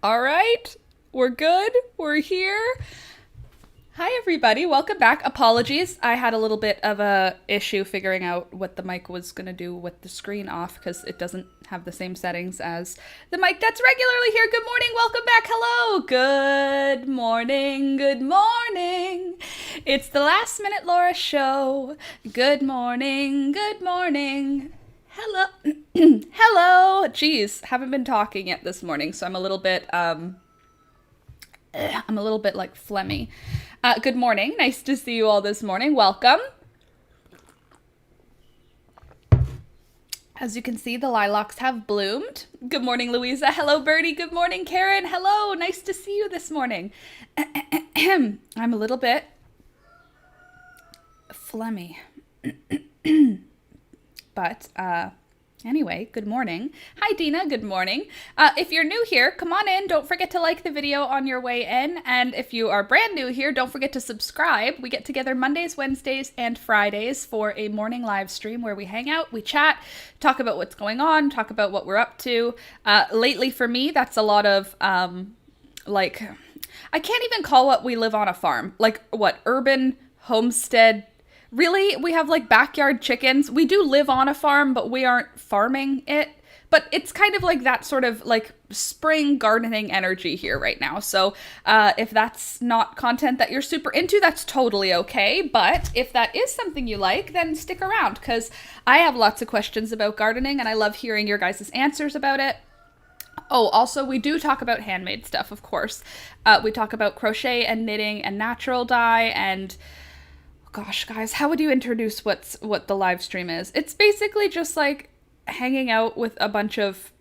All right, we're good. We're here. Hi, everybody. Welcome back. Apologies. I had a little bit of a issue figuring out what the mic was going to do with the screen off because it doesn't have the same settings as the mic that's regularly here. Good morning. Welcome back. Hello. Good morning. Good morning. It's the Last Minute Laura show. Good morning. Good morning. Hello. Hello. Jeez, haven't been talking yet this morning, so I'm a little bit like phlegmy. Good morning. Nice to see you all this morning. Welcome. As you can see, the lilacs have bloomed. Good morning, Louisa. Hello, Birdie. Good morning, Karen. Hello. Nice to see you this morning. I'm a little bit phlegmy. But anyway, good morning. Hi, Dina. Good morning. If you're new here, come on in. Don't forget to like the video on your way in. And if you are brand new here, don't forget to subscribe. We get together Mondays, Wednesdays, and Fridays for a morning live stream where we hang out, we chat, talk about what's going on, talk about what we're up to. Lately for me, that's a lot of like, I can't even call what we live on a farm. Like what, urban homestead. Really, we have like backyard chickens. We do live on a farm, but we aren't farming it. But it's kind of like that sort of like spring gardening energy here right now. So if that's not content that you're super into, that's totally okay. But if that is something you like, then stick around because I have lots of questions about gardening and I love hearing your guys' answers about it. Oh, also, we do talk about handmade stuff, of course. We talk about crochet and knitting and natural dye and... Gosh, guys, how would you introduce what the live stream is? It's basically just like hanging out with a bunch of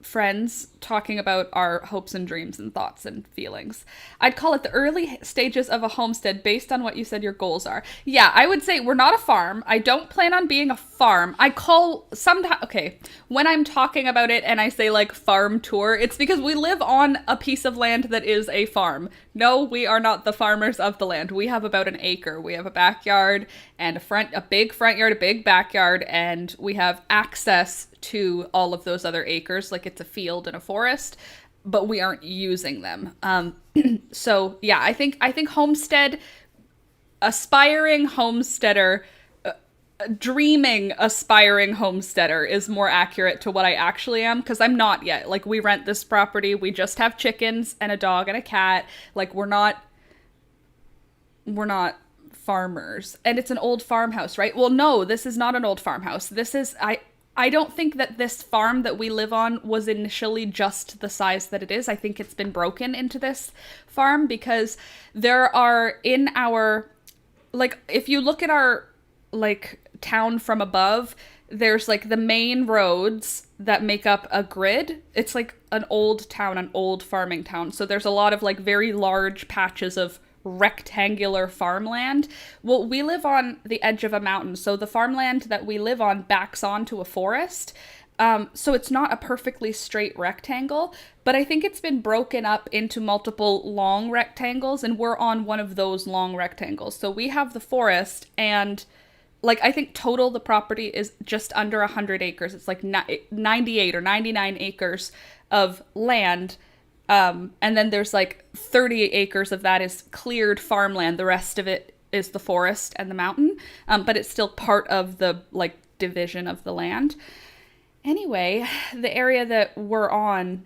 friends talking about our hopes and dreams and thoughts and feelings. I'd call it the early stages of a homestead based on what you said your goals are. Yeah, I would say we're not a farm. I don't plan on being a farm. I call sometimes, okay, when I'm talking about it and I say like farm tour, it's because we live on a piece of land that is a farm. No, we are not the farmers of the land. We have about an acre. We have a backyard and a big front yard, a big backyard, and we have access to all of those other acres like it's a field and a forest, but we aren't using them. So yeah, I think homestead, aspiring homesteader, dreaming aspiring homesteader is more accurate to what I actually am, because I'm not yet. Like, we rent this property, we just have chickens and a dog and a cat. Like, we're not farmers. And it's an old farmhouse, right? Well, no, this is not an old farmhouse. This is, I don't think that this farm that we live on was initially just the size that it is. I think it's been broken into this farm because there are in our, like, if you look at our, like, town from above, there's, like, the main roads that make up a grid. It's, like, an old town, an old farming town. So there's a lot of, like, very large patches of rectangular farmland. Well, we live on the edge of a mountain, so the farmland that we live on backs onto a forest. So it's not a perfectly straight rectangle, but I think it's been broken up into multiple long rectangles, and we're on one of those long rectangles. So we have the forest, and like, I think total the property is just under 100 acres. It's like 98 or 99 acres of land. And then there's like 30 acres of that is cleared farmland. The rest of it is the forest and the mountain. But it's still part of the like division of the land. Anyway, the area that we're on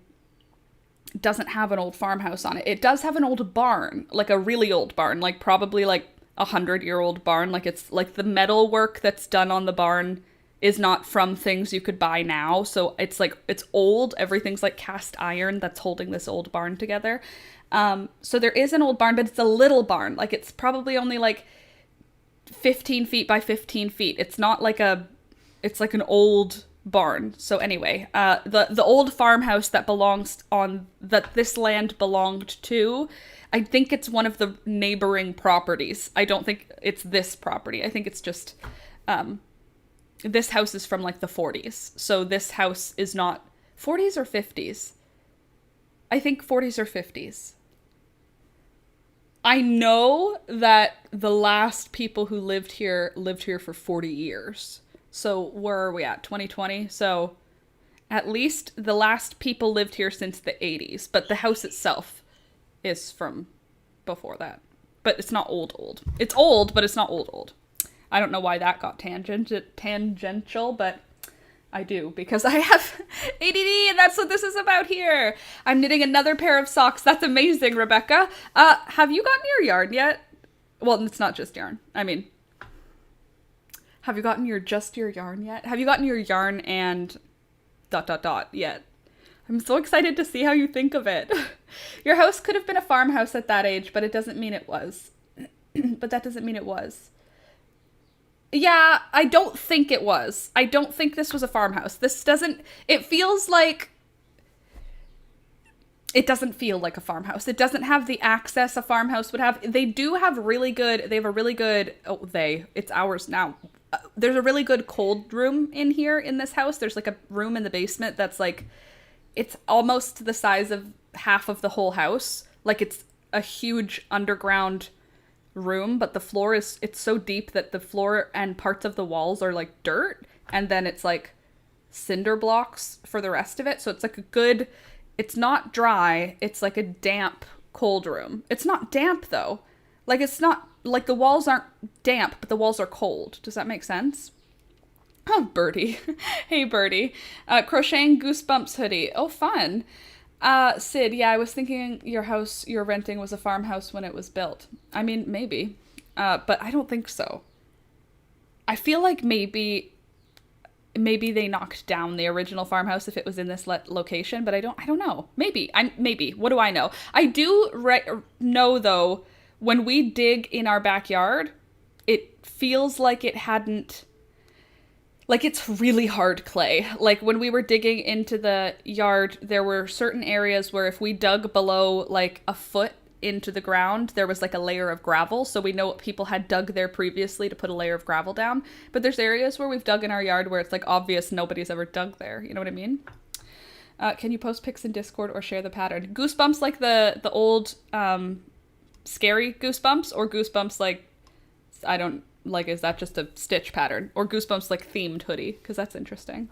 doesn't have an old farmhouse on it. It does have an old barn, like a really old barn, like probably like 100-year-old barn. Like, it's like the metal work that's done on the barn is not from things you could buy now. So it's like, it's old. Everything's like cast iron that's holding this old barn together. So there is an old barn, but it's a little barn. Like, it's probably only like 15 feet by 15 feet. It's not like it's like an old barn. So anyway, the old farmhouse that this land belonged to, I think it's one of the neighboring properties. I don't think it's this property. I think it's just, this house is from like the 40s. So this house is not 40s or 50s. I think 40s or 50s. I know that the last people who lived here for 40 years. So where are we at? 2020? So At least the last people lived here since the 80s, but the house itself is from before that. But it's not old. It's old, but it's not old. I don't know why that got tangential, but I do, because I have ADD, and that's what this is about here. I'm knitting another pair of socks. That's amazing, Rebecca. Have you gotten your yarn yet? Well, it's not just yarn. I mean, have you gotten your yarn yet? Have you gotten your yarn and ... yet? I'm so excited to see how you think of it. Your house could have been a farmhouse at that age, but it doesn't mean it was. But that doesn't mean it was. Yeah, I don't think it was. I don't think this was a farmhouse. It feels like... It doesn't feel like a farmhouse. It doesn't have the access a farmhouse would have. They have a really good... It's ours now. There's a really good cold room in here in this house. There's like a room in the basement that's like... It's almost the size of half of the whole house. Like, it's a huge underground room, but the floor it's so deep that the floor and parts of the walls are like dirt, and then it's like cinder blocks for the rest of it. So it's like it's not dry. It's like a damp, cold room. It's not damp though. Like, it's not like the walls aren't damp, but the walls are cold. Does that make sense? Oh, Birdie. Hey, Birdie. Crocheting Goosebumps hoodie. Oh, fun. Sid, yeah, I was thinking your house you're renting was a farmhouse when it was built. I mean, maybe. But I don't think so. I feel like maybe they knocked down the original farmhouse if it was in this location, but I don't know. Maybe. What do I know? I do know, though, when we dig in our backyard, it feels like it hadn't... Like, it's really hard clay. Like, when we were digging into the yard, there were certain areas where if we dug below, like, a foot into the ground, there was, like, a layer of gravel. So we know what people had dug there previously to put a layer of gravel down. But there's areas where we've dug in our yard where it's, like, obvious nobody's ever dug there. You know what I mean? Can you post pics in Discord or share the pattern? Goosebumps like the old scary Goosebumps, or Goosebumps like... I don't... Like, is that just a stitch pattern? Or Goosebumps, like, themed hoodie? Because that's interesting.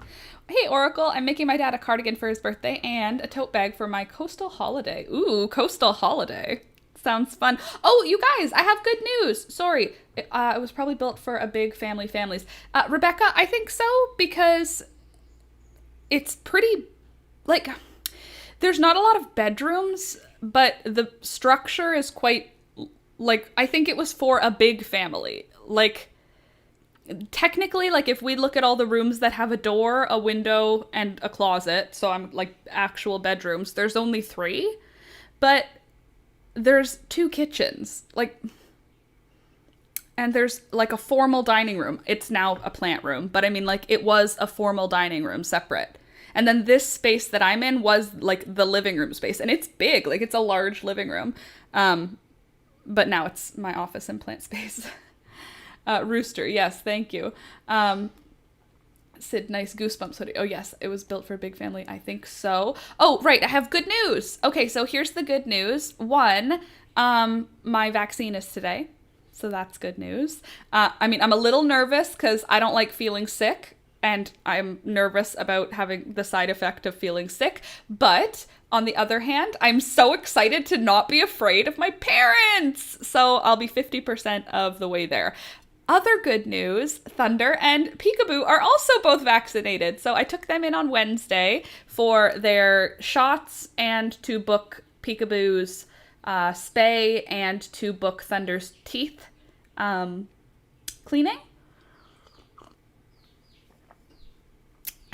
Hey, Oracle, I'm making my dad a cardigan for his birthday and a tote bag for my coastal holiday. Ooh, coastal holiday. Sounds fun. Oh, you guys, I have good news. Sorry. It was probably built for a big families. Rebecca, I think so, because it's pretty, like, there's not a lot of bedrooms, but the structure is quite, like, I think it was for a big family. Like, technically, like, if we look at all the rooms that have a door, a window, and a closet, so I'm, like, actual bedrooms, there's only 3, but there's 2 kitchens, like, and there's, like, a formal dining room. It's now a plant room, but I mean, like, it was a formal dining room separate. And then this space that I'm in was, like, the living room space, and it's big, like, it's a large living room, but now it's my office and plant space. Rooster, yes, thank you. Sid, nice Goosebumps hoodie. Oh, yes, it was built for a big family. I think so. Oh, right, I have good news. Okay, so here's the good news. 1, my vaccine is today, so that's good news. I mean, I'm a little nervous because I don't like feeling sick, and I'm nervous about having the side effect of feeling sick, but... On the other hand, I'm so excited to not be afraid of my parents. So I'll be 50% of the way there. Other good news, Thunder and Peekaboo are also both vaccinated. So I took them in on Wednesday for their shots and to book Peekaboo's spay and to book Thunder's teeth cleaning.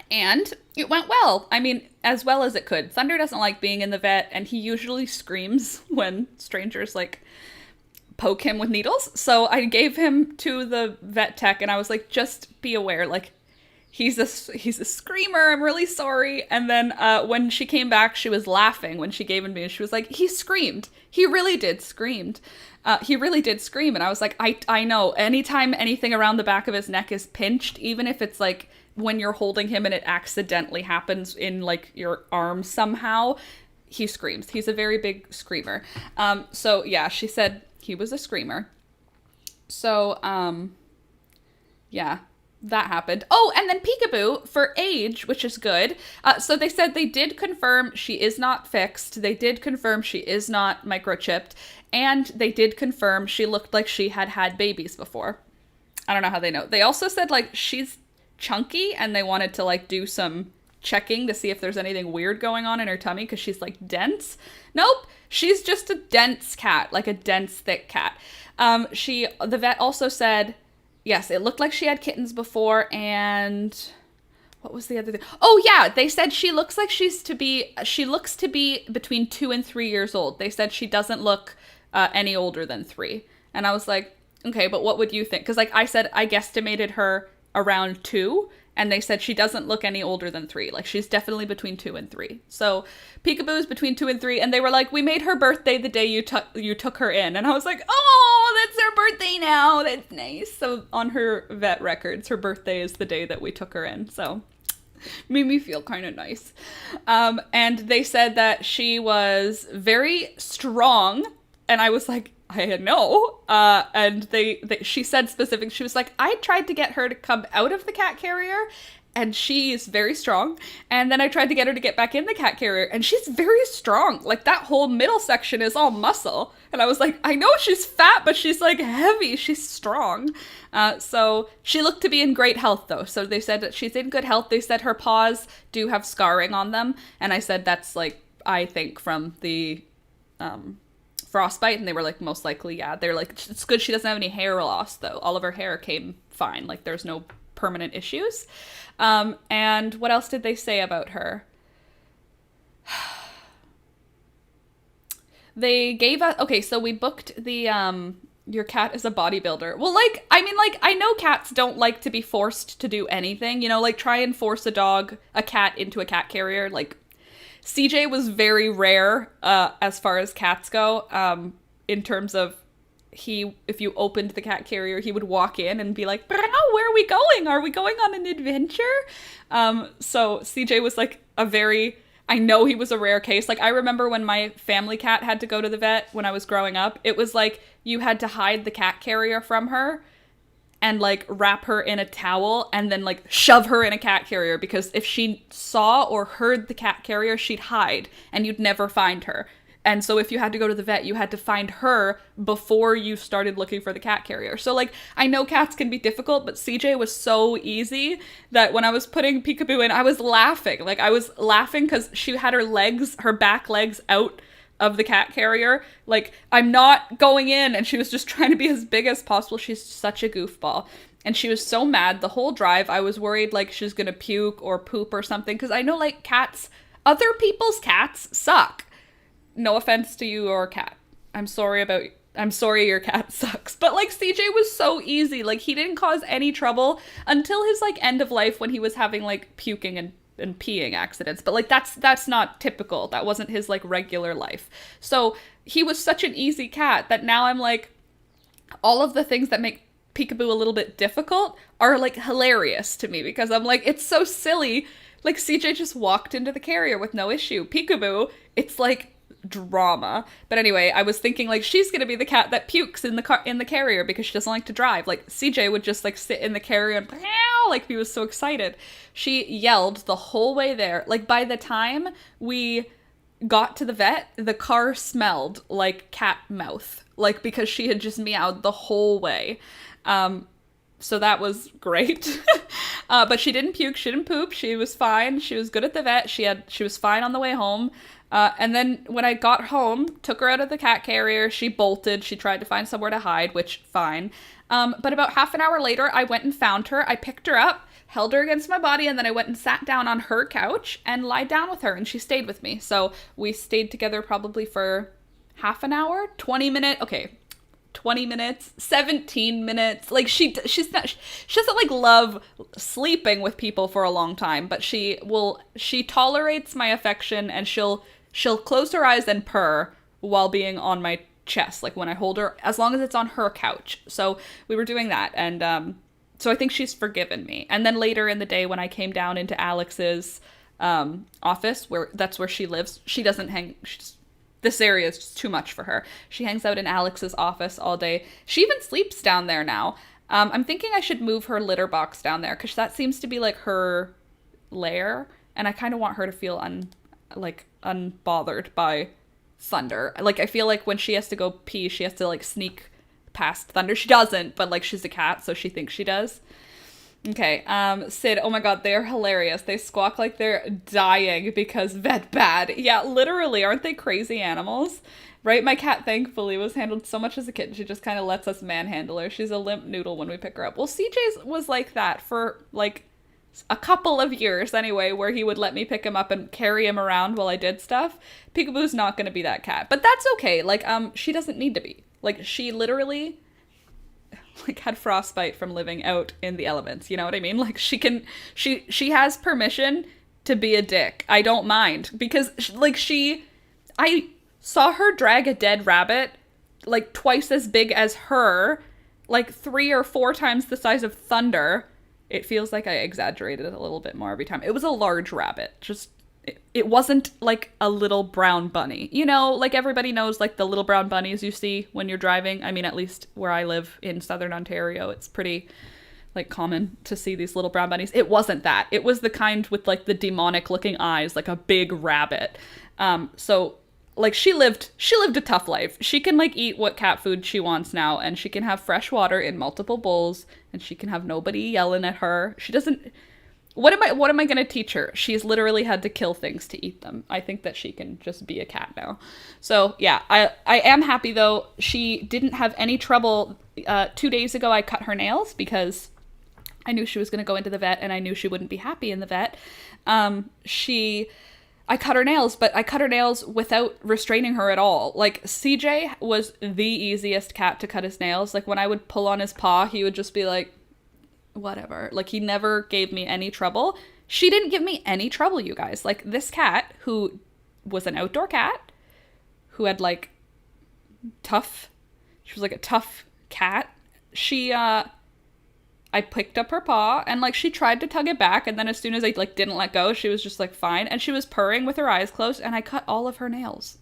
And it went well. I mean, as well as it could. Thunder doesn't like being in the vet, and he usually screams when strangers, like, poke him with needles. So I gave him to the vet tech, and I was like, just be aware, like, he's a screamer, I'm really sorry. And then when she came back, she was laughing when she gave him to me. She was like, he screamed. He really did screamed. He really did scream, and I was like, I know. Anytime anything around the back of his neck is pinched, even if it's, like, when you're holding him and it accidentally happens in, like, your arm somehow, he screams. He's a very big screamer. So, yeah, she said he was a screamer. So, yeah. that happened. Oh, and then Peekaboo for age, which is good. So they said they did confirm she is not fixed. They did confirm she is not microchipped. And they did confirm she looked like she had had babies before. I don't know how they know. They also said, like, she's chunky and they wanted to, like, do some checking to see if there's anything weird going on in her tummy because she's, like, dense. Nope. She's just a dense cat, like a dense, thick cat. The vet also said, yes, it looked like she had kittens before, and what was the other thing? Oh yeah, they said she looks to be between 2 and 3 years old. They said she doesn't look any older than 3. And I was like, okay, but what would you think? Because, like, I said I guesstimated her around 2, and they said she doesn't look any older than 3. Like, she's definitely between 2 and 3. So Peekaboo's between 2 and 3, and they were like, we made her birthday the day you took her in. And I was like, oh, that's her birthday now. That's nice. So on her vet records, her birthday is the day that we took her in. So made me feel kind of nice. And they said that she was very strong, and I was like, I know. And she said specific, she was like, I tried to get her to come out of the cat carrier, and she's very strong. And then I tried to get her to get back in the cat carrier, and she's very strong. Like, that whole middle section is all muscle. And I was like, I know she's fat, but she's, like, heavy. She's strong. So she looked to be in great health, though. So they said that she's in good health. They said her paws do have scarring on them. And I said that's, like, I think from the frostbite, and they were like, most likely, yeah. They're like, it's good she doesn't have any hair loss, though. All of her hair came fine. Like, there's no permanent issues. And what else did they say about her? They gave us, okay, so we booked the your cat is a bodybuilder. Well, like, I mean, like, I know cats don't like to be forced to do anything, you know, like, try and force a cat into a cat carrier. Like, CJ was very rare as far as cats go, in terms of if you opened the cat carrier, he would walk in and be like, where are we going? Are we going on an adventure? So CJ was like I know he was a rare case. Like, I remember when my family cat had to go to the vet when I was growing up, it was like you had to hide the cat carrier from her and, like, wrap her in a towel and then, like, shove her in a cat carrier, because if she saw or heard the cat carrier, she'd hide and you'd never find her. And so if you had to go to the vet, you had to find her before you started looking for the cat carrier. So, like, I know cats can be difficult, but CJ was so easy that when I was putting Peekaboo in, I was laughing. Like, I was laughing because she had her back legs out of the cat carrier. Like, I'm not going in, and she was just trying to be as big as possible. She's such a goofball. And she was so mad the whole drive. I was worried, like, she's gonna puke or poop or something, because I know, like, other people's cats suck. No offense to you or cat. I'm sorry your cat sucks. But, like, CJ was so easy. Like, he didn't cause any trouble until his, like, end of life, when he was having, like, puking and peeing accidents. But, like, that's not typical. That wasn't his, like, regular life. So he was such an easy cat that now I'm like, all of the things that make Peekaboo a little bit difficult are, like, hilarious to me, because I'm like, it's so silly. Like, CJ just walked into the carrier with no issue. Peekaboo, it's like drama. But anyway, I was thinking, like, she's gonna be the cat that pukes in the carrier because she doesn't like to drive. Like, CJ would just, like, sit in the carrier and like, he was so excited. She yelled the whole way there. Like, by the time we got to the vet, the car smelled like cat mouth, like, because she had just meowed the whole way. So that was great. But she didn't puke, she didn't poop, she was fine. She was good at the vet. She was fine on the way home. And then when I got home, took her out of the cat carrier, she bolted, she tried to find somewhere to hide, which, fine. But about half an hour later, I went and found her, I picked her up, held her against my body, and then I went and sat down on her couch and lied down with her, and she stayed with me. So we stayed together probably for half an hour, 20 minutes, 17 minutes. Like, she doesn't, like, love sleeping with people for a long time, but she tolerates my affection, and she'll close her eyes and purr while being on my chest, like, when I hold her, as long as it's on her couch. So we were doing that, and so I think she's forgiven me. And then later in the day, when I came down into Alex's office, that's where she lives, she doesn't hang, this area is just too much for her. She hangs out in Alex's office all day. She even sleeps down there now. I'm thinking I should move her litter box down there because that seems to be like her lair, and I kind of want her to feel unbothered by Thunder. Like, I feel like when she has to go pee, she has to like sneak past Thunder. She doesn't, but like she's a cat, so she thinks she does. Okay, Sid, oh my god, they're hilarious. They squawk like they're dying because vet bad. Yeah, literally, aren't they crazy animals? Right? My cat, thankfully, was handled so much as a kitten. She just kind of lets us manhandle her. She's a limp noodle when we pick her up. Well, CJ's was like that for, like, a couple of years, anyway, where he would let me pick him up and carry him around while I did stuff. Peekaboo's not gonna be that cat. But that's okay. Like, she doesn't need to be. Like, she literally, like, had frostbite from living out in the elements. You know what I mean? Like, she has permission to be a dick. I don't mind. Because, like, I saw her drag a dead rabbit, like, twice as big as her, like, 3 or 4 times the size of Thunder. It feels like I exaggerated it a little bit more every time. It was a large rabbit. Just, it wasn't, like, a little brown bunny. You know, like, everybody knows, like, the little brown bunnies you see when you're driving. I mean, at least where I live in southern Ontario, it's pretty, like, common to see these little brown bunnies. It wasn't that. It was the kind with, like, the demonic-looking eyes, like a big rabbit. So, like, she lived a tough life. She can, like, eat what cat food she wants now, and she can have fresh water in multiple bowls, and she can have nobody yelling at her. She doesn't... What am I going to teach her? She's literally had to kill things to eat them. I think that she can just be a cat now. So, yeah, I am happy, though. She didn't have any trouble. 2 days ago, I cut her nails because I knew she was going to go into the vet, and I knew she wouldn't be happy in the vet. I cut her nails, but I cut her nails without restraining her at all. Like, CJ was the easiest cat to cut his nails. Like, when I would pull on his paw, he would just be like, whatever. Like, he never gave me any trouble. She didn't give me any trouble, you guys. Like, this cat, who was an outdoor cat, who had, like, she was, like, a tough cat. I picked up her paw, and, like, she tried to tug it back, and then as soon as I, like, didn't let go, she was just, like, fine, and she was purring with her eyes closed, and I cut all of her nails.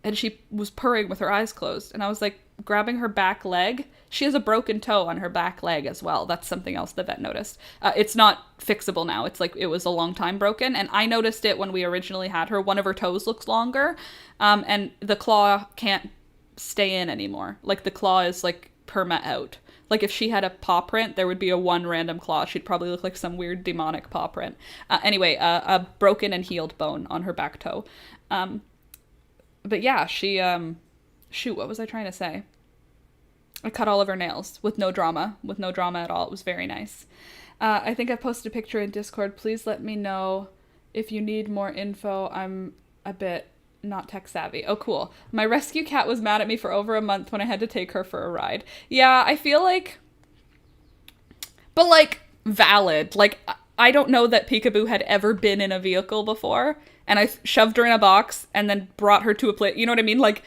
And she was purring with her eyes closed, and I was, like, grabbing her back leg. She has a broken toe on her back leg as well. That's something else the vet noticed. It's not fixable now. It's, like, it was a long time broken, and I noticed it when we originally had her. One of her toes looks longer, and the claw can't stay in anymore. Like, the claw is, like, perma out. Like, if she had a paw print, there would be a one random claw. She'd probably look like some weird demonic paw print. Anyway, a broken and healed bone on her back toe. But yeah, shoot, what was I trying to say? I cut all of her nails with no drama at all. It was very nice. I think I posted a picture in Discord. Please let me know if you need more info. I'm a bit not tech savvy. Oh, cool. My rescue cat was mad at me for over a month when I had to take her for a ride. Yeah, I feel like... But, like, valid. Like, I don't know that Peekaboo had ever been in a vehicle before, and I shoved her in a box and then brought her to a place. You know what I mean? Like,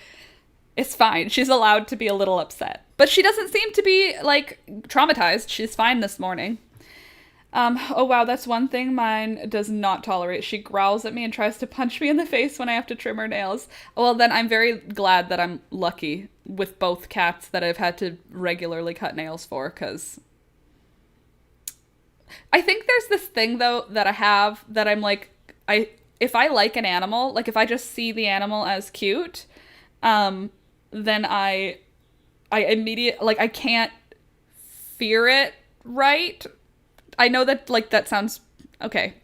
it's fine. She's allowed to be a little upset. But she doesn't seem to be, like, traumatized. She's fine this morning. Oh wow, that's one thing mine does not tolerate. She growls at me and tries to punch me in the face when I have to trim her nails. Well, then I'm very glad that I'm lucky with both cats that I've had to regularly cut nails for, because I think there's this thing, though, that I have that I'm like, if I like an animal, like if I just see the animal as cute, then I immediately, like, I can't fear it, right? I know that, like, that sounds... Okay.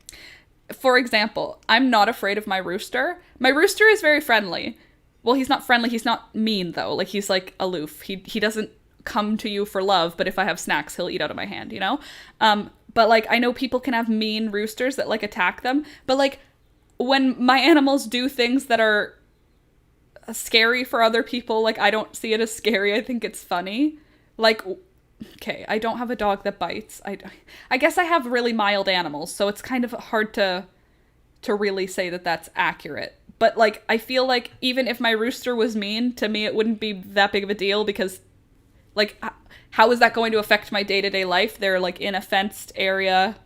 For example, I'm not afraid of my rooster. My rooster is very friendly. Well, he's not friendly. He's not mean, though. Like, he's, like, aloof. He doesn't come to you for love, but if I have snacks, he'll eat out of my hand, you know? But, like, I know people can have mean roosters that, like, attack them. But, like, when my animals do things that are scary for other people, like, I don't see it as scary. I think it's funny. Like... Okay, I don't have a dog that bites. I guess I have really mild animals, so it's kind of hard to really say that that's accurate. But, like, I feel like even if my rooster was mean, to me it wouldn't be that big of a deal because, like, how is that going to affect my day-to-day life? They're, like, in a fenced area.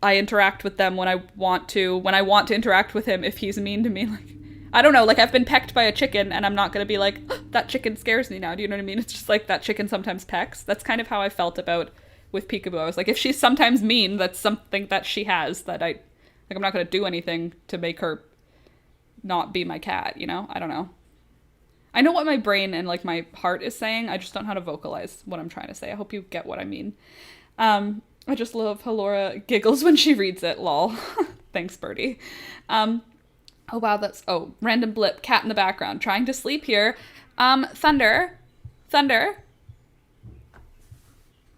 I interact with them when I want to. When I want to interact with him, if he's mean to me, like, I don't know, like I've been pecked by a chicken and I'm not going to be like, oh, that chicken scares me now. Do you know what I mean? It's just like that chicken sometimes pecks. That's kind of how I felt about with Peekaboo. I was like, if she's sometimes mean, that's something that she has that I'm not going to do anything to make her not be my cat, you know? I don't know. I know what my brain and like my heart is saying. I just don't know how to vocalize what I'm trying to say. I hope you get what I mean. I just love how Laura giggles when she reads it, lol. Thanks, Birdie. Oh, wow, random blip, cat in the background, trying to sleep here. Thunder.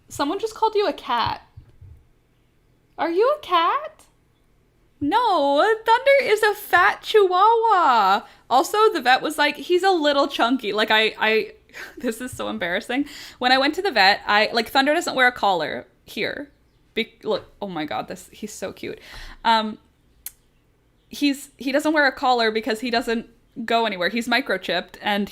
Someone just called you a cat. Are you a cat? No, Thunder is a fat chihuahua. Also, the vet was like, he's a little chunky. Like, I this is so embarrassing. When I went to the vet, Thunder doesn't wear a collar here. Look, oh my god, he's so cute. He doesn't wear a collar because he doesn't go anywhere. He's microchipped and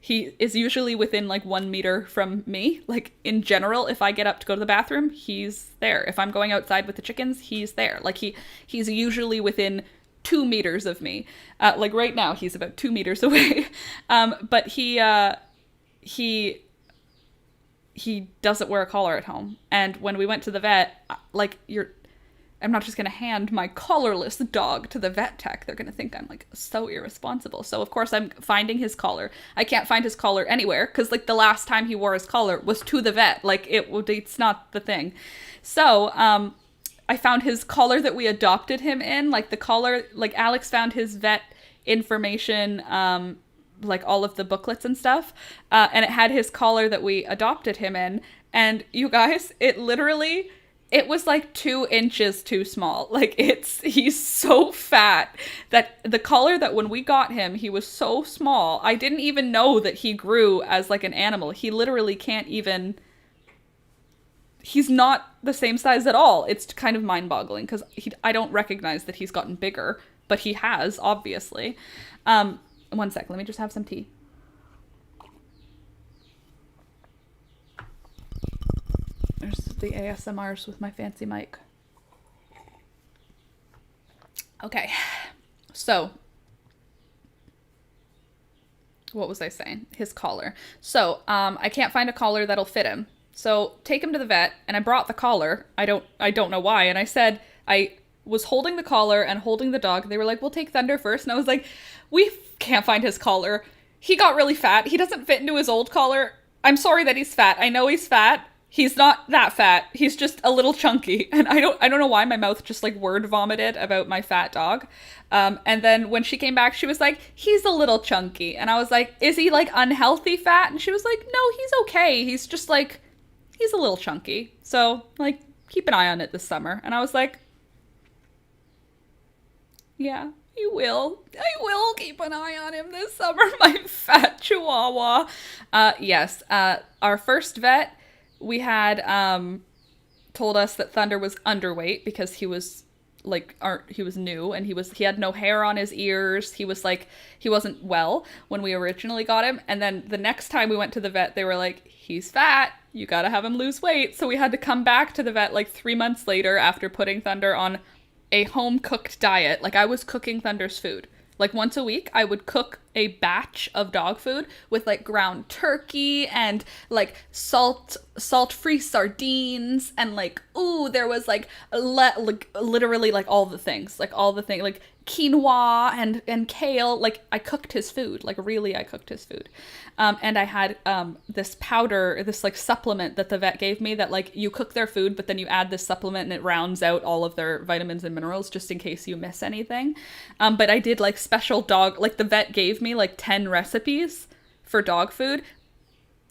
he is usually within like 1 meter from me. Like in general, if I get up to go to the bathroom, he's there. If I'm going outside with the chickens, he's there. Like he's usually within 2 meters of me. Like right now, he's about 2 meters away. But he doesn't wear a collar at home. And when we went to the vet, I'm not just going to hand my collarless dog to the vet tech. They're going to think I'm like so irresponsible. So of course I'm finding his collar. I can't find his collar anywhere because like the last time he wore his collar was to the vet. Like it's not the thing. So I found his collar that we adopted him in. Like the collar, like Alex found his vet information, like all of the booklets and stuff. And it had his collar that we adopted him in. And you guys, it was like 2 inches too small. Like he's so fat that the collar that when we got him, he was so small. I didn't even know that he grew as like an animal. He literally can't even, he's not the same size at all. It's kind of mind boggling because I don't recognize that he's gotten bigger, but he has obviously. 1 sec, let me just have some tea. There's the ASMRs with my fancy mic. Okay, so what was I saying? His collar. So I can't find a collar that'll fit him. So take him to the vet, and I brought the collar. I don't know why. And I said I was holding the collar and holding the dog. They were like, "We'll take Thunder first." And I was like, "We can't find his collar. He got really fat. He doesn't fit into his old collar. I'm sorry that he's fat. I know he's fat. He's not that fat. He's just a little chunky." And I don't know why my mouth just like word vomited about my fat dog. And then when she came back, she was like, "He's a little chunky." And I was like, "Is he like unhealthy fat?" And she was like, "No, he's okay. He's just like, he's a little chunky. So like, keep an eye on it this summer." And I was like, "Yeah, you will. I will keep an eye on him this summer, my fat chihuahua." Yes. Our first vet, we had told us that Thunder was underweight because he was new and he had no hair on his ears. He wasn't well when we originally got him. And then the next time we went to the vet, they were like, "He's fat. You gotta have him lose weight." So we had to come back to the vet like 3 months later after putting Thunder on a home-cooked diet. Like I was cooking Thunder's food. Like once a week, I would cook a batch of dog food with like ground turkey and like salt-free sardines and like, ooh, there was like literally like all the things, like quinoa and kale. Like I cooked his food, like really I cooked his food. And I had this powder, this like supplement that the vet gave me that like you cook their food, but then you add this supplement and it rounds out all of their vitamins and minerals just in case you miss anything. But I did like special dog, like the vet gave me like 10 recipes for dog food.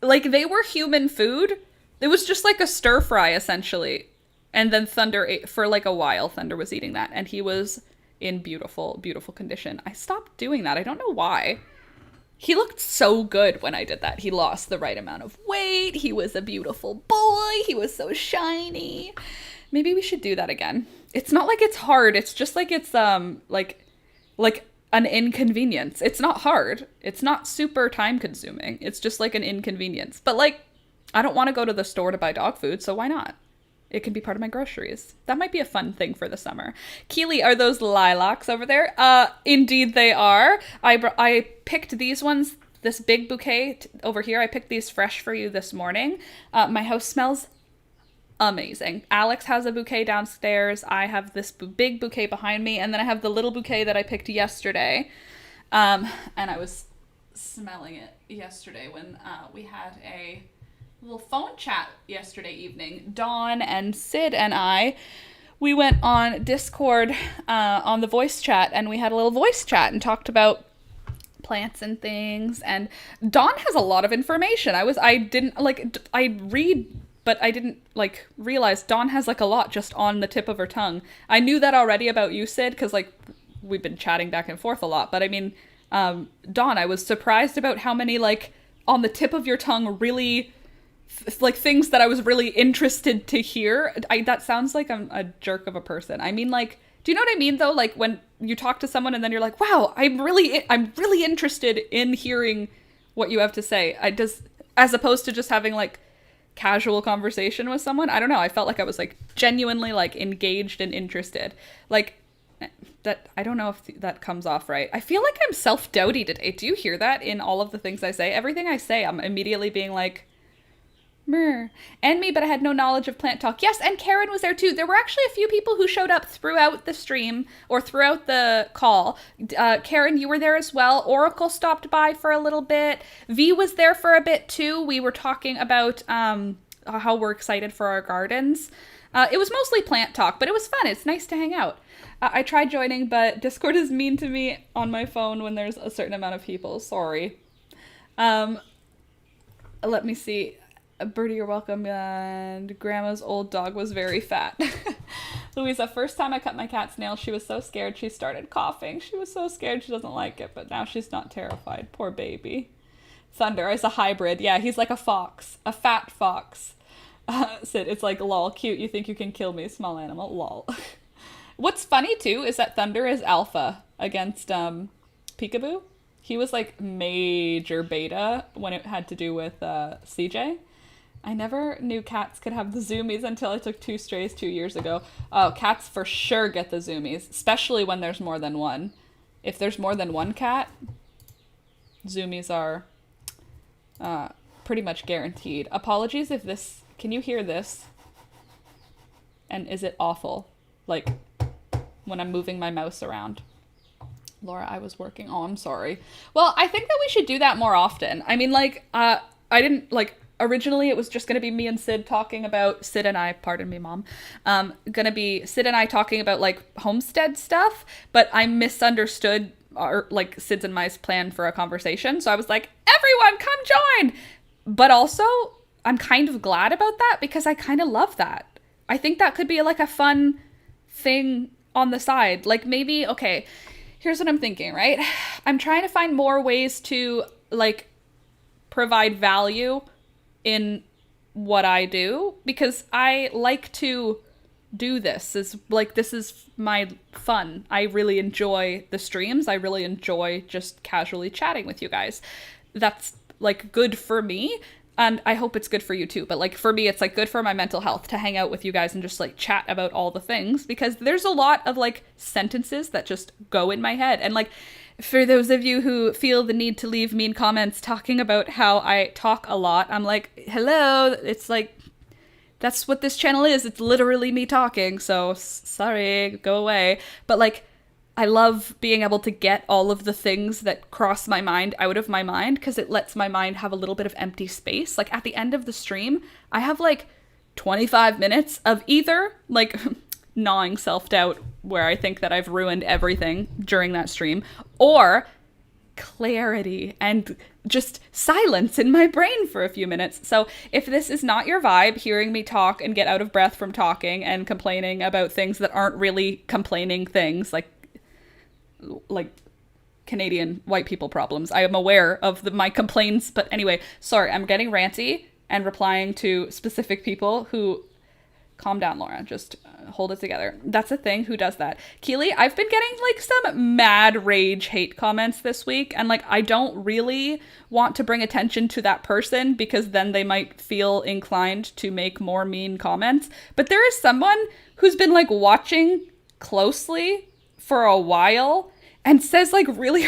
Like they were human food. It was just like a stir fry essentially. And then Thunder ate for like a while. Thunder was eating that and he was in beautiful, beautiful condition. I stopped doing that. I don't know why. He looked so good when I did that. He lost the right amount of weight. He was a beautiful boy. He was so shiny. Maybe we should do that again. It's not like it's hard. It's just like it's like an inconvenience. It's not hard. It's not super time consuming. It's just like an inconvenience. But like I don't want to go to the store to buy dog food, so why not? It can be part of my groceries. That might be a fun thing for the summer. Keely, are those lilacs over there? Indeed they are. I picked these ones, this big bouquet over here. I picked these fresh for you this morning. My house smells amazing. Alex has a bouquet downstairs. I have this big bouquet behind me, and then I have the little bouquet that I picked yesterday. And I was smelling it yesterday when we had a little phone chat yesterday evening. Dawn and Sid and we went on Discord on the voice chat, and we had a little voice chat and talked about plants and things. And Dawn has a lot of information. I read, but I didn't like realize Dawn has like a lot just on the tip of her tongue. I knew that already about you, Sid, because like we've been chatting back and forth a lot. But I mean, Dawn, I was surprised about how many like on the tip of your tongue really like things that I was really interested to hear. That sounds like I'm a jerk of a person. I mean, like, do you know what I mean though? Like when you talk to someone and then you're like, wow, I'm really interested in hearing what you have to say. As opposed to just having like casual conversation with someone. I don't know. I felt like I was like genuinely like engaged and interested. Like that. I don't know if that comes off right. I feel like I'm self-doubty today. Do you hear that in all of the things I say? Everything I say, I'm immediately being like, Mer. And me, but I had no knowledge of plant talk. Yes, and Karen was there too. There were actually a few people who showed up throughout the stream or throughout the call. Karen, you were there as well. Oracle stopped by for a little bit. V was there for a bit too. We were talking about how we're excited for our gardens. It was mostly plant talk, but it was fun. It's nice to hang out. I tried joining, but Discord is mean to me on my phone when there's a certain amount of people. Sorry. Let me see. Birdie, you're welcome. And Grandma's old dog was very fat. Louisa, first time I cut my cat's nails, she was so scared she started coughing. She was so scared she doesn't like it, but now she's not terrified. Poor baby. Thunder is a hybrid. Yeah, he's like a fox. A fat fox. Sid, it's like, lol, cute. You think you can kill me, small animal. Lol. What's funny, too, is that Thunder is alpha against Peekaboo. He was like major beta when it had to do with CJ. I never knew cats could have the zoomies until I took 2 strays 2 years ago. Oh, cats for sure get the zoomies, especially when there's more than one. If there's more than one cat, zoomies are pretty much guaranteed. Apologies if this... Can you hear this? And is it awful? Like, when I'm moving my mouse around. Laura, I was working. Oh, I'm sorry. Well, I think that we should do that more often. I mean, like, I didn't, like... Originally, it was just going to be me and Sid talking about, Sid and I, pardon me, Mom, going to be Sid and I talking about, like, homestead stuff, but I misunderstood, like, Sid's and my plan for a conversation, so I was like, everyone, come join! But also, I'm kind of glad about that, because I kind of love that. I think that could be, like, a fun thing on the side. Like, maybe, okay, here's what I'm thinking, right? I'm trying to find more ways to, like, provide value in what I do, because I like to do this. This is my fun. I really enjoy the streams. I really enjoy just casually chatting with you guys. That's like good for me, and I hope it's good for you too. But like for me, it's like good for my mental health to hang out with you guys and just like chat about all the things, because there's a lot of like sentences that just go in my head. And like for those of you who feel the need to leave mean comments talking about how I talk a lot, I'm like, hello, it's like, that's what this channel is. It's literally me talking, so sorry, go away. But like, I love being able to get all of the things that cross my mind out of my mind, because it lets my mind have a little bit of empty space. Like at the end of the stream, I have like 25 minutes of either like gnawing self-doubt where I think that I've ruined everything during that stream, or clarity and just silence in my brain for a few minutes. So if this is not your vibe, hearing me talk and get out of breath from talking and complaining about things that aren't really complaining things, like Canadian white people problems, I am aware of my complaints. But anyway, sorry, I'm getting ranty and replying to specific people who... Calm down, Laura. Just hold it together. That's a thing. Who does that? Keely, I've been getting like some mad rage hate comments this week, and like I don't really want to bring attention to that person because then they might feel inclined to make more mean comments. But there is someone who's been like watching closely for a while and says like really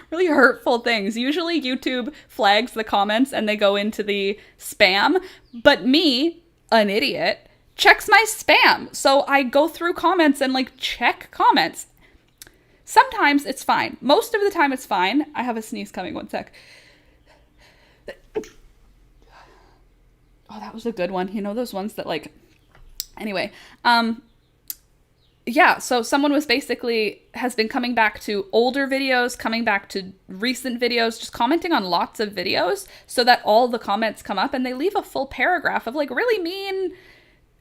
really hurtful things. Usually YouTube flags the comments and they go into the spam, but me, an idiot, checks my spam. So I go through comments and like check comments. Sometimes it's fine. Most of the time it's fine. I have a sneeze coming, one sec. Oh, that was a good one. You know those ones that like, anyway, yeah, so someone has been coming back to older videos, coming back to recent videos, just commenting on lots of videos so that all the comments come up and they leave a full paragraph of like really mean,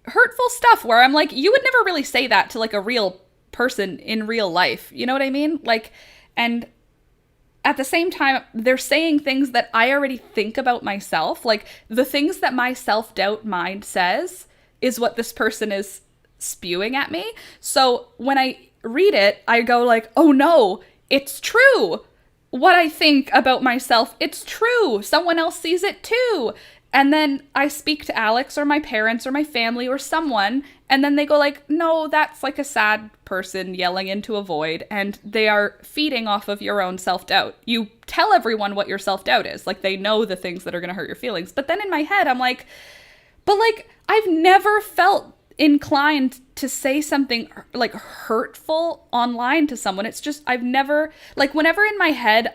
hurtful stuff where I'm like, you would never really say that to like a real person in real life. You know what I mean? Like, and at the same time, they're saying things that I already think about myself. Like the things that my self-doubt mind says is what this person is spewing at me. So when I read it, I go like, oh no, it's true. What I think about myself, it's true. Someone else sees it too. And then I speak to Alex or my parents or my family or someone, and then they go like, no, that's like a sad person yelling into a void, and they are feeding off of your own self-doubt. You tell everyone what your self-doubt is. Like they know the things that are going to hurt your feelings. But then in my head, I'm like, but like, I've never felt inclined to say something like hurtful online to someone. It's just, I've never, like whenever in my head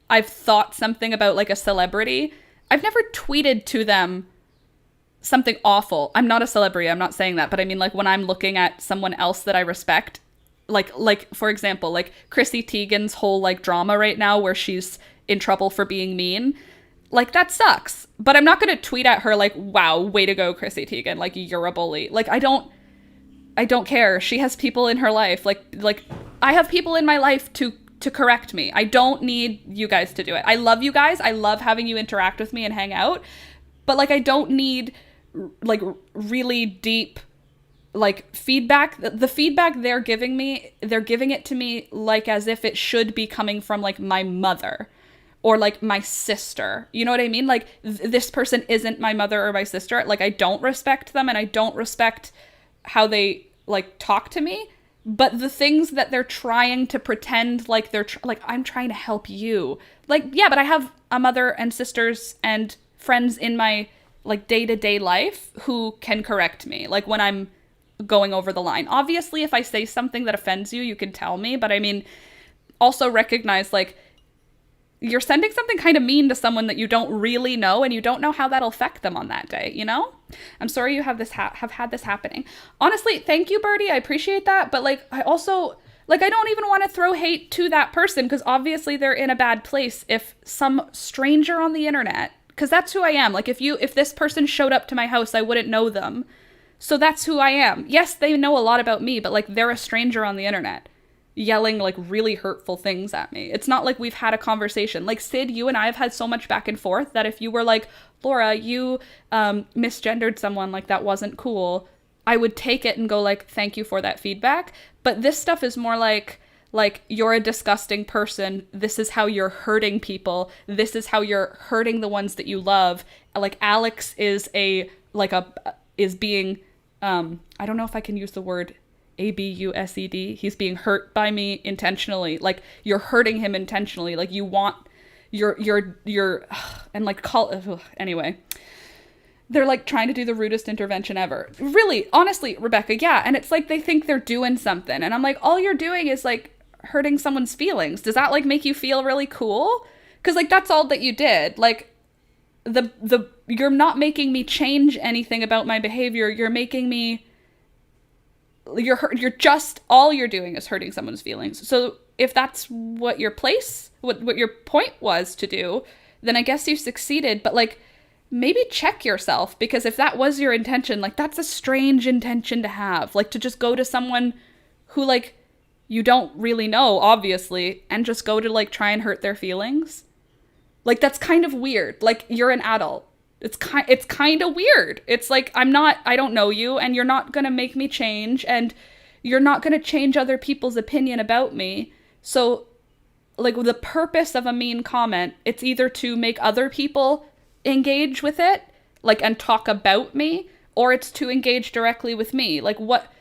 I've thought something about like a celebrity, I've never tweeted to them something awful. I'm not a celebrity, I'm not saying that, but I mean like when I'm looking at someone else that I respect, like for example, like Chrissy Teigen's whole like drama right now where she's in trouble for being mean. Like, that sucks. But I'm not going to tweet at her like, wow, way to go, Chrissy Teigen. Like, you're a bully. Like, I don't care. She has people in her life. Like I have people in my life to correct me. I don't need you guys to do it. I love you guys. I love having you interact with me and hang out. But, like, I don't need, like, really deep, like, feedback. The feedback they're giving it to me, like, as if it should be coming from, like, my mother. Or, like, my sister. You know what I mean? Like, this person isn't my mother or my sister. Like, I don't respect them, and I don't respect how they, like, talk to me. But the things that they're trying to pretend like they're... like, I'm trying to help you. Like, yeah, but I have a mother and sisters and friends in my, like, day-to-day life who can correct me. Like, when I'm going over the line. Obviously, if I say something that offends you, you can tell me. But, I mean, also recognize, like... you're sending something kind of mean to someone that you don't really know, and you don't know how that'll affect them on that day, you know? I'm sorry you have this have had this happening. Honestly, thank you, Birdie. I appreciate that. But, like, I also, like, I don't even want to throw hate to that person because obviously they're in a bad place if some stranger on the internet, because that's who I am. Like, if this person showed up to my house, I wouldn't know them. So that's who I am. Yes, they know a lot about me, but, like, they're a stranger on the internet. Yelling like really hurtful things at me. It's not like we've had a conversation. Like Sid, you and I have had so much back and forth that if you were like, Laura, you misgendered someone, like that wasn't cool, I would take it and go like, thank you for that feedback. But this stuff is more like you're a disgusting person. This is how you're hurting people. This is how you're hurting the ones that you love. Like Alex is being I don't know if I can use the word abused. He's being hurt by me intentionally. Like, you're hurting him intentionally. Like, you want you're and like anyway. They're like trying to do the rudest intervention ever. Really, honestly, Rebecca, yeah. And it's like they think they're doing something. And I'm like, all you're doing is like hurting someone's feelings. Does that like make you feel really cool? Because like that's all that you did. Like you're not making me change anything about my behavior. You're making me you're just, all you're doing is hurting someone's feelings. So if that's what your point was to do, then I guess you succeeded. But like, maybe check yourself, because if that was your intention, like that's a strange intention to have, like to just go to someone who like you don't really know, obviously, and just go to like try and hurt their feelings. Like, that's kind of weird. Like, you're an adult. It's kind of weird. It's like I don't know you, and you're not going to make me change, and you're not going to change other people's opinion about me. So like the purpose of a mean comment, it's either to make other people engage with it, like, and talk about me, or it's to engage directly with me. Like, what?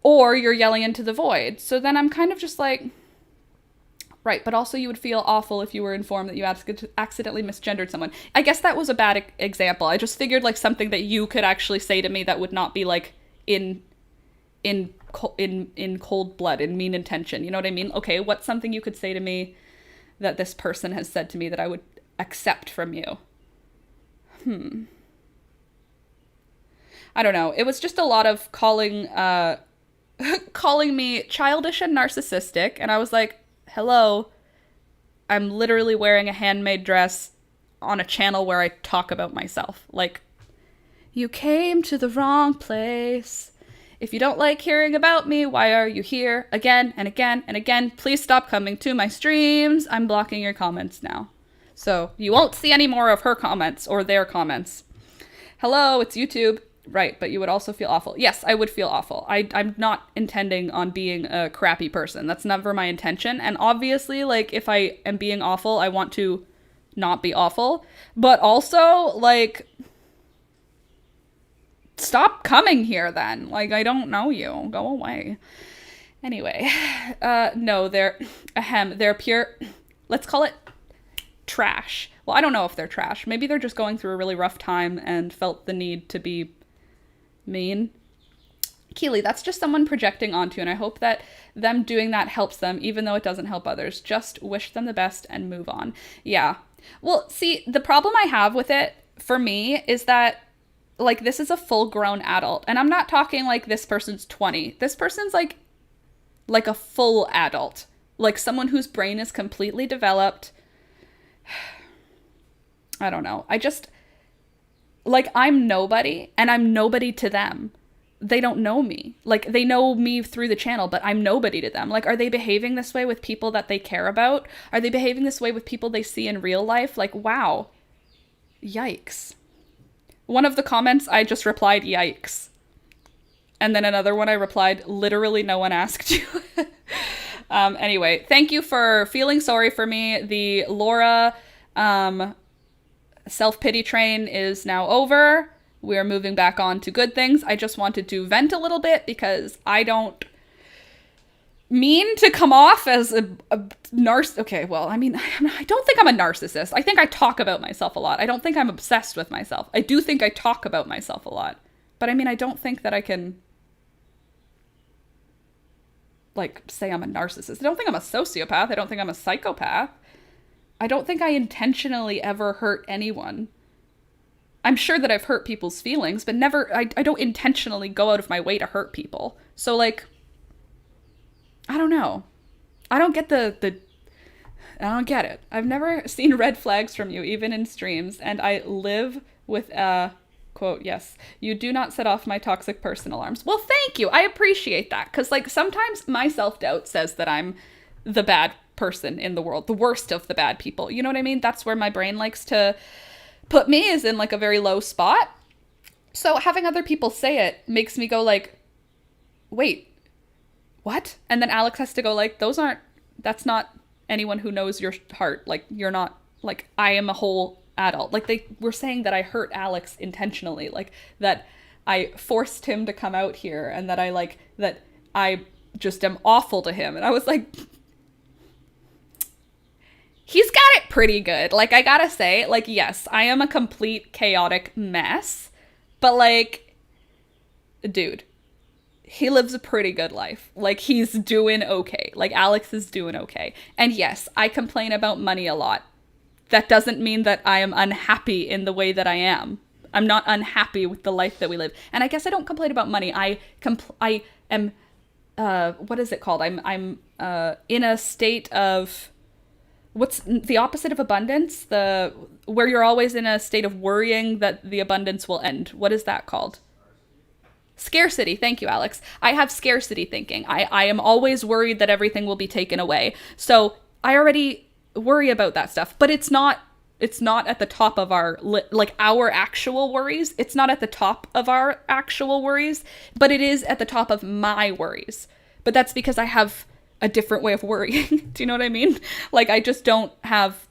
Or you're yelling into the void. So then I'm kind of just like, right, but also you would feel awful if you were informed that you accidentally misgendered someone. I guess that was a bad example. I just figured like something that you could actually say to me that would not be like in cold blood, in mean intention. You know what I mean? Okay, what's something you could say to me that this person has said to me that I would accept from you? I don't know. It was just a lot of calling me childish and narcissistic, and I was like, hello, I'm literally wearing a handmade dress on a channel where I talk about myself. Like, you came to the wrong place. If you don't like hearing about me, why are you here again and again and again? Please stop coming to my streams. I'm blocking your comments now. So you won't see any more of her comments or their comments. Hello, it's YouTube. Right, but you would also feel awful. Yes, I would feel awful. I'm not intending on being a crappy person. That's never my intention. And obviously, like, if I am being awful, I want to not be awful. But also, like, stop coming here then. Like, I don't know you. Go away. Anyway, no, they're pure, let's call it trash. Well, I don't know if they're trash. Maybe they're just going through a really rough time and felt the need to be mean. Keely, that's just someone projecting onto you, and I hope that them doing that helps them, even though it doesn't help others. Just wish them the best and move on. Yeah. Well, see, the problem I have with it, for me, is that, like, this is a full-grown adult, and I'm not talking like this person's 20. This person's like a full adult. Like, someone whose brain is completely developed. I don't know. I just... like, I'm nobody, and I'm nobody to them. They don't know me. Like, they know me through the channel, but I'm nobody to them. Like, are they behaving this way with people that they care about? Are they behaving this way with people they see in real life? Like, wow. Yikes. One of the comments, I just replied, yikes. And then another one I replied, literally no one asked you. Anyway, thank you for feeling sorry for me. The Laura, self-pity train is now over. We're moving back on to good things. I just wanted to vent a little bit because I don't mean to come off as a okay, well, I mean, I don't think I'm a narcissist. I think I talk about myself a lot. I don't think I'm obsessed with myself. I do think I talk about myself a lot. But I mean, I don't think that I can, like, say I'm a narcissist. I don't think I'm a sociopath. I don't think I'm a psychopath. I don't think I intentionally ever hurt anyone. I'm sure that I've hurt people's feelings, but never, I don't intentionally go out of my way to hurt people. So, like, I don't know. I don't get I don't get it. I've never seen red flags from you, even in streams, and I live with a, quote, yes, you do not set off my toxic person alarms. Well, thank you. I appreciate that, because, like, sometimes my self-doubt says that I'm the bad person in the world, the worst of the bad people. You know what I mean? That's where my brain likes to put me, is in, like, a very low spot. So having other people say it makes me go, like, wait, what? And then Alex has to go, like, that's not anyone who knows your heart. Like, you're not, like, I am a whole adult. Like, they were saying that I hurt Alex intentionally, like, that I forced him to come out here, and that I just am awful to him. And I was like, he's got it pretty good. Like, I gotta say, like, yes, I am a complete chaotic mess, but, like, dude, he lives a pretty good life. Like, he's doing okay. Like, Alex is doing okay. And yes, I complain about money a lot. That doesn't mean that I am unhappy in the way that I am. I'm not unhappy with the life that we live. And I guess I don't complain about money. I am, what is it called? I'm in a state of, what's the opposite of abundance? Where you're always in a state of worrying that the abundance will end. What is that called? Scarcity. Thank you, Alex. I have scarcity thinking. I am always worried that everything will be taken away. So I already worry about that stuff, but it's not It's not at the top of like our actual worries. It's not at the top of our actual worries, but it is at the top of my worries. But that's because I have a different way of worrying. Do you know what I mean? Like, I just don't have,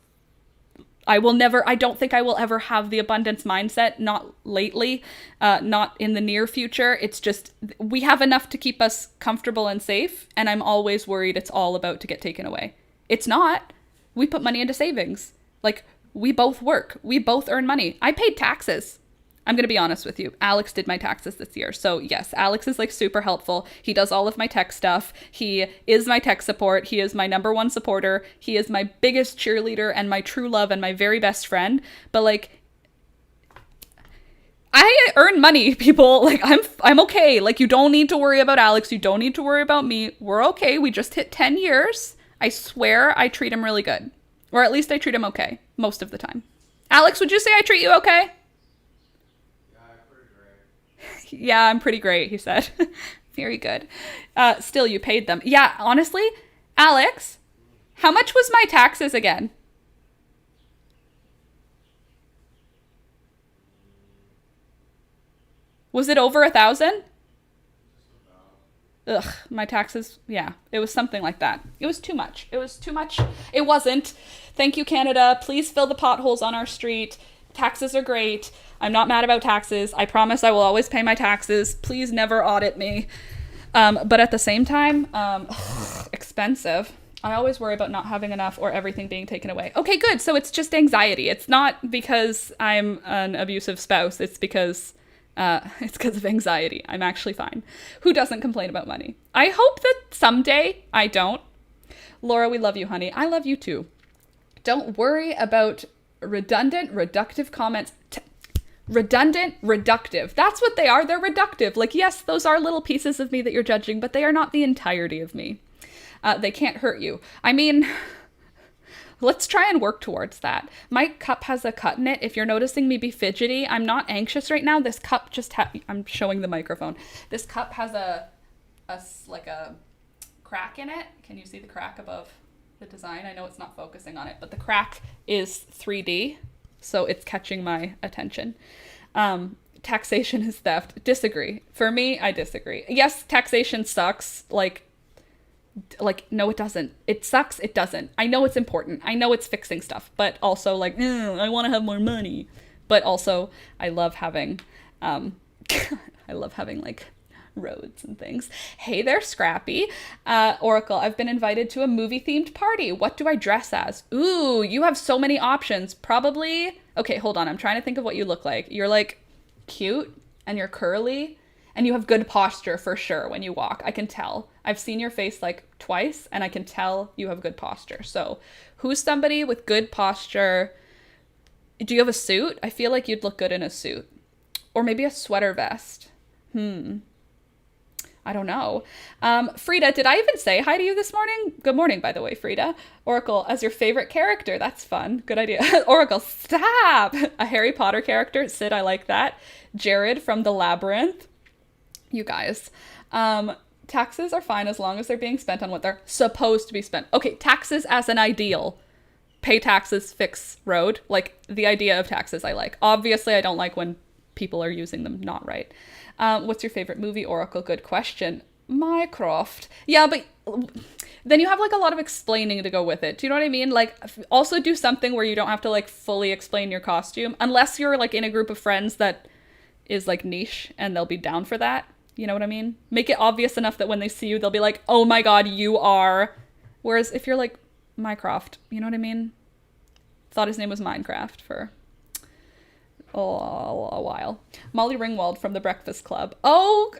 I don't think I will ever have the abundance mindset, not lately, not in the near future. It's just, we have enough to keep us comfortable and safe, and I'm always worried it's all about to get taken away. It's not. We put money into savings. Like, we both work. We both earn money. I paid taxes. I'm going to be honest with you. Alex did my taxes this year. So yes, Alex is like super helpful. He does all of my tech stuff. He is my tech support. He is my number one supporter. He is my biggest cheerleader and my true love and my very best friend. But like, I earn money, people. Like, I'm okay. Like, you don't need to worry about Alex. You don't need to worry about me. We're okay. We just hit 10 years. I swear I treat him really good. Or at least I treat him okay most of the time. Alex, would you say I treat you okay? Yeah, I'm pretty great, he said. Very good. Still, you paid them. Yeah, honestly, Alex, how much was my taxes again? Was it over 1,000? Ugh, my taxes, yeah, it was something like that. It was too much. It was too much. It wasn't. Thank you, Canada. Please fill the potholes on our street. Taxes are great. I'm not mad about taxes. I promise I will always pay my taxes. Please never audit me. But at the same time, expensive. I always worry about not having enough or everything being taken away. Okay, good. So it's just anxiety. It's not because I'm an abusive spouse. It's because of anxiety. I'm actually fine. Who doesn't complain about money? I hope that someday I don't. Laura, we love you, honey. I love you too. Don't worry about redundant, reductive comments. Redundant, reductive. That's what they are. They're reductive. Like, yes, those are little pieces of me that you're judging, but they are not the entirety of me. They can't hurt you. I mean, let's try and work towards that. My cup has a cut in it. If you're noticing me be fidgety, I'm not anxious right now. This cup just I'm showing the microphone. This cup has a crack in it. Can you see the crack above the design? I know it's not focusing on it, but the crack is 3D, so it's catching my attention. Taxation is theft. Disagree. For me, I disagree. Yes, taxation sucks. Like, no, it doesn't. It sucks. It doesn't. I know it's important. I know it's fixing stuff, but also like, I want to have more money. But also, I love having, I love having like roads and things. Hey there, Scrappy. Oracle, I've been invited to a movie themed party. What do I dress as? Ooh, you have so many options. Probably. Okay, hold on. I'm trying to think of what you look like. You're like cute and you're curly. And you have good posture for sure when you walk. I can tell. I've seen your face like twice and I can tell you have good posture. So who's somebody with good posture? Do you have a suit? I feel like you'd look good in a suit. Or maybe a sweater vest. I don't know. Frida, did I even say hi to you this morning? Good morning, by the way, Frida. Oracle, as your favorite character. That's fun. Good idea. Oracle, stop. A Harry Potter character. Sid, I like that. Jared from The Labyrinth. You guys, taxes are fine as long as they're being spent on what they're supposed to be spent. Okay, taxes as an ideal. Pay taxes, fix road. Like, the idea of taxes I like. Obviously, I don't like when people are using them not right. What's your favorite movie, Oracle? Good question. Minecraft. Yeah, but then you have like a lot of explaining to go with it. Do you know what I mean? Like, also do something where you don't have to like fully explain your costume. Unless you're like in a group of friends that is like niche and they'll be down for that. You know what I mean? Make it obvious enough that when they see you, they'll be like, oh my god, you are. Whereas if you're like, Minecraft, you know what I mean? Thought his name was Minecraft for a while. Molly Ringwald from The Breakfast Club. Oh,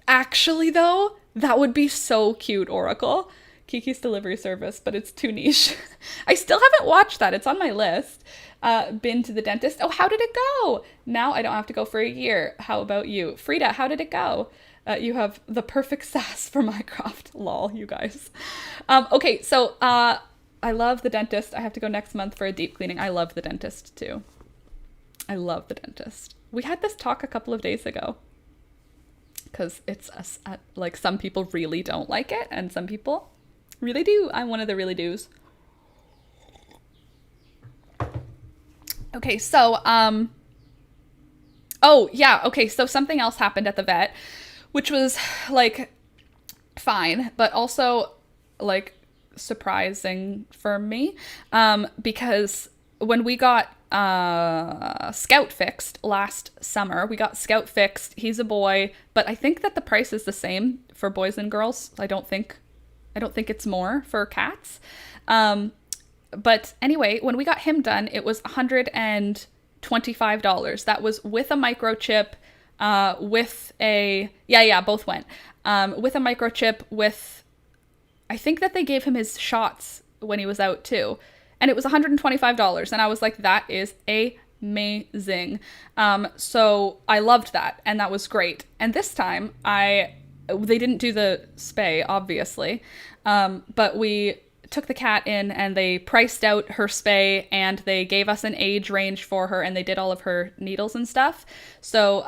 actually though, that would be so cute, Oracle. Kiki's Delivery Service, but it's too niche. I still haven't watched that. It's on my list. Been to the dentist. Oh, how did it go? Now I don't have to go for a year. How about you? Frida, how did it go? You have the perfect sass for Minecraft. Lol, you guys. Okay, so I love the dentist. I have to go next month for a deep cleaning. I love the dentist too. I love the dentist. We had this talk a couple of days ago. Because it's like some people really don't like it and some people really do. I'm one of the really do's. Okay, so oh, yeah, okay, so something else happened at the vet, which was like fine, but also like surprising for me, because when we got Scout fixed last summer, we got Scout fixed. He's a boy, but I think that the price is the same for boys and girls. I don't think it's more for cats. But anyway, when we got him done, it was $125. That was with a microchip, with a, yeah, both went. With a microchip, with, I think that they gave him his shots when he was out too. And it was $125. And I was like, that is amazing. So I loved that. And that was great. And this time they didn't do the spay, obviously. But we took the cat in and they priced out her spay and they gave us an age range for her and they did all of her needles and stuff. So,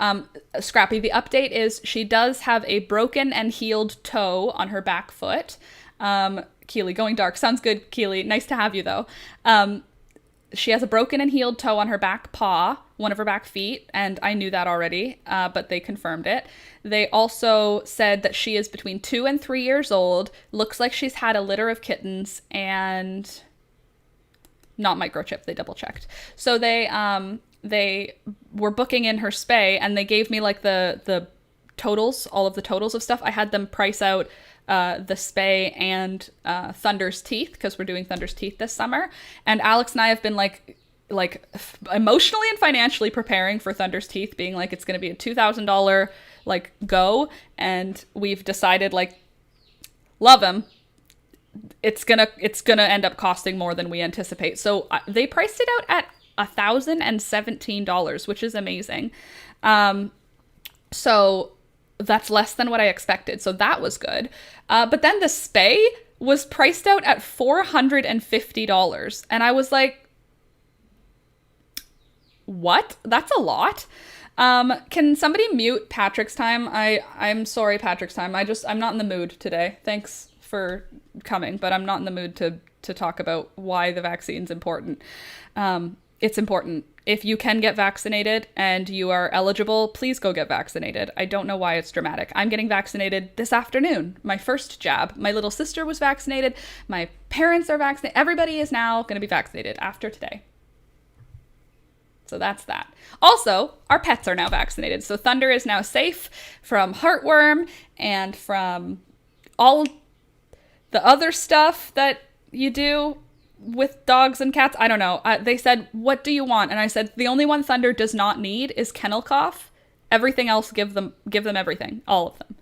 Scrappy, the update is she does have a broken and healed toe on her back foot. Keely, going dark. Sounds good, Keely. Nice to have you, though. She has a broken and healed toe on her back paw, one of her back feet, and I knew that already, but they confirmed it. They also said that she is between 2 and 3 years old, looks like she's had a litter of kittens, and not microchip, they double-checked. So they were booking in her spay, and they gave me, like, the totals, all of the totals of stuff. I had them price out the spay and Thunder's teeth, because we're doing Thunder's teeth this summer. And Alex and I have been like emotionally and financially preparing for Thunder's teeth, being like, it's going to be a $2,000 like go, and we've decided, like, love him, it's gonna end up costing more than we anticipate. So they priced it out at $1,017, which is amazing. So that's less than what I expected. So that was good. But then the spay was priced out at $450. And I was like, what? That's a lot. Can somebody mute Patrick's time? I'm sorry, Patrick's time. I'm not in the mood today. Thanks for coming, but I'm not in the mood to talk about why the vaccine's important. It's important. If you can get vaccinated and you are eligible, please go get vaccinated. I don't know why it's dramatic. I'm getting vaccinated this afternoon. My first jab. My little sister was vaccinated. My parents are vaccinated. Everybody is now going to be vaccinated after today. So that's that. Also, our pets are now vaccinated. So Thunder is now safe from heartworm and from all the other stuff that you do with dogs and cats. I don't know. They said, what do you want? And I said, the only one Thunder does not need is kennel cough. Everything else, give them everything, all of them.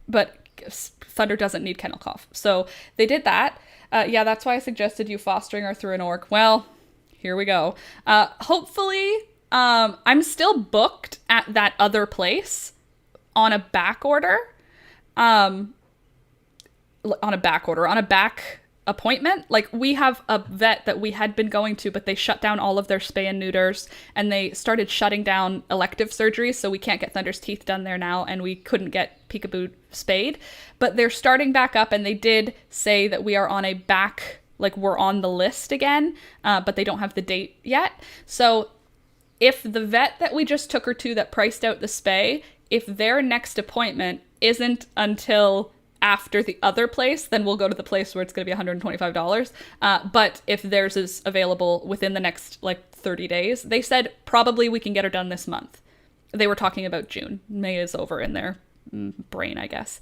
But Thunder doesn't need kennel cough. So they did that. Yeah, that's why I suggested you fostering her through an orc. Well, here we go. Hopefully, I'm still booked at that other place on a back order. On a back appointment. Like, we have a vet that we had been going to, but they shut down all of their spay and neuters, and they started shutting down elective surgeries, so we can't get Thunder's teeth done there now, and we couldn't get Peekaboo spayed. But they're starting back up, and they did say that we are on a back, like, we're on the list again, but they don't have the date yet. So if the vet that we just took her to that priced out the spay, if their next appointment isn't until after the other place, then we'll go to the place where it's going to be $125. But if theirs is available within the next, like, 30 days, they said probably we can get her done this month. They were talking about June. May is over in their brain, I guess.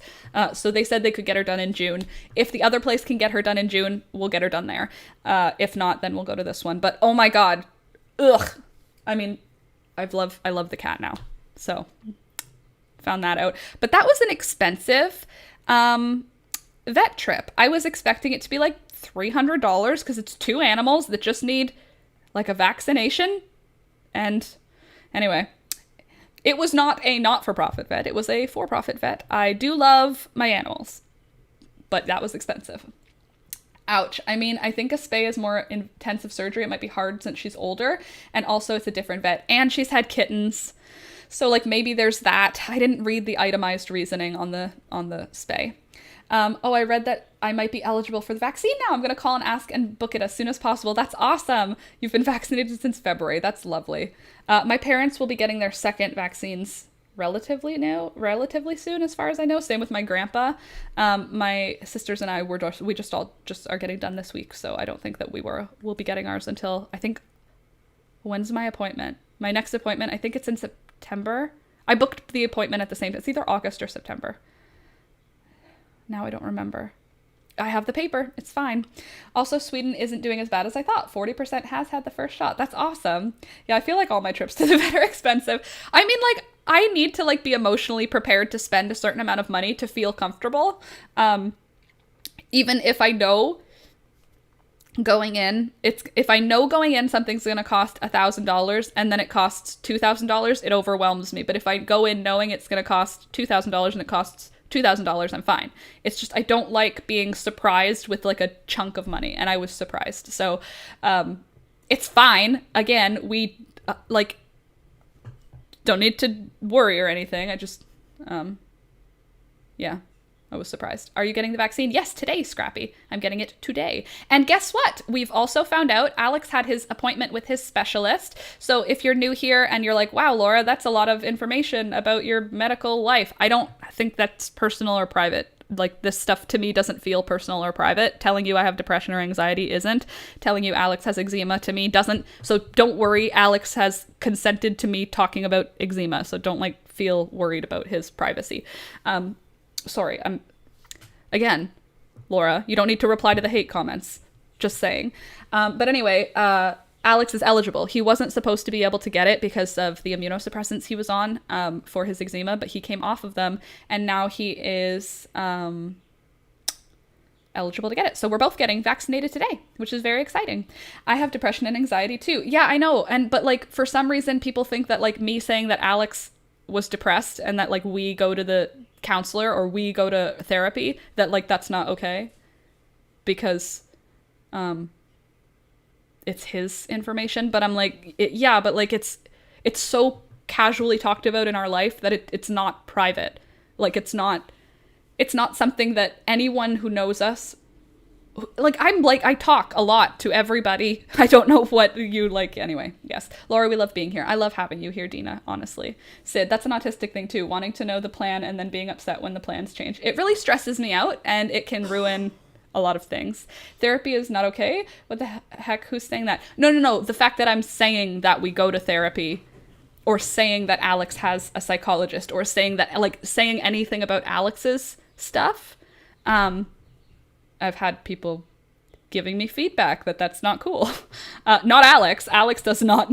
So they said they could get her done in June. If the other place can get her done in June, we'll get her done there. If not, then we'll go to this one. But oh my God. Ugh. I mean, I love the cat now. So found that out. But that was an expensive vet trip. I was expecting it to be like $300 because it's 2 animals that just need like a vaccination. And anyway, it was not a not-for-profit vet. It was a for-profit vet. I do love my animals, but that was expensive. Ouch. I mean, I think a spay is more intensive surgery. It might be hard since she's older, and also it's a different vet, and she's had kittens. So, like, maybe there's that. I didn't read the itemized reasoning on the spay. Oh, I read that I might be eligible for the vaccine now. I'm going to call and ask and book it as soon as possible. That's awesome. You've been vaccinated since February. That's lovely. My parents will be getting their second vaccines relatively soon, as far as I know. Same with my grandpa. My sisters and I we just are getting done this week, so I don't think that we'll be getting ours until, I think, when's my appointment? My next appointment, I think it's in September. I booked the appointment at the same time. It's either August or September. Now I don't remember. I have the paper. It's fine. Also, Sweden isn't doing as bad as I thought. 40% has had the first shot. That's awesome. Yeah, I feel like all my trips to the vet are expensive. I mean, like, I need to, like, be emotionally prepared to spend a certain amount of money to feel comfortable. Even if I know going in something's going to cost $1,000 and then it costs $2,000, it overwhelms me. But if I go in knowing it's going to cost $2,000 and it costs $2,000, I'm fine. It's just, I don't like being surprised with like a chunk of money, and I was surprised. So, it's fine. Again, we, don't need to worry or anything. I just, yeah, I was surprised. Are you getting the vaccine? Yes, today, Scrappy. I'm getting it today. And guess what? We've also found out Alex had his appointment with his specialist. So if you're new here and you're like, wow, Laura, that's a lot of information about your medical life. I don't think that's personal or private. Like, this stuff to me doesn't feel personal or private. Telling you I have depression or anxiety isn't. Telling you Alex has eczema to me doesn't. So don't worry. Alex has consented to me talking about eczema. So don't, like, feel worried about his privacy. Sorry, again, Laura, you don't need to reply to the hate comments. Just saying. But anyway, Alex is eligible. He wasn't supposed to be able to get it because of the immunosuppressants he was on for his eczema, but he came off of them, and now he is eligible to get it. So we're both getting vaccinated today, which is very exciting. I have depression and anxiety too. Yeah, I know. But like, for some reason, people think that like me saying that Alex was depressed and that like we go to the counselor or we go to therapy, that like that's not okay because it's his information. But I'm like, yeah, but like it's so casually talked about in our life that it's not private. Like it's not something that anyone who knows us, like, I talk a lot to everybody. I don't know what you like. Anyway, yes. Laura, we love being here. I love having you here, Dina, honestly. Sid, that's an autistic thing too. Wanting to know the plan and then being upset when the plans change. It really stresses me out and it can ruin a lot of things. Therapy is not okay. What the heck? Who's saying that? No. The fact that I'm saying that we go to therapy, or saying that Alex has a psychologist, or saying that, like, saying anything about Alex's stuff, I've had people giving me feedback that that's not cool. Not Alex. Alex does not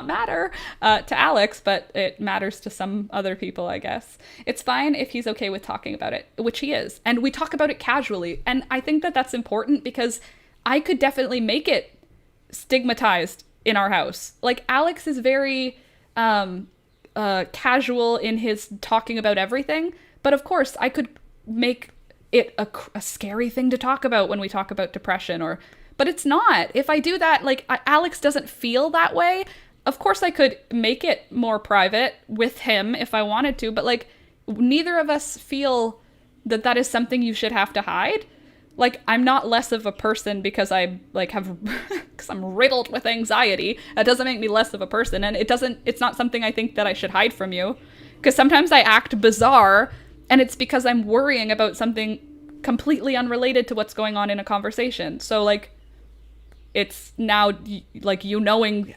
matter to Alex, but it matters to some other people, I guess. It's fine if he's okay with talking about it, which he is. And we talk about it casually. And I think that that's important because I could definitely make it stigmatized in our house. Like, Alex is very casual in his talking about everything. But of course, I could make it a scary thing to talk about when we talk about depression, but it's not. If I do that, like, Alex doesn't feel that way. Of course I could make it more private with him if I wanted to, but like, neither of us feel that that is something you should have to hide. Like, I'm not less of a person because I like because I'm riddled with anxiety. That doesn't make me less of a person, and it's not something I think that I should hide from you. Because sometimes I act bizarre, and it's because I'm worrying about something completely unrelated to what's going on in a conversation. So, like, it's now, like, you knowing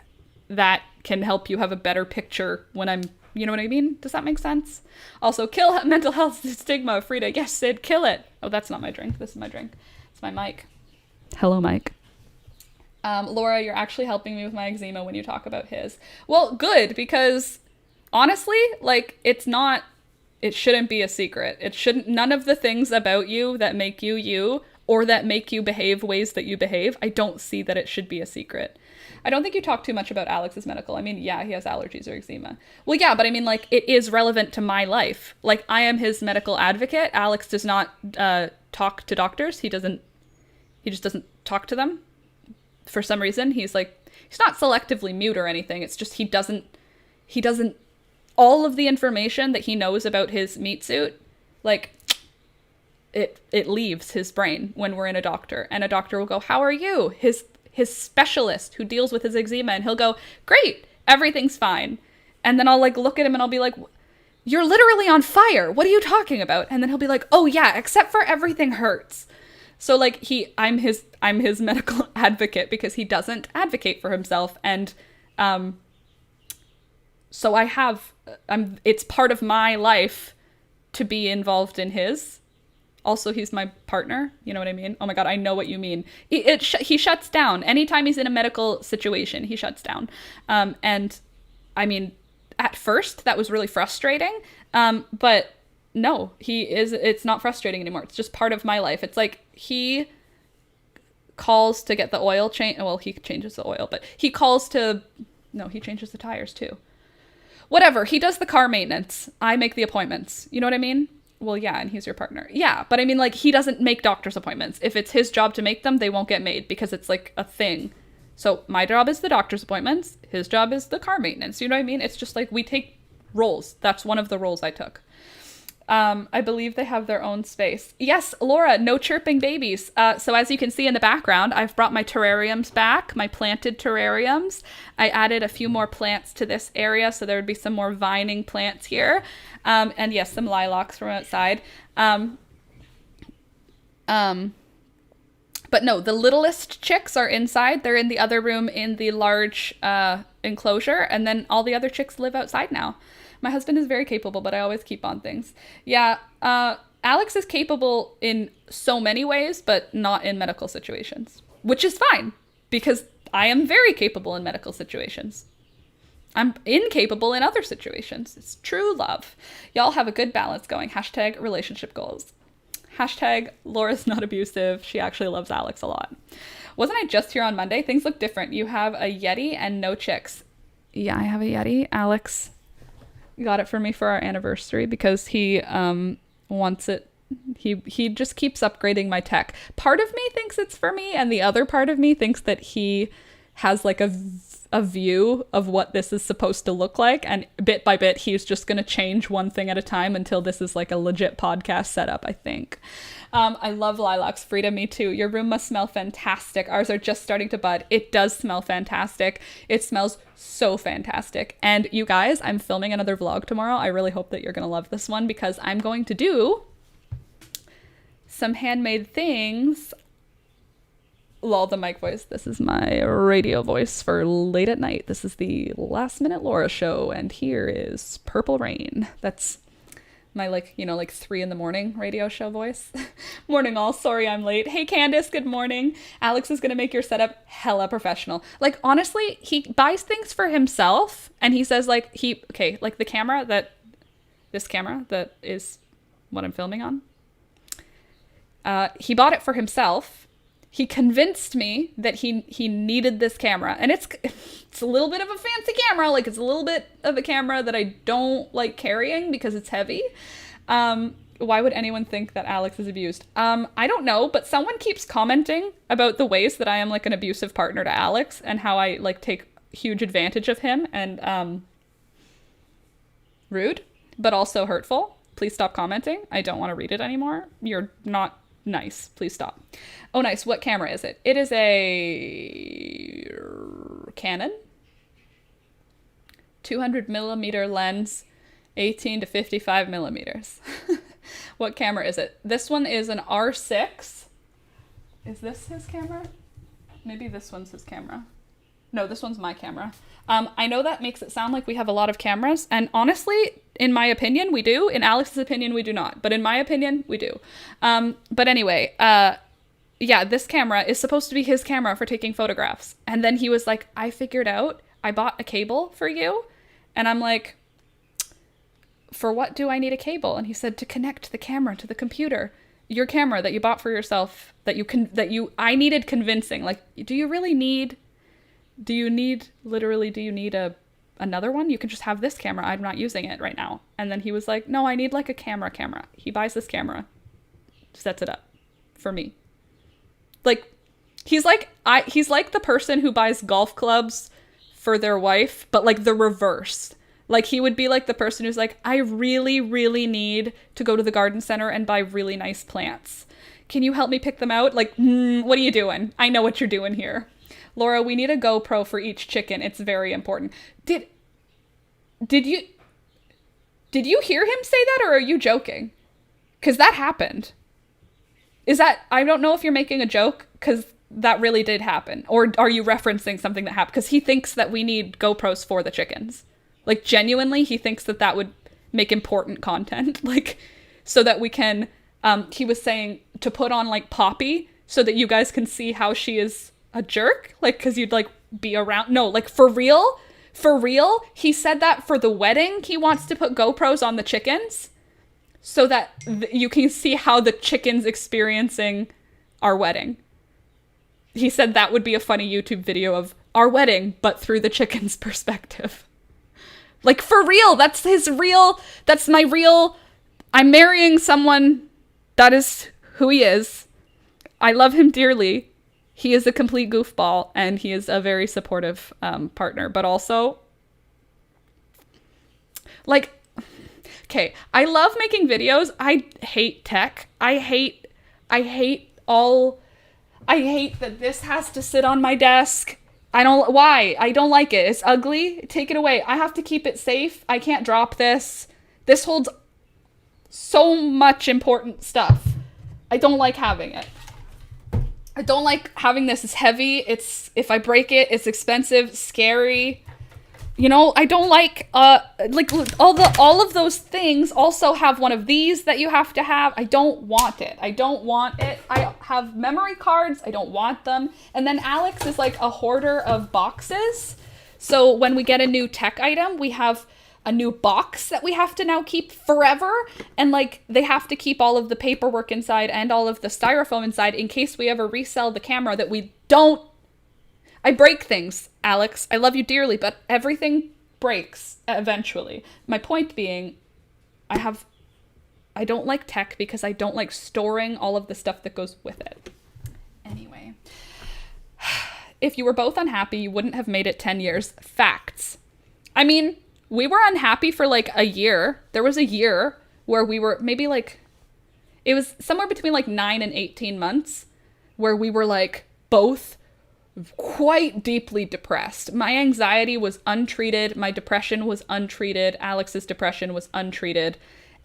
that can help you have a better picture when I'm, you know what I mean? Does that make sense? Also, kill mental health stigma, Frida. Yes, Sid, kill it. Oh, that's not my drink. This is my drink. It's my mic. Hello, Mike. Laura, you're actually helping me with my eczema when you talk about his. Well, good, because honestly, like, it shouldn't be a secret. None of the things about you that make you you, or that make you behave ways that you behave, I don't see that it should be a secret. I don't think you talk too much about Alex's medical. I mean, yeah, he has allergies or eczema. Well, yeah, but I mean, like, it is relevant to my life. Like, I am his medical advocate. Alex does not talk to doctors. He just doesn't talk to them for some reason. He's not selectively mute or anything. It's just he doesn't all of the information that he knows about his meat suit, like, it leaves his brain when we're in a doctor, and a doctor will go, how are you? His specialist who deals with his eczema, and he'll go, great, everything's fine. And then I'll like look at him and I'll be like, you're literally on fire. What are you talking about? And then he'll be like, oh yeah, except for everything hurts. So like I'm his medical advocate because he doesn't advocate for himself. And so it's part of my life to be involved in his. Also, he's my partner. You know what I mean? Oh my God, I know what you mean. He shuts down. Anytime he's in a medical situation, he shuts down. And I mean, at first that was really frustrating. But no, it's not frustrating anymore. It's just part of my life. It's like he calls to get the oil change. Well, he changes the oil, but he changes the tires too. Whatever. He does the car maintenance. I make the appointments. You know what I mean? Well, yeah, and he's your partner. Yeah, but I mean, like, he doesn't make doctor's appointments. If it's his job to make them, they won't get made because it's like a thing. So my job is the doctor's appointments. His job is the car maintenance. You know what I mean? It's just like we take roles. That's one of the roles I took. I believe they have their own space. Yes, Laura, no chirping babies. So as you can see in the background, I've brought my terrariums back, my planted terrariums. I added a few more plants to this area, so there would be some more vining plants here. And yes, some lilacs from outside. But no, the littlest chicks are inside. They're in the other room in the large enclosure, and then all the other chicks live outside now. My husband is very capable, but I always keep on things. Yeah, Alex is capable in so many ways, but not in medical situations, which is fine because I am very capable in medical situations. I'm incapable in other situations. It's true love. Y'all have a good balance going. Hashtag relationship goals. Hashtag Laura's not abusive. She actually loves Alex a lot. Wasn't I just here on Monday? Things look different. You have a Yeti and no chicks. Yeah, I have a Yeti. Alex got it for me for our anniversary because he wants it. He just keeps upgrading my tech. Part of me thinks it's for me, and the other part of me thinks that he has like a view of what this is supposed to look like, and bit by bit he's just going to change one thing at a time until this is like a legit podcast setup, I think. I love lilacs. Frida, me too. Your room must smell fantastic. Ours are just starting to bud. It does smell fantastic. It smells so fantastic. And you guys, I'm filming another vlog tomorrow. I really hope that you're going to love this one because I'm going to do some handmade things. Lol, the mic voice. This is my radio voice for late at night. This is the Last Minute Laura show, and here is Purple Rain. That's my 3 a.m. radio show voice. Morning all, sorry I'm late. Hey Candace, good morning. Alex is gonna make your setup hella professional. Like honestly, he buys things for himself, and he says like the camera this camera that is what I'm filming on. He bought it for himself. He convinced me that he needed this camera, and it's a little bit of a fancy camera. Like it's a little bit of a camera that I don't like carrying because it's heavy. Why would anyone think that Alex is abused? I don't know, but someone keeps commenting about the ways that I am like an abusive partner to Alex and how I like take huge advantage of him and rude, but also hurtful. Please stop commenting. I don't want to read it anymore. You're not nice. Please stop. Oh, nice. What camera is it? It is a Canon 200mm lens, 18 to 55 millimeters. What camera is it? This one is an R6. Is this his camera? Maybe this one's his camera. No, this one's my camera. I know that makes it sound like we have a lot of cameras, and honestly, in my opinion, we do. In Alex's opinion, we do not. But in my opinion, we do. But anyway, yeah, this camera is supposed to be his camera for taking photographs. And then he was like, I figured out, I bought a cable for you. And I'm like, for what do I need a cable? And he said, to connect the camera to the computer. Your camera that you bought for yourself, I needed convincing. Like, do you need another one? You can just have this camera. I'm not using it right now. And then he was like, no, I need like a camera. He buys this camera, sets it up for me. Like, he's like the person who buys golf clubs for their wife, but like the reverse. Like, he would be like the person who's like, I really, really need to go to the garden center and buy really nice plants. Can you help me pick them out? Like, what are you doing? I know what you're doing here. Laura, we need a GoPro for each chicken. It's very important. Did you hear him say that, or are you joking? Because that happened. I don't know if you're making a joke, because that really did happen. Or are you referencing something that happened? Because he thinks that we need GoPros for the chickens. Like, genuinely, he thinks that would make important content. Like, so that we can, he was saying to put on, like, Poppy, so that you guys can see how she is a jerk. Like, because you'd, like, be around. No, like, for real, he said that for the wedding, he wants to put GoPros on the chickens, so that you can see how the chickens experiencing our wedding. He said that would be a funny YouTube video of our wedding, but through the chicken's perspective. Like, for real, that's my real, I'm marrying someone that is who he is. I love him dearly. He is a complete goofball, and he is a very supportive partner, but also, like, okay, I love making videos. I hate tech. I hate that this has to sit on my desk. I don't like it. It's ugly. Take it away. I have to keep it safe. I can't drop this. This holds so much important stuff. I don't like having it. I don't like having this. It's heavy. If I break it, it's expensive, scary. You know, I don't like all of those things also have one of these that you have to have. I don't want it. I have memory cards. I don't want them. And then Alex is like a hoarder of boxes. So when we get a new tech item, we have a new box that we have to now keep forever. And like, they have to keep all of the paperwork inside and all of the styrofoam inside in case we ever resell the camera that we don't. I break things, Alex. I love you dearly, but everything breaks eventually. My point being, I don't like tech because I don't like storing all of the stuff that goes with it. Anyway, if you were both unhappy, you wouldn't have made it 10 years. Facts. I mean, we were unhappy for like a year. There was a year where we were maybe like, it was somewhere between like 9 and 18 months where we were like both quite deeply depressed. My anxiety was untreated. My depression was untreated. Alex's depression was untreated.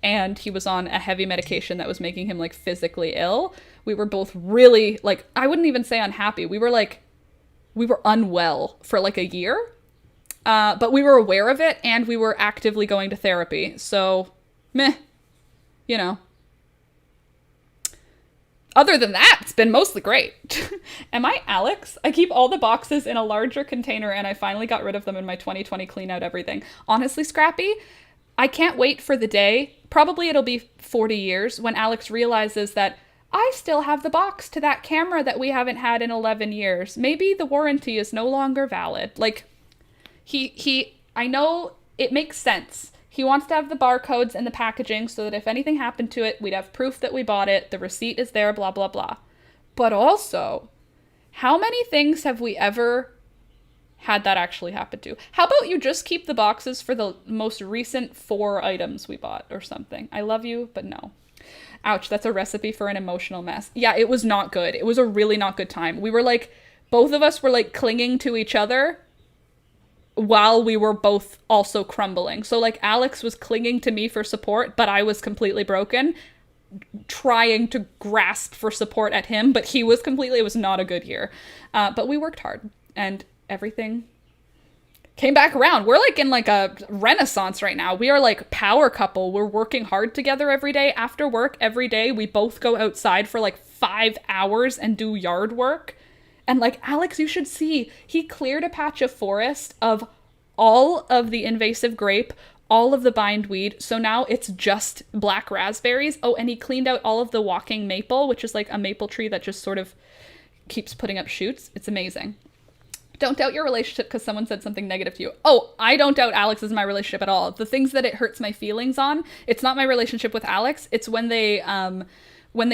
And he was on a heavy medication that was making him like physically ill. We were both really like, I wouldn't even say unhappy. We were unwell for like a year. But we were aware of it and we were actively going to therapy. So, meh, you know. Other than that, it's been mostly great. Am I Alex? I keep all the boxes in a larger container and I finally got rid of them in my 2020 clean out everything. Honestly, Scrappy, I can't wait for the day, probably it'll be 40 years, when Alex realizes that I still have the box to that camera that we haven't had in 11 years. Maybe the warranty is no longer valid. Like, I know it makes sense. He wants to have the barcodes and the packaging so that if anything happened to it, we'd have proof that we bought it. The receipt is there, blah, blah, blah. But also, how many things have we ever had that actually happen to? How about you just keep the boxes for the most recent 4 items we bought or something? I love you, but no. Ouch, that's a recipe for an emotional mess. Yeah, it was not good. It was a really not good time. We were like, both of us were like clinging to each other while we were both also crumbling. So like Alex was clinging to me for support, but I was completely broken, trying to grasp for support at him, but it was not a good year. But we worked hard and everything came back around. We're like in like a renaissance right now. We are like power couple. We're working hard together every day. After work, every day, we both go outside for like 5 hours and do yard work. And like, Alex, you should see, he cleared a patch of forest of all of the invasive grape, all of the bindweed. So now it's just black raspberries. Oh, and he cleaned out all of the walking maple, which is like a maple tree that just sort of keeps putting up shoots. It's amazing. Don't doubt your relationship because someone said something negative to you. Oh, I don't doubt Alex's my relationship at all. The things that it hurts my feelings on, it's not my relationship with Alex. It's when they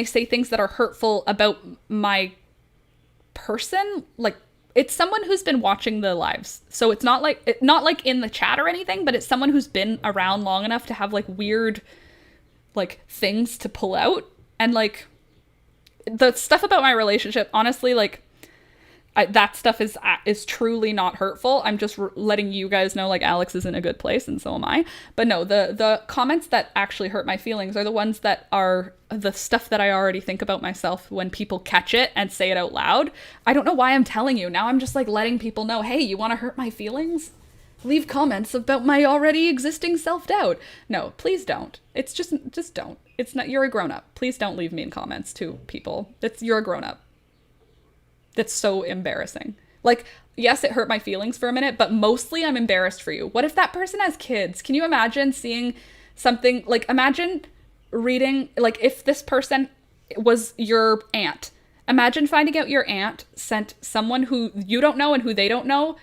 say things that are hurtful about my person, like it's someone who's been watching the lives. So it's not like in the chat or anything, but it's someone who's been around long enough to have like weird like things to pull out. And like the stuff about my relationship, honestly, like that stuff is truly not hurtful. I'm just letting you guys know, like, Alex is in a good place and so am I. But no, the comments that actually hurt my feelings are the ones that are the stuff that I already think about myself when people catch it and say it out loud. I don't know why I'm telling you. Now I'm just like letting people know, hey, you want to hurt my feelings? Leave comments about my already existing self-doubt. No, please don't. It's just don't. It's not, you're a grown-up. Please don't leave mean comments to people. You're a grown-up. That's so embarrassing. Like, yes, it hurt my feelings for a minute, but mostly I'm embarrassed for you. What if that person has kids? Can you imagine seeing something, like, imagine reading, like, if this person was your aunt. Imagine finding out your aunt sent someone who you don't know and who they don't know,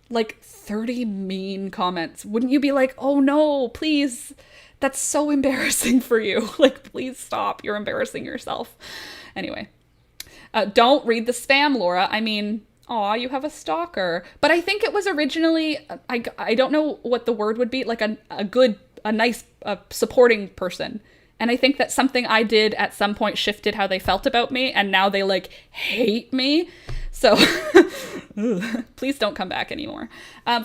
like, 30 mean comments. Wouldn't you be like, oh no, please, that's so embarrassing for you. Like, please stop. You're embarrassing yourself. Anyway. Don't read the spam, Laura. I mean, aw, you have a stalker. But I think it was originally, I don't know what the word would be, like a nice supporting person. And I think that something I did at some point shifted how they felt about me, and now they like hate me. So please don't come back anymore.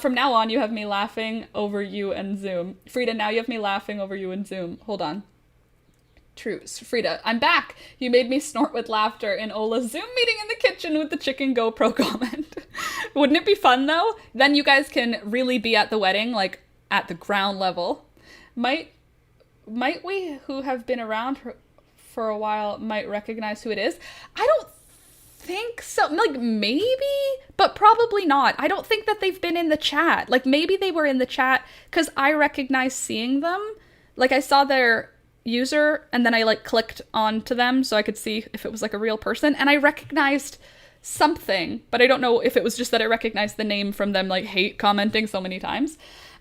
From now on, you have me laughing over you and Zoom. Frida, now you have me laughing over you and Zoom. Hold on. True. Frida, I'm back. You made me snort with laughter in Ola's Zoom meeting in the kitchen with the chicken GoPro comment. Wouldn't it be fun though? Then you guys can really be at the wedding, like at the ground level. Might we, who have been around for a while, might recognize who it is? I don't think so. Like, maybe, but probably not. I don't think that they've been in the chat. Like, maybe they were in the chat because I recognized seeing them. Like, I saw their user and then I like clicked onto them so I could see if it was like a real person, and I recognized something, but I don't know if it was just that I recognized the name from them like hate commenting so many times.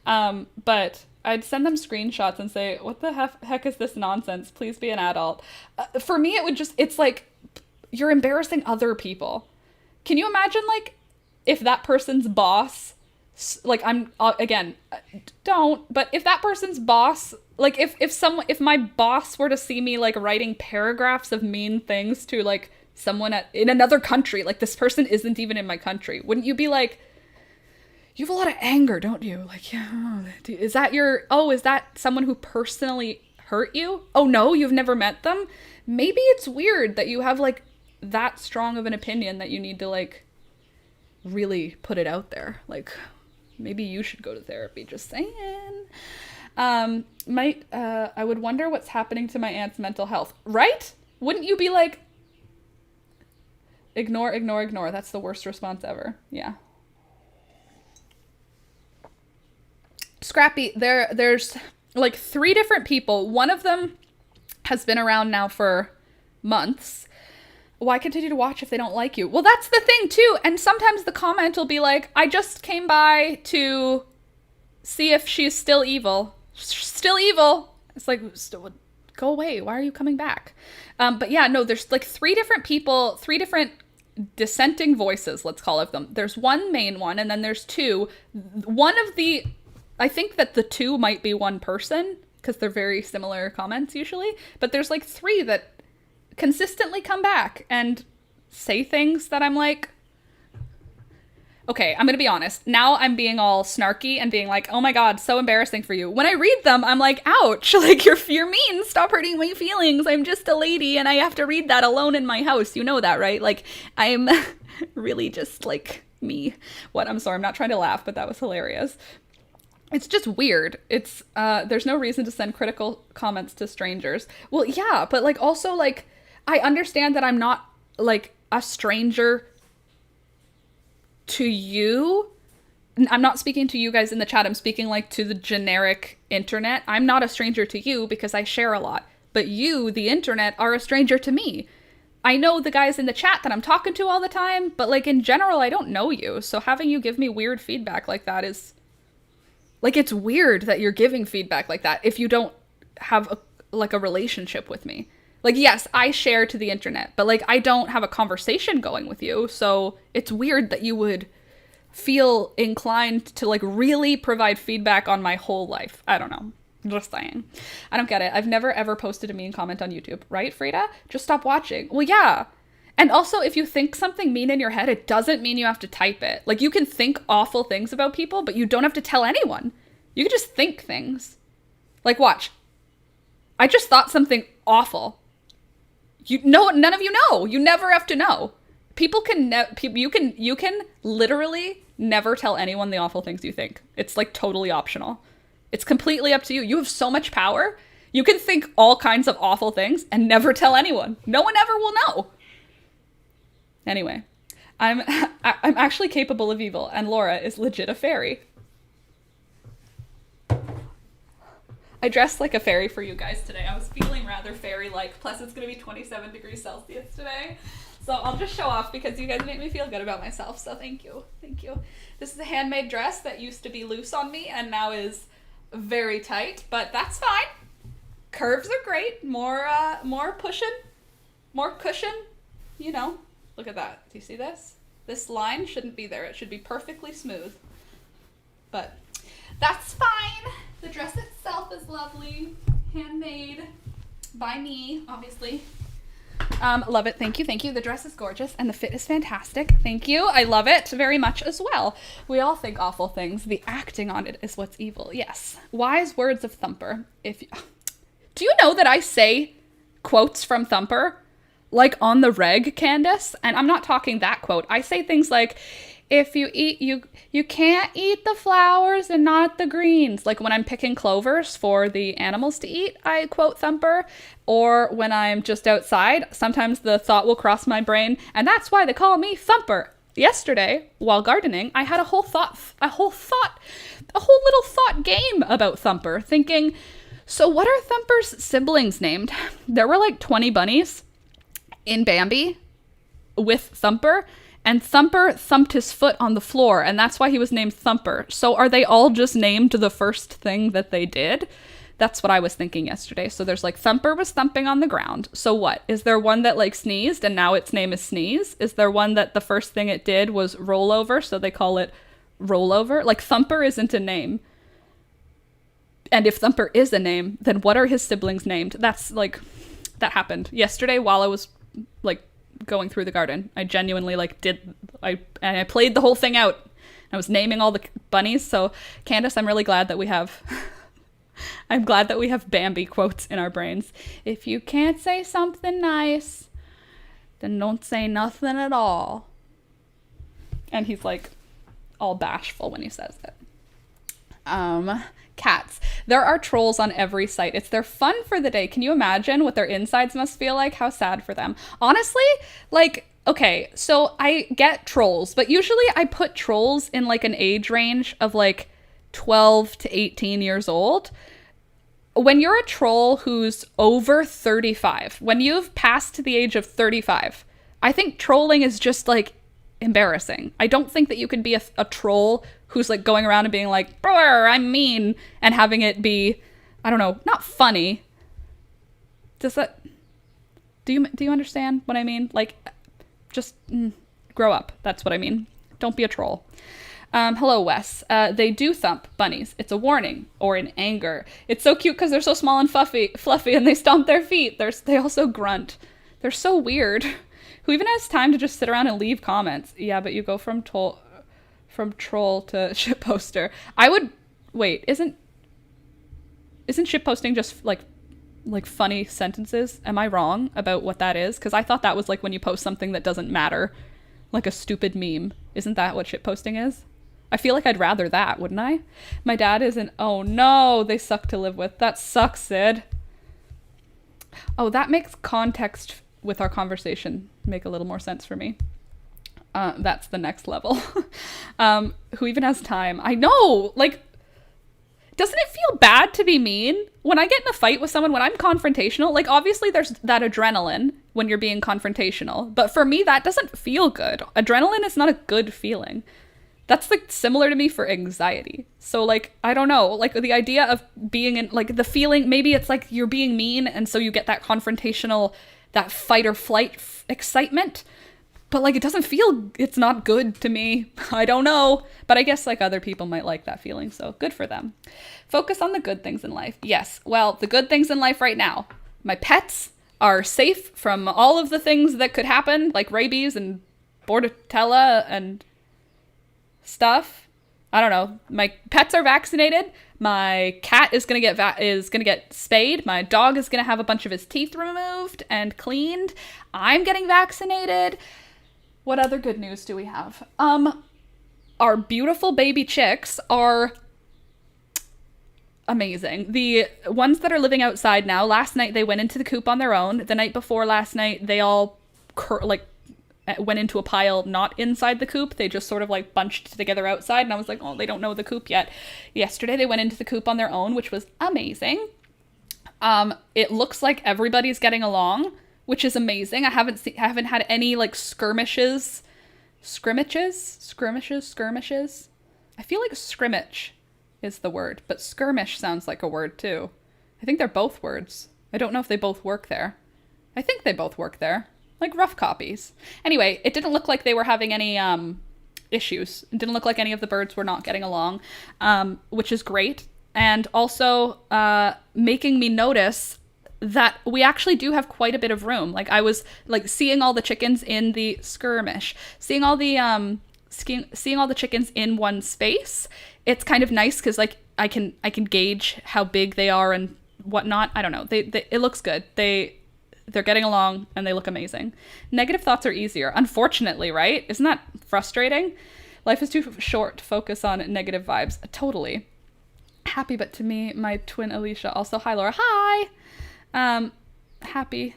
But I'd send them screenshots and say, what the heck is this nonsense? Please be an adult. For me, it's like, you're embarrassing other people. Can you imagine like if that person's boss, like I'm, again, don't, but if that person's boss, like if my boss were to see me like writing paragraphs of mean things to like someone in another country, like this person isn't even in my country, wouldn't you be like, you have a lot of anger, don't you? Like, yeah, is that someone who personally hurt you? Oh no, you've never met them? Maybe it's weird that you have like that strong of an opinion that you need to like really put it out there. Like, maybe you should go to therapy, just saying. I would wonder what's happening to my aunt's mental health, right? Wouldn't you be like, ignore, ignore, ignore. That's the worst response ever. Yeah. Scrappy, there's like 3 different people. One of them has been around now for months. Why continue to watch if they don't like you? Well, that's the thing too. And sometimes the comment will be like, I just came by to see if she's still evil. Still evil. It's like, go away. Why are you coming back? But yeah, no, there's like 3 different people, 3 different dissenting voices, let's call it them. There's one main one, and then there's 2. I think that the 2 might be one person because they're very similar comments usually, but there's like 3 that consistently come back and say things that I'm like, okay, I'm gonna be honest. Now I'm being all snarky and being like, oh my god, so embarrassing for you. When I read them, I'm like, ouch, like you're mean, stop hurting my feelings. I'm just a lady and I have to read that alone in my house. You know that, right? Like, I'm really just like me. What? I'm sorry, I'm not trying to laugh, but that was hilarious. It's just weird. It's, there's no reason to send critical comments to strangers. Well, yeah, but like also like, I understand that I'm not like a stranger to you. I'm not speaking to you guys in the chat. I'm speaking like to the generic internet. I'm not a stranger to you because I share a lot, but you, the internet, are a stranger to me. I know the guys in the chat that I'm talking to all the time, but like in general, I don't know you. So having you give me weird feedback like that is like, it's weird that you're giving feedback like that if you don't have a relationship with me. Like, yes, I share to the internet, but like I don't have a conversation going with you. So it's weird that you would feel inclined to like really provide feedback on my whole life. I don't know. Just saying. I don't get it. I've never ever posted a mean comment on YouTube, right, Frida? Just stop watching. Well, yeah. And also, if you think something mean in your head, it doesn't mean you have to type it. Like, you can think awful things about people, but you don't have to tell anyone. You can just think things. Like, watch. I just thought something awful. None of you know. You never have to know. People can, you can literally never tell anyone the awful things you think. It's like totally optional. It's completely up to you. You have so much power. You can think all kinds of awful things and never tell anyone. No one ever will know. Anyway, I'm actually capable of evil, and Laura is legit a fairy. I dressed like a fairy for you guys today. I was feeling rather fairy-like. Plus, it's going to be 27 degrees Celsius today. So I'll just show off because you guys make me feel good about myself. So thank you. Thank you. This is a handmade dress that used to be loose on me and now is very tight, but that's fine. Curves are great. More pushing, more cushion, you know. Look at that. Do you see this? This line shouldn't be there. It should be perfectly smooth. But that's fine. The dress itself is lovely. Handmade by me, obviously. Love it. Thank you. Thank you. The dress is gorgeous and the fit is fantastic. Thank you. I love it very much as well. We all think awful things. The acting on it is what's evil. Yes. Wise words of Thumper. Do you know that I say quotes from Thumper like on the reg, Candace? And I'm not talking that quote. I say things like, if you eat, you can't eat the flowers and not the greens. Like when I'm picking clovers for the animals to eat, I quote Thumper. Or when I'm just outside, sometimes the thought will cross my brain, and that's why they call me Thumper. Yesterday, while gardening, I had a whole little thought game about Thumper, thinking, so what are Thumper's siblings named? There were like 20 bunnies in Bambi with Thumper, and Thumper thumped his foot on the floor, and that's why he was named Thumper. So are they all just named the first thing that they did? That's what I was thinking yesterday. So there's like Thumper was thumping on the ground. So what? Is there one that like sneezed and now its name is Sneeze? Is there one that the first thing it did was roll over, so they call it Rollover? Like Thumper isn't a name. And if Thumper is a name, then what are his siblings named? That's like, that happened yesterday while I was like going through the garden. I genuinely like I played the whole thing out. I was naming all the bunnies. So Candace, I'm really glad that we have I'm glad that we have Bambi quotes in our brains. If you can't say something nice, then don't say nothing at all. And he's like all bashful when he says it. Cats. There are trolls on every site. It's their fun for the day. Can you imagine what their insides must feel like? How sad for them. Honestly, like, okay, so I get trolls, but usually I put trolls in like an age range of like 12 to 18 years old. When you're a troll who's over 35, when you've passed the age of 35, I think trolling is just like embarrassing. I don't think that you can be a troll who's like going around and being like, brr, I'm mean, and having it be, I don't know, not funny. Do you understand what I mean? Like, just grow up. That's what I mean. Don't be a troll. Hello, Wes. They do thump bunnies. It's a warning or in anger. It's so cute because they're so small and fluffy, and they stomp their feet. They also grunt. They're so weird. Who even has time to just sit around and leave comments? Yeah, but you go from troll to shitposter. I would wait. Isn't shitposting just like funny sentences? Am I wrong about what that is? Because I thought that was like when you post something that doesn't matter, like a stupid meme. Isn't that what shitposting is? I feel like I'd rather that, wouldn't I? My dad isn't. Oh no, they suck to live with. That sucks, Sid. Oh, that makes context with our conversation make a little more sense for me. That's the next level. Who even has time? I know, like, doesn't it feel bad to be mean? When I get in a fight with someone, when I'm confrontational, like, obviously there's that adrenaline when you're being confrontational. But for me, that doesn't feel good. Adrenaline is not a good feeling. That's like similar to me for anxiety. So like, I don't know, like the idea of being in like the feeling, maybe it's like you're being mean and so you get that confrontational, that fight or flight excitement. But like, it doesn't feel, it's not good to me. I don't know. But I guess like other people might like that feeling. So good for them. Focus on the good things in life. Yes. Well, the good things in life right now, my pets are safe from all of the things that could happen, like rabies and bordetella and stuff. I don't know. My pets are vaccinated. My cat is gonna get spayed. My dog is gonna have a bunch of his teeth removed and cleaned. I'm getting vaccinated. What other good news do we have? Our beautiful baby chicks are amazing. The ones that are living outside now, last night they went into the coop on their own. The night before last night, they all went into a pile not inside the coop. They just sort of like bunched together outside, and I was like, oh, they don't know the coop yet. Yesterday they went into the coop on their own, which was amazing. It looks like everybody's getting along, which is amazing. I haven't had any like skirmishes. I feel like scrimmage is the word, but skirmish sounds like a word too. I think they're both words. I don't know if they both work there. I think they both work there. Like rough copies. Anyway, it didn't look like they were having any issues. It didn't look like any of the birds were not getting along, which is great. And also making me notice that we actually do have quite a bit of room. Like I was like seeing all the chickens in the skirmish, seeing all the chickens in one space. It's kind of nice because like I can gauge how big they are and whatnot. I don't know. It looks good. They're getting along and they look amazing. Negative thoughts are easier. Unfortunately, right? Isn't that frustrating? Life is too short to focus on negative vibes. Totally. Happy, but to me, my twin Alicia also. Hi, Laura. Hi. Happy,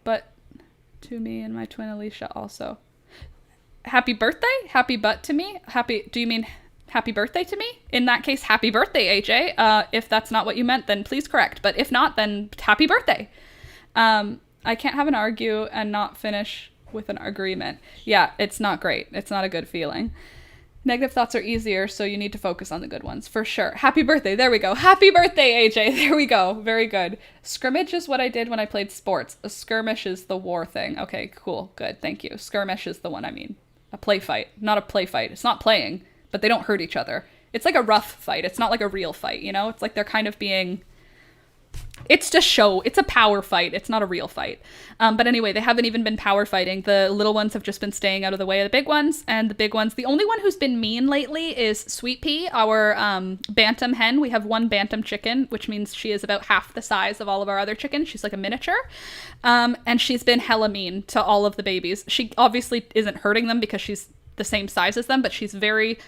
but to me and my twin Alicia also. Happy birthday? Happy but to me? Do you mean happy birthday to me? In that case, happy birthday, AJ. If that's not what you meant, then please correct. But if not, then happy birthday. I can't have an argue and not finish with an agreement. Yeah, it's not great. It's not a good feeling. Negative thoughts are easier, so you need to focus on the good ones, for sure. Happy birthday. There we go. Happy birthday, AJ. There we go. Very good. Scrimmage is what I did when I played sports. A skirmish is the war thing. Okay, cool. Good. Thank you. Skirmish is the one I mean. A play fight. Not a play fight. It's not playing, but they don't hurt each other. It's like a rough fight. It's not like a real fight, you know? It's like they're kind of being... It's just show. It's a power fight. It's not a real fight. But anyway, they haven't even been power fighting. The little ones have just been staying out of the way of the big ones. And the big ones, the only one who's been mean lately is Sweet Pea, our bantam hen. We have one bantam chicken, which means she is about half the size of all of our other chickens. She's like a miniature. And she's been hella mean to all of the babies. She obviously isn't hurting them because she's the same size as them, but she's very...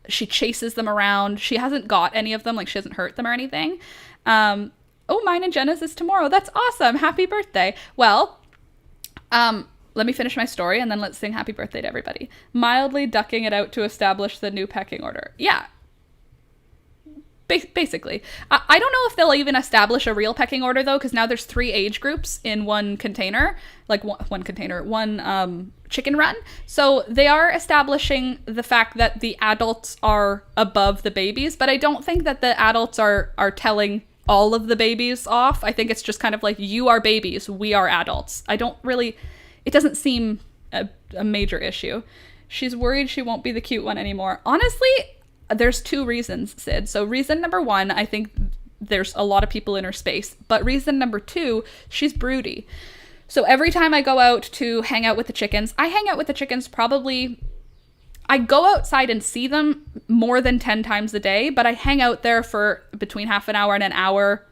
she chases them around. She hasn't got any of them. Like, she hasn't hurt them or anything. Oh, mine and Jenna's is tomorrow. That's awesome. Happy birthday. Well, let me finish my story and then let's sing happy birthday to everybody. Mildly ducking it out to establish the new pecking order. Yeah. Basically. I don't know if they'll even establish a real pecking order, though, because now there's 3 age groups in one container. Like, one chicken run. So they are establishing the fact that the adults are above the babies, but I don't think that the adults are telling all of the babies off. I think it's just kind of like, you are babies, we are adults. It doesn't seem a major issue. She's worried she won't be the cute one anymore. Honestly, there's 2 reasons, Sid. So reason number 1, I think there's a lot of people in her space. But reason number 2, she's broody. So every time I go out to hang out with the chickens, I hang out with the chickens I go outside and see them more than 10 times a day, but I hang out there for between half an hour and an hour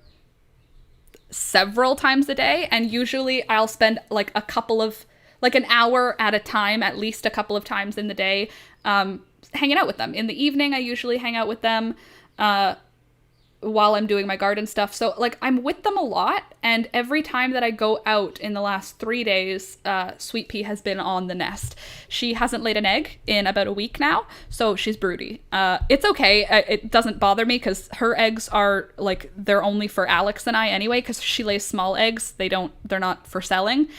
several times a day. And usually I'll spend like an hour at a time, at least a couple of times in the day, hanging out with them. In the evening, I usually hang out with them while I'm doing my garden stuff. So like, I'm with them a lot. And every time that I go out in the last 3 days, Sweet Pea has been on the nest. She hasn't laid an egg in about a week now. So she's broody. It's okay. It doesn't bother me because her eggs are like, they're only for Alex and I anyway, because she lays small eggs. They're not for selling.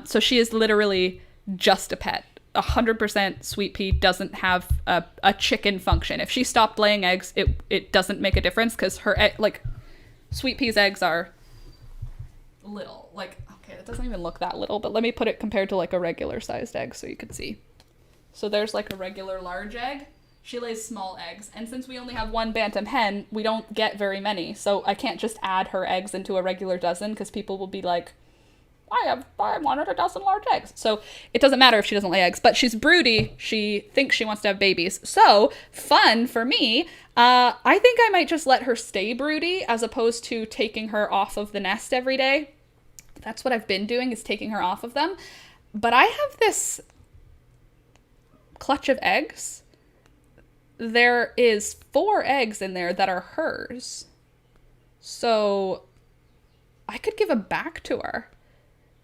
So she is literally just a pet 100% sweet pea doesn't have a chicken function. If she stopped laying eggs, it doesn't make a difference because her like sweet pea's eggs are little. Like, okay, it doesn't even look that little, but let me put it compared to like a regular sized egg so you can see. So there's like a regular large egg. She lays small eggs, and since we only have one bantam hen, we don't get very many. So I can't just add her eggs into a regular dozen because people will be like, I wanted a dozen large eggs. So it doesn't matter if she doesn't lay eggs, but she's broody. She thinks she wants to have babies. So fun for me. I think I might just let her stay broody as opposed to taking her off of the nest every day. That's what I've been doing, is taking her off of them. But I have this clutch of eggs. There is 4 eggs in there that are hers. So I could give them back to her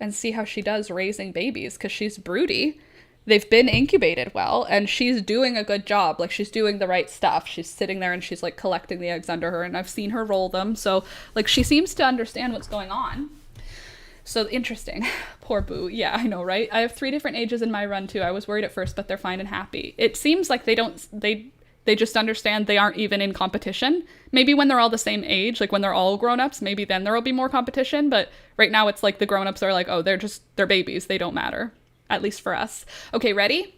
and see how she does raising babies, because she's broody. They've been incubated well, and she's doing a good job. Like, she's doing the right stuff. She's sitting there and she's like collecting the eggs under her, and I've seen her roll them. So like, she seems to understand what's going on. So interesting. Poor Boo. Yeah, I know, right? I have 3 different ages in my run too. I was worried at first, but they're fine and happy. It seems like they just understand they aren't even in competition. Maybe when they're all the same age, like when they're all grown-ups, maybe then there will be more competition. But right now it's like the grown-ups are like, oh, they're babies. They don't matter. At least for us. Okay, ready?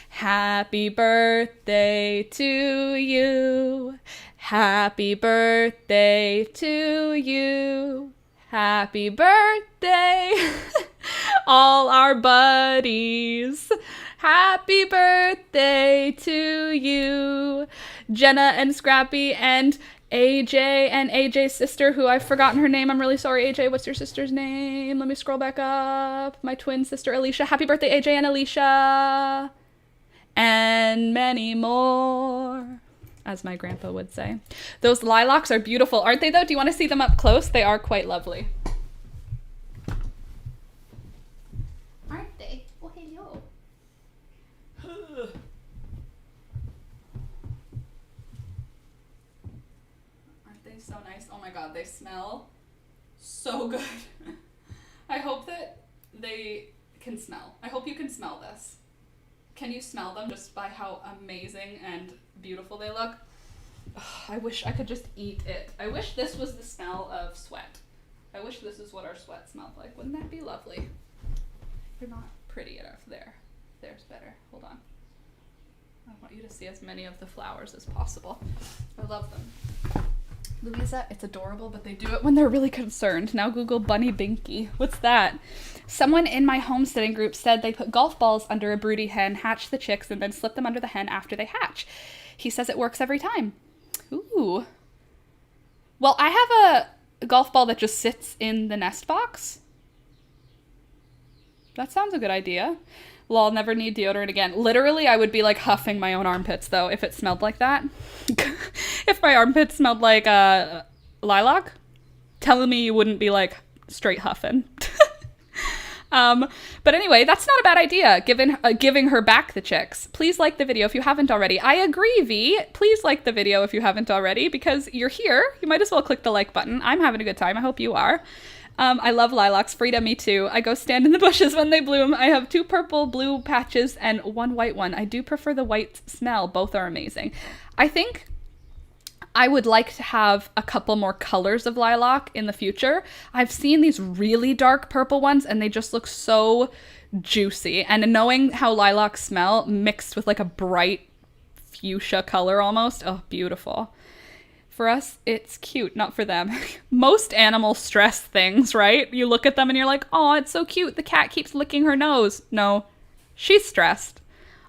Happy birthday to you. Happy birthday to you. Happy birthday, all our buddies. Happy birthday to you. Jenna and Scrappy and AJ and AJ's sister, who I've forgotten her name. I'm really sorry, AJ. What's your sister's name? Let me scroll back up. My twin sister, Alicia. Happy birthday, AJ and Alicia. And many more, as my grandpa would say. Those lilacs are beautiful, aren't they, though? Do you want to see them up close? They are quite lovely. Aren't they? Oh, hello. Aren't they so nice? Oh my god, they smell so good. I hope that they can smell. I hope you can smell this. Can you smell them just by how amazing and beautiful they look? Ugh, I wish I could just eat it. I wish this was the smell of sweat. I wish this is what our sweat smelled like. Wouldn't that be lovely? You're not pretty enough there. There's better. Hold on. I want you to see as many of the flowers as possible. I love them. Louisa, it's adorable, but they do it when they're really concerned. Now Google bunny binky. What's that? Someone in my homesteading group said they put golf balls under a broody hen, hatch the chicks, and then slip them under the hen after they hatch. He says it works every time. Ooh. Well, I have a golf ball that just sits in the nest box. That sounds a good idea. Lol, never need deodorant again. Literally, I would be like huffing my own armpits, though, if it smelled like that. If my armpits smelled like lilac, telling me you wouldn't be like straight huffing. But anyway, that's not a bad idea, giving her back the chicks. Please like the video if you haven't already. I agree, V. Please like the video if you haven't already, because you're here. You might as well click the like button. I'm having a good time. I hope you are. I love lilacs. Frida, me too. I go stand in the bushes when they bloom. I have 2 purple blue patches and 1 white one. I do prefer the white smell. Both are amazing. I think I would like to have a couple more colors of lilac in the future. I've seen these really dark purple ones and they just look so juicy. And knowing how lilacs smell mixed with like a bright fuchsia color almost. Oh, beautiful. For us, it's cute, not for them. Most animals stress things, right? You look at them and you're like, oh, it's so cute. The cat keeps licking her nose. No, she's stressed.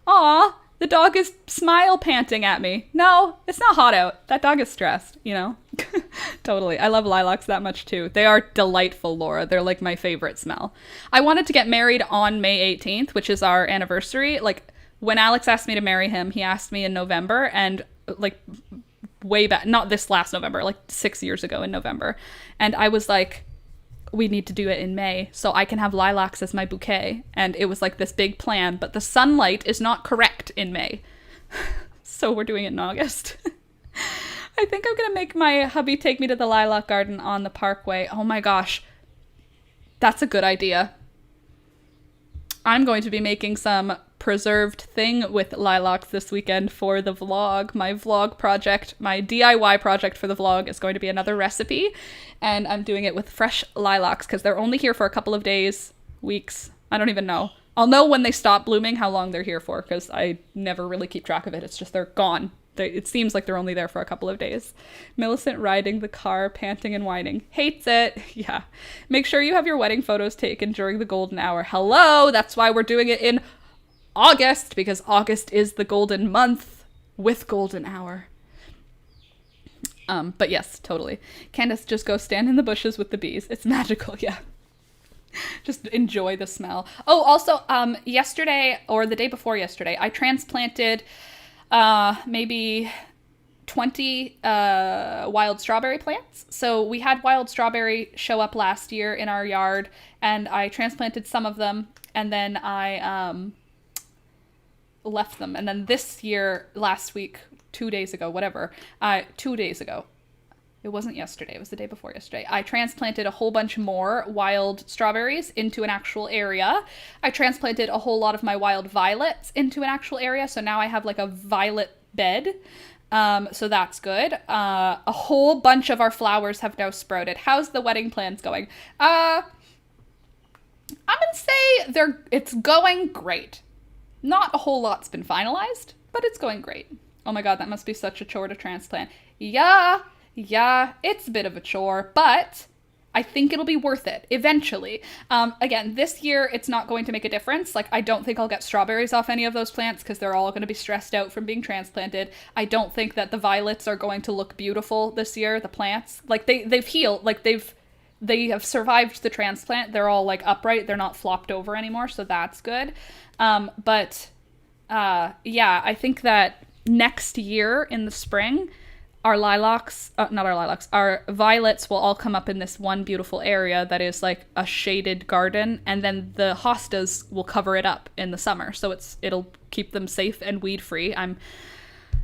Aw, the dog is smile panting at me. No, it's not hot out. That dog is stressed, you know? Totally. I love lilacs that much too. They are delightful, Laura. They're like my favorite smell. I wanted to get married on May 18th, which is our anniversary. Like, when Alex asked me to marry him, he asked me in November, and like way back, not this last November, like 6 years ago in November. And I was like, we need to do it in May so I can have lilacs as my bouquet. And it was like this big plan, but the sunlight is not correct in May. So we're doing it in August. I think I'm going to make my hubby take me to the lilac garden on the parkway. Oh my gosh. That's a good idea. I'm going to be making some preserved thing with lilacs this weekend for the vlog. My vlog project, my DIY project for the vlog is going to be another recipe, and I'm doing it with fresh lilacs because they're only here for a couple of days, weeks. I don't even know. I'll know when they stop blooming how long they're here for because I never really keep track of it. It's just they're gone. It seems like they're only there for a couple of days. Millicent riding the car, panting and whining. Hates it. Yeah. Make sure you have your wedding photos taken during the golden hour. Hello! That's why we're doing it in August, because August is the golden month with golden hour. But yes, totally. Candace, just go stand in the bushes with the bees. It's magical, yeah. Just enjoy the smell. Oh, also, yesterday, or the day before yesterday, I transplanted maybe 20 wild strawberry plants. So we had wild strawberry show up last year in our yard, and I transplanted some of them, and then I left them. And then this year, last week, 2 days ago, whatever, 2 days ago, it wasn't yesterday, it was the day before yesterday, I transplanted a whole bunch more wild strawberries into an actual area. I transplanted a whole lot of my wild violets into an actual area, so now I have like a violet bed. So that's good. A whole bunch of our flowers have now sprouted. How's the wedding plans going? I'm gonna say it's going great. Not a whole lot's been finalized, but it's going great. Oh my god, that must be such a chore to transplant. Yeah, it's a bit of a chore, but I think it'll be worth it eventually. Again, this year, it's not going to make a difference. Like, I don't think I'll get strawberries off any of those plants because they're all going to be stressed out from being transplanted. I don't think that the violets are going to look beautiful this year, the plants. Like, they've healed, like, they have survived the transplant. They're all, like, upright. They're not flopped over anymore, so that's good. Yeah, I think that next year in the spring, our violets will all come up in this one beautiful area that is like a shaded garden, and then the hostas will cover it up in the summer, so it'll keep them safe and weed free. I'm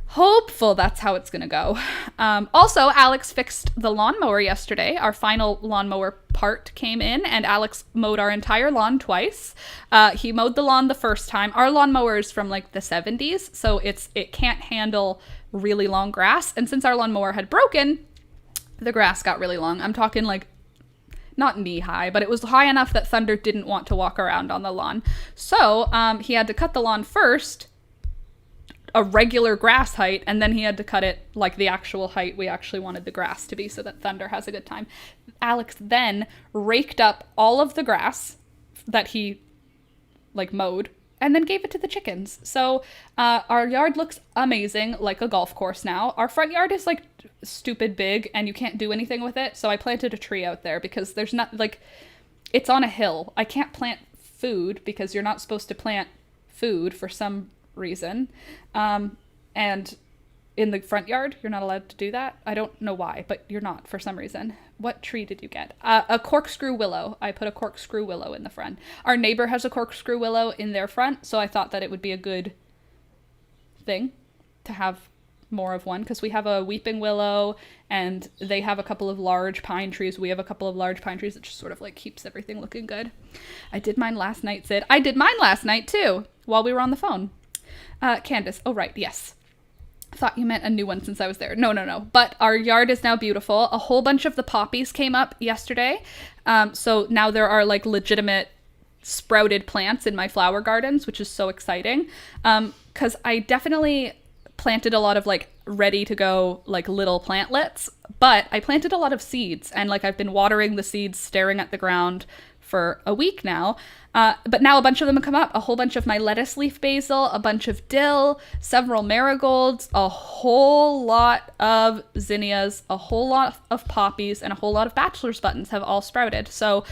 hopeful that's how it's gonna go. Also, Alex fixed the lawnmower yesterday. Our final lawnmower part came in, and Alex mowed our entire lawn twice. He mowed the lawn the first time. Our lawnmower is from like the 70s, so it can't handle really long grass, and since our lawnmower had broken, the grass got really long. I'm talking like not knee high, but it was high enough that Thunder didn't want to walk around on the lawn. So he had to cut the lawn first, a regular grass height, and then he had to cut it like the actual height we actually wanted the grass to be so that Thunder has a good time. Alex then raked up all of the grass that he like mowed and then gave it to the chickens. So our yard looks amazing, like a golf course now. Our front yard is like stupid big and you can't do anything with it. So I planted a tree out there because there's not like, it's on a hill. I can't plant food because you're not supposed to plant food for some reason. And in the front yard, you're not allowed to do that. I don't know why, but you're not for some reason. What tree did you get? A corkscrew willow. I put a corkscrew willow in the front. Our neighbor has a corkscrew willow in their front, so I thought that it would be a good thing to have more of one, because we have a weeping willow and they have a couple of large pine trees. We have a couple of large pine trees. It just sort of like keeps everything looking good. I did mine last night, Sid. I did mine last night too, while we were on the phone. Candace. Oh, right. Yes. Thought you meant a new one since I was there. No. But our yard is now beautiful. A whole bunch of the poppies came up yesterday. So now there are like legitimate sprouted plants in my flower gardens, which is so exciting. Because I definitely planted a lot of like ready to go like little plantlets, but I planted a lot of seeds, and like I've been watering the seeds, staring at the ground for a week now. But now a bunch of them have come up. A whole bunch of my lettuce leaf basil, a bunch of dill, several marigolds, a whole lot of zinnias, a whole lot of poppies, and a whole lot of bachelor's buttons have all sprouted. So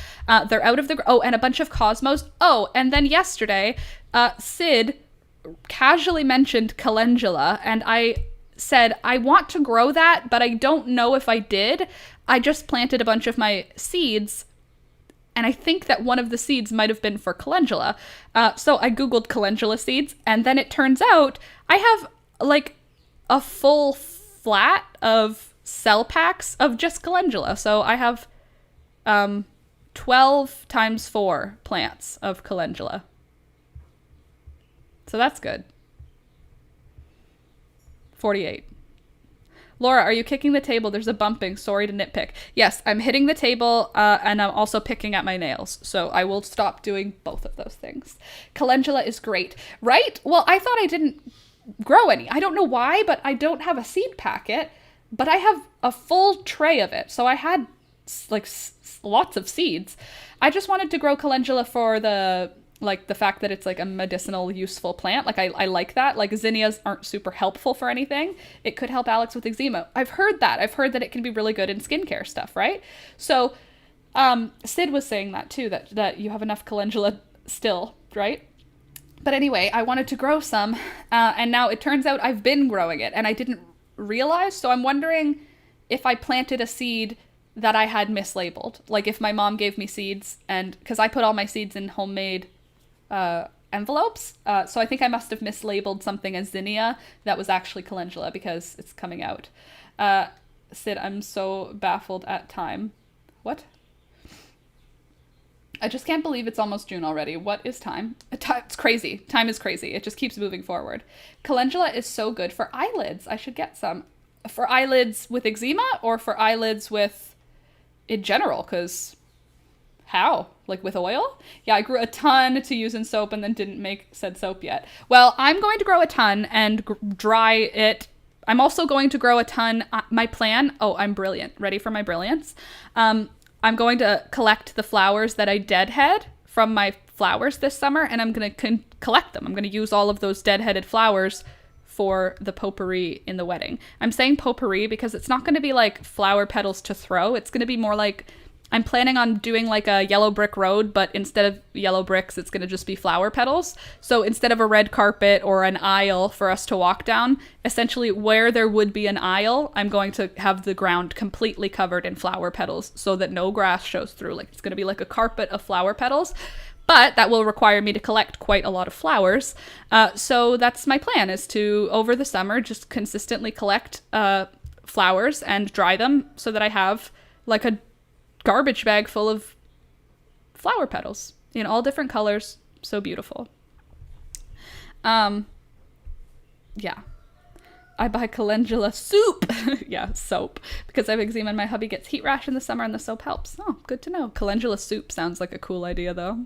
they're out of the... Oh, and a bunch of cosmos. Oh, and then yesterday, Sid casually mentioned calendula, and I said, I want to grow that, but I don't know if I did. I just planted a bunch of my seeds, and I think that one of the seeds might have been for calendula. So I Googled calendula seeds, and then it turns out I have like a full flat of cell packs of just calendula. So I have 12 times 4 plants of calendula. So that's good. 48. Laura, are you kicking the table? There's a bumping. Sorry to nitpick. Yes, I'm hitting the table, and I'm also picking at my nails. So I will stop doing both of those things. Calendula is great, right? Well, I thought I didn't grow any. I don't know why, but I don't have a seed packet, but I have a full tray of it. So I had like lots of seeds. I just wanted to grow calendula for the fact that it's like a medicinal, useful plant. Like I like that. Like zinnias aren't super helpful for anything. It could help Alex with eczema. I've heard that. I've heard that it can be really good in skincare stuff, right? So Sid was saying that too, that you have enough calendula still, right? But anyway, I wanted to grow some, and now it turns out I've been growing it, and I didn't realize. So I'm wondering if I planted a seed that I had mislabeled. Like if my mom gave me seeds, and because I put all my seeds in homemade envelopes. So I think I must have mislabeled something as zinnia that was actually calendula because it's coming out. Sid, I'm so baffled at time. What? I just can't believe it's almost June already. What is time? It's crazy. Time is crazy. It just keeps moving forward. Calendula is so good for eyelids. I should get some. For eyelids with eczema or for eyelids with in general, because how? Like with oil? Yeah, I grew a ton to use in soap and then didn't make said soap yet. Well, I'm going to grow a ton and dry it. I'm also going to grow a ton. My plan, I'm brilliant. Ready for my brilliance? I'm going to collect the flowers that I deadhead from my flowers this summer, and I'm going to collect them. I'm going to use all of those deadheaded flowers for the potpourri in the wedding. I'm saying potpourri because it's not going to be like flower petals to throw. It's going to be more like, I'm planning on doing like a yellow brick road, but instead of yellow bricks, it's going to just be flower petals. So instead of a red carpet or an aisle for us to walk down, essentially where there would be an aisle, I'm going to have the ground completely covered in flower petals so that no grass shows through. Like it's going to be like a carpet of flower petals, but that will require me to collect quite a lot of flowers. So that's my plan, is to, over the summer, just consistently collect flowers and dry them so that I have like a garbage bag full of flower petals in all different colors. So beautiful. Yeah. I buy calendula soup. Yeah, soap. Because I have eczema and my hubby gets heat rash in the summer and the soap helps. Oh, good to know. Calendula soup sounds like a cool idea though.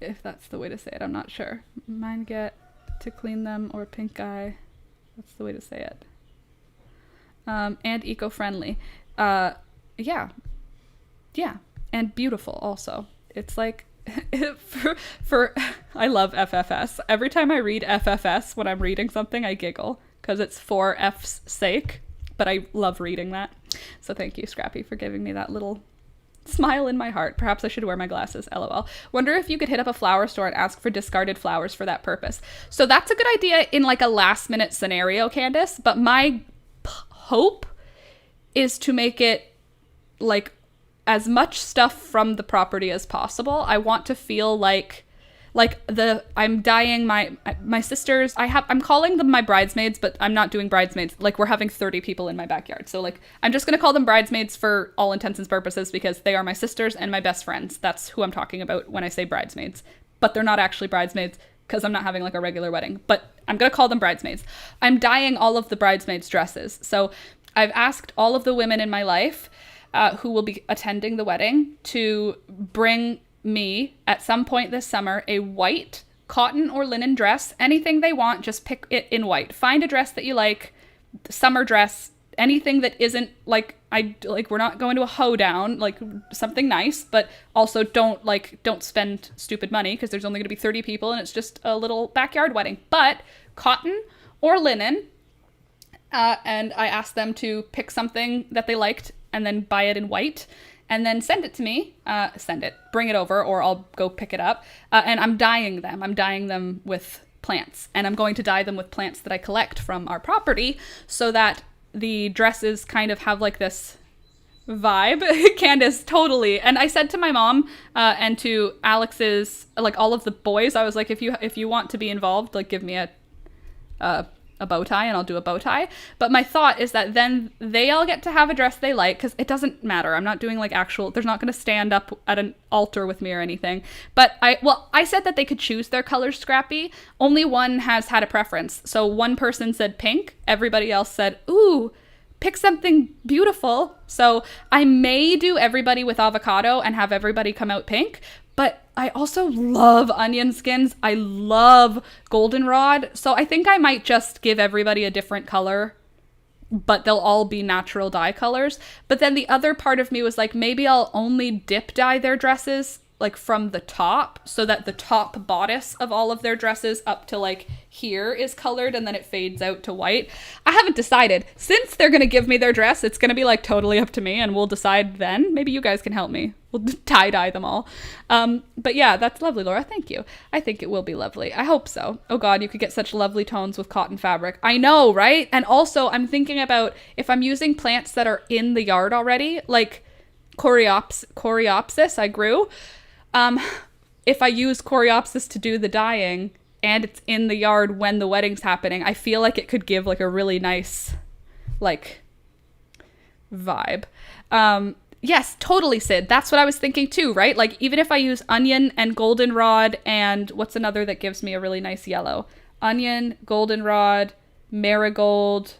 If that's the way to say it, I'm not sure. Mine get to clean them or pink eye. That's the way to say it. And eco-friendly. Yeah, and beautiful also. It's like, for I love FFS. Every time I read FFS when I'm reading something, I giggle, because it's for F's sake, but I love reading that. So thank you, Scrappy, for giving me that little smile in my heart. Perhaps I should wear my glasses, LOL. Wonder if you could hit up a flower store and ask for discarded flowers for that purpose. So that's a good idea in like a last minute scenario, Candace, but my hope is to make it like as much stuff from the property as possible. I want to feel like I'm dyeing my sisters. I'm calling them my bridesmaids, but I'm not doing bridesmaids. Like we're having 30 people in my backyard. So like I'm just going to call them bridesmaids for all intents and purposes because they are my sisters and my best friends. That's who I'm talking about when I say bridesmaids. But they're not actually bridesmaids because I'm not having like a regular wedding. But I'm going to call them bridesmaids. I'm dyeing all of the bridesmaids' dresses. So I've asked all of the women in my life who will be attending the wedding to bring me at some point this summer a white cotton or linen dress, anything they want, just pick it in white. Find a dress that you like, summer dress, anything that isn't like, we're not going to a hoedown, like something nice, but also don't spend stupid money because there's only going to be 30 people and it's just a little backyard wedding. But cotton or linen, and I asked them to pick something that they liked and then buy it in white and then send it to me, bring it over, or I'll go pick it up. And I'm dyeing them. I'm dyeing them with plants, and I'm going to dye them with plants that I collect from our property so that the dresses kind of have like this vibe. Candace, totally. And I said to my mom and to Alex's, like all of the boys, I was like, if you want to be involved, like give me a a bow tie, and I'll do a bow tie. But my thought is that then they all get to have a dress they like, because it doesn't matter. I'm not doing like actual, there's not going to stand up at an altar with me or anything. But I said that they could choose their colors, Scrappy. Only one has had a preference. So one person said pink. Everybody else said, ooh, pick something beautiful. So I may do everybody with avocado and have everybody come out pink. But I also love onion skins. I love goldenrod. So I think I might just give everybody a different color, but they'll all be natural dye colors. But then the other part of me was like, maybe I'll only dip dye their dresses like from the top, so that the top bodice of all of their dresses up to like here is colored, and then it fades out to white. I haven't decided. Since they're gonna give me their dress, it's gonna be like totally up to me, and we'll decide then. Maybe you guys can help me. We'll tie-dye them all. But yeah, that's lovely, Laura. Thank you. I think it will be lovely. I hope so. Oh God, you could get such lovely tones with cotton fabric. I know, right? And also I'm thinking about if I'm using plants that are in the yard already, like Coreopsis I grew. If I use Coreopsis to do the dyeing and it's in the yard when the wedding's happening, I feel like it could give like a really nice like vibe. Yes, totally, Sid. That's what I was thinking too, right? Like even if I use onion and goldenrod and what's another that gives me a really nice yellow? Onion, goldenrod, marigold,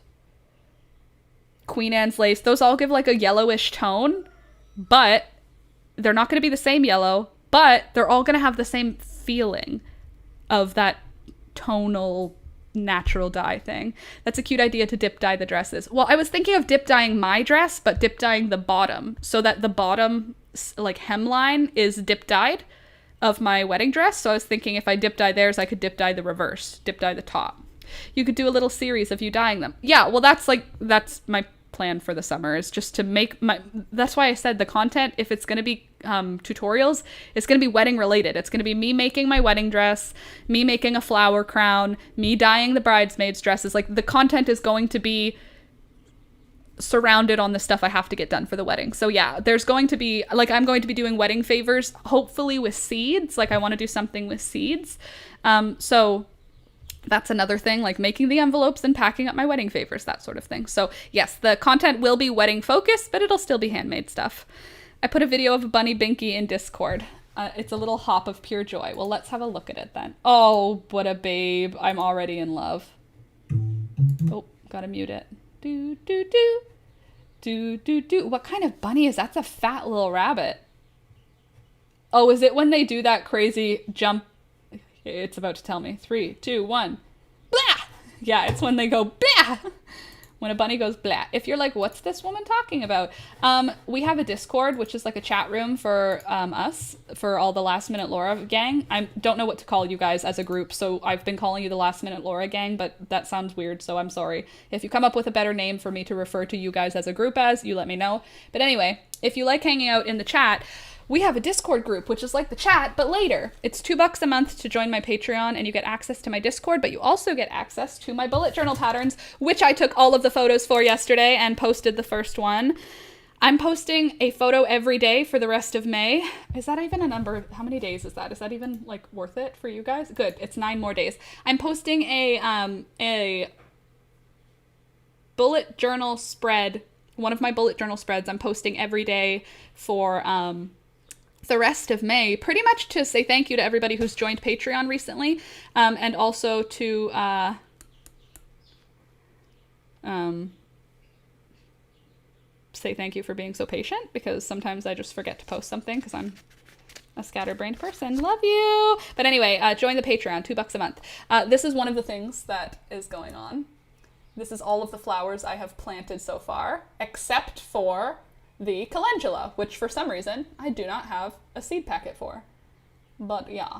Queen Anne's lace. Those all give like a yellowish tone, but they're not going to be the same yellow, but they're all going to have the same feeling of that tonal natural dye thing. That's a cute idea to dip dye the dresses. Well, I was thinking of dip dyeing my dress, but dip dyeing the bottom so that the bottom like hemline is dip dyed of my wedding dress. So I was thinking if I dip dye theirs, I could dip dye the reverse, dip dye the top. You could do a little series of you dyeing them. Yeah, well, that's my plan for the summer, is just to make my, that's why I said the content, if it's going to be tutorials, it's going to be wedding related. It's going to be me making my wedding dress, me making a flower crown, me dyeing the bridesmaids dresses. Like the content is going to be surrounded on the stuff I have to get done for the wedding. So yeah, there's going to be like, I'm going to be doing wedding favors, hopefully with seeds. Like I want to do something with seeds. So that's another thing, like making the envelopes and packing up my wedding favors, that sort of thing. So yes, the content will be wedding focused, but it'll still be handmade stuff. I put a video of a bunny Binky in Discord. It's a little hop of pure joy. Well, let's have a look at it then. Oh, what a babe. I'm already in love. Oh, gotta mute it. Do, do, do. Do, do, do. What kind of bunny is that? That's a fat little rabbit. Oh, is it when they do that crazy jump? It's about to tell me. 3, 2, 1. Blah! Yeah, it's when they go blah! When a bunny goes blah. If you're like, what's this woman talking about? We have a Discord, which is like a chat room for us, for all the Last Minute Laura gang. I don't know what to call you guys as a group, so I've been calling you the Last Minute Laura gang, but that sounds weird, so I'm sorry. If you come up with a better name for me to refer to you guys as a group as, you let me know. But anyway, if you like hanging out in the chat, we have a Discord group, which is like the chat, but later. It's $2 a month to join my Patreon, and you get access to my Discord, but you also get access to my bullet journal patterns, which I took all of the photos for yesterday and posted the first one. I'm posting a photo every day for the rest of May. Is that even a number? How many days is that? Is that even like worth it for you guys? Good. It's 9 more days. I'm posting a bullet journal spread, one of my bullet journal spreads I'm posting every day for the rest of May, pretty much to say thank you to everybody who's joined Patreon recently, and also to say thank you for being so patient, because sometimes I just forget to post something because I'm a scatterbrained person. Love you! But anyway, join the Patreon, $2 a month. This is one of the things that is going on. This is all of the flowers I have planted so far, except for the calendula, which for some reason I do not have a seed packet for. But yeah,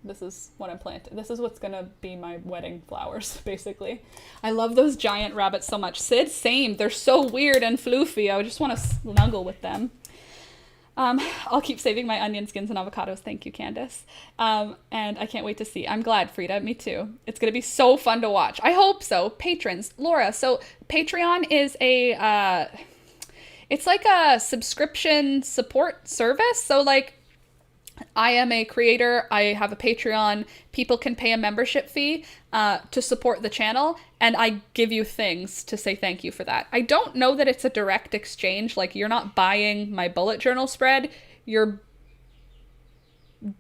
this is what I'm planting. This is what's gonna be my wedding flowers, basically. I love those giant rabbits so much. Sid, same. They're so weird and floofy. I just want to snuggle with them. I'll keep saving my onion skins and avocados. Thank you, Candace. And I can't wait to see. I'm glad, Frida. Me too. It's going to be so fun to watch. I hope so. Patrons. Laura, so Patreon is it's like a subscription support service. So like, I am a creator. I have a Patreon. People can pay a membership fee to support the channel, and I give you things to say thank you for that. I don't know that it's a direct exchange. Like, you're not buying my bullet journal spread. You're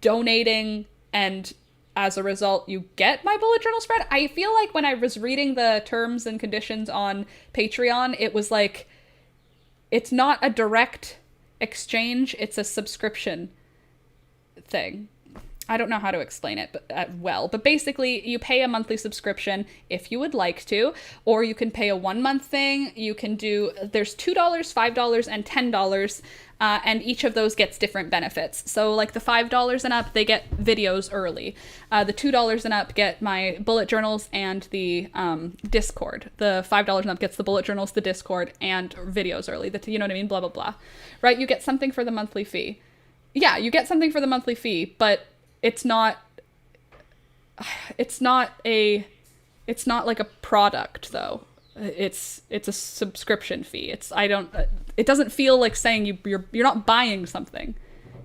donating, and as a result, you get my bullet journal spread. I feel like when I was reading the terms and conditions on Patreon, it was like, it's not a direct exchange. It's a subscription thing. I don't know how to explain it but basically you pay a monthly subscription if you would like to, or you can pay a 1 month thing. You can do, there's $2, $5, and $10, and each of those gets different benefits. So like the $5 and up, they get videos early. The $2 and up get my bullet journals and the Discord. The $5 and up gets the bullet journals, the Discord, and videos early. You know what I mean? Blah, blah, blah. Right? You get something for the monthly fee. Yeah, you get something for the monthly fee, but it's not like a product though. It's a subscription fee. It doesn't feel like saying you're not buying something.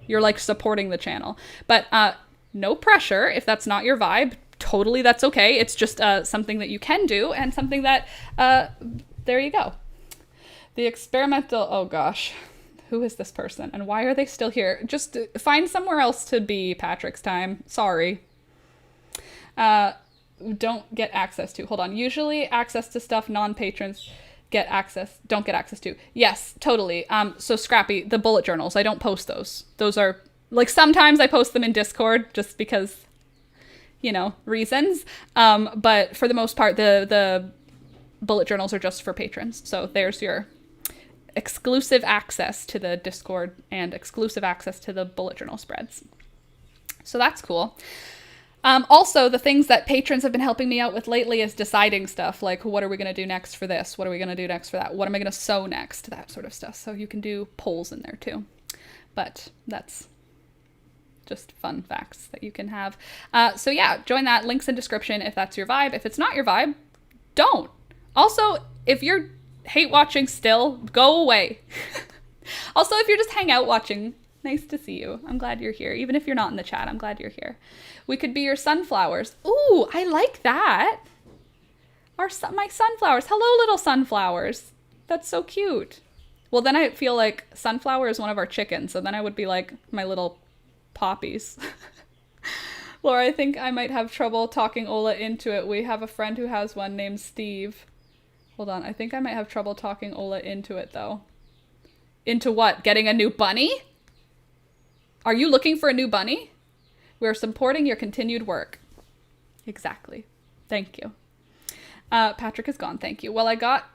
You're like supporting the channel. But no pressure if that's not your vibe. Totally, that's okay. It's just something that you can do, and something that there you go. The experimental, oh gosh. Who is this person and why are they still here? Just find somewhere else to be, Patrick's time. Sorry. Don't get access to. Hold on. Usually access to stuff non-patrons don't get access to. Yes, totally. So Scrappy, the bullet journals, I don't post those. Those are, like, sometimes I post them in Discord just because, you know, reasons. But for the most part, the bullet journals are just for patrons. So there's your exclusive access to the Discord and exclusive access to the bullet journal spreads. So that's cool. Also, the things that patrons have been helping me out with lately is deciding stuff like, what are we going to do next for this? What are we going to do next for that? What am I going to sew next? That sort of stuff. So you can do polls in there too. But that's just fun facts that you can have. So yeah, join that. Links in description if that's your vibe. If it's not your vibe, don't. Also, if you're hate watching still, go away. Also, if you're just hang out watching, nice to see you. I'm glad you're here. Even if you're not in the chat, I'm glad you're here. We could be your sunflowers. Ooh, I like that. My sunflowers. Hello, little sunflowers. That's so cute. Well, then I feel like sunflower is one of our chickens, so then I would be like my little poppies. Laura, I think I might have trouble talking Ola into it. We have a friend who has one named Steve. Hold on, I think I might have trouble talking Ola into it, though. Into what? Getting a new bunny? Are you looking for a new bunny? We're supporting your continued work. Exactly. Thank you. Patrick is gone, thank you. Well, I got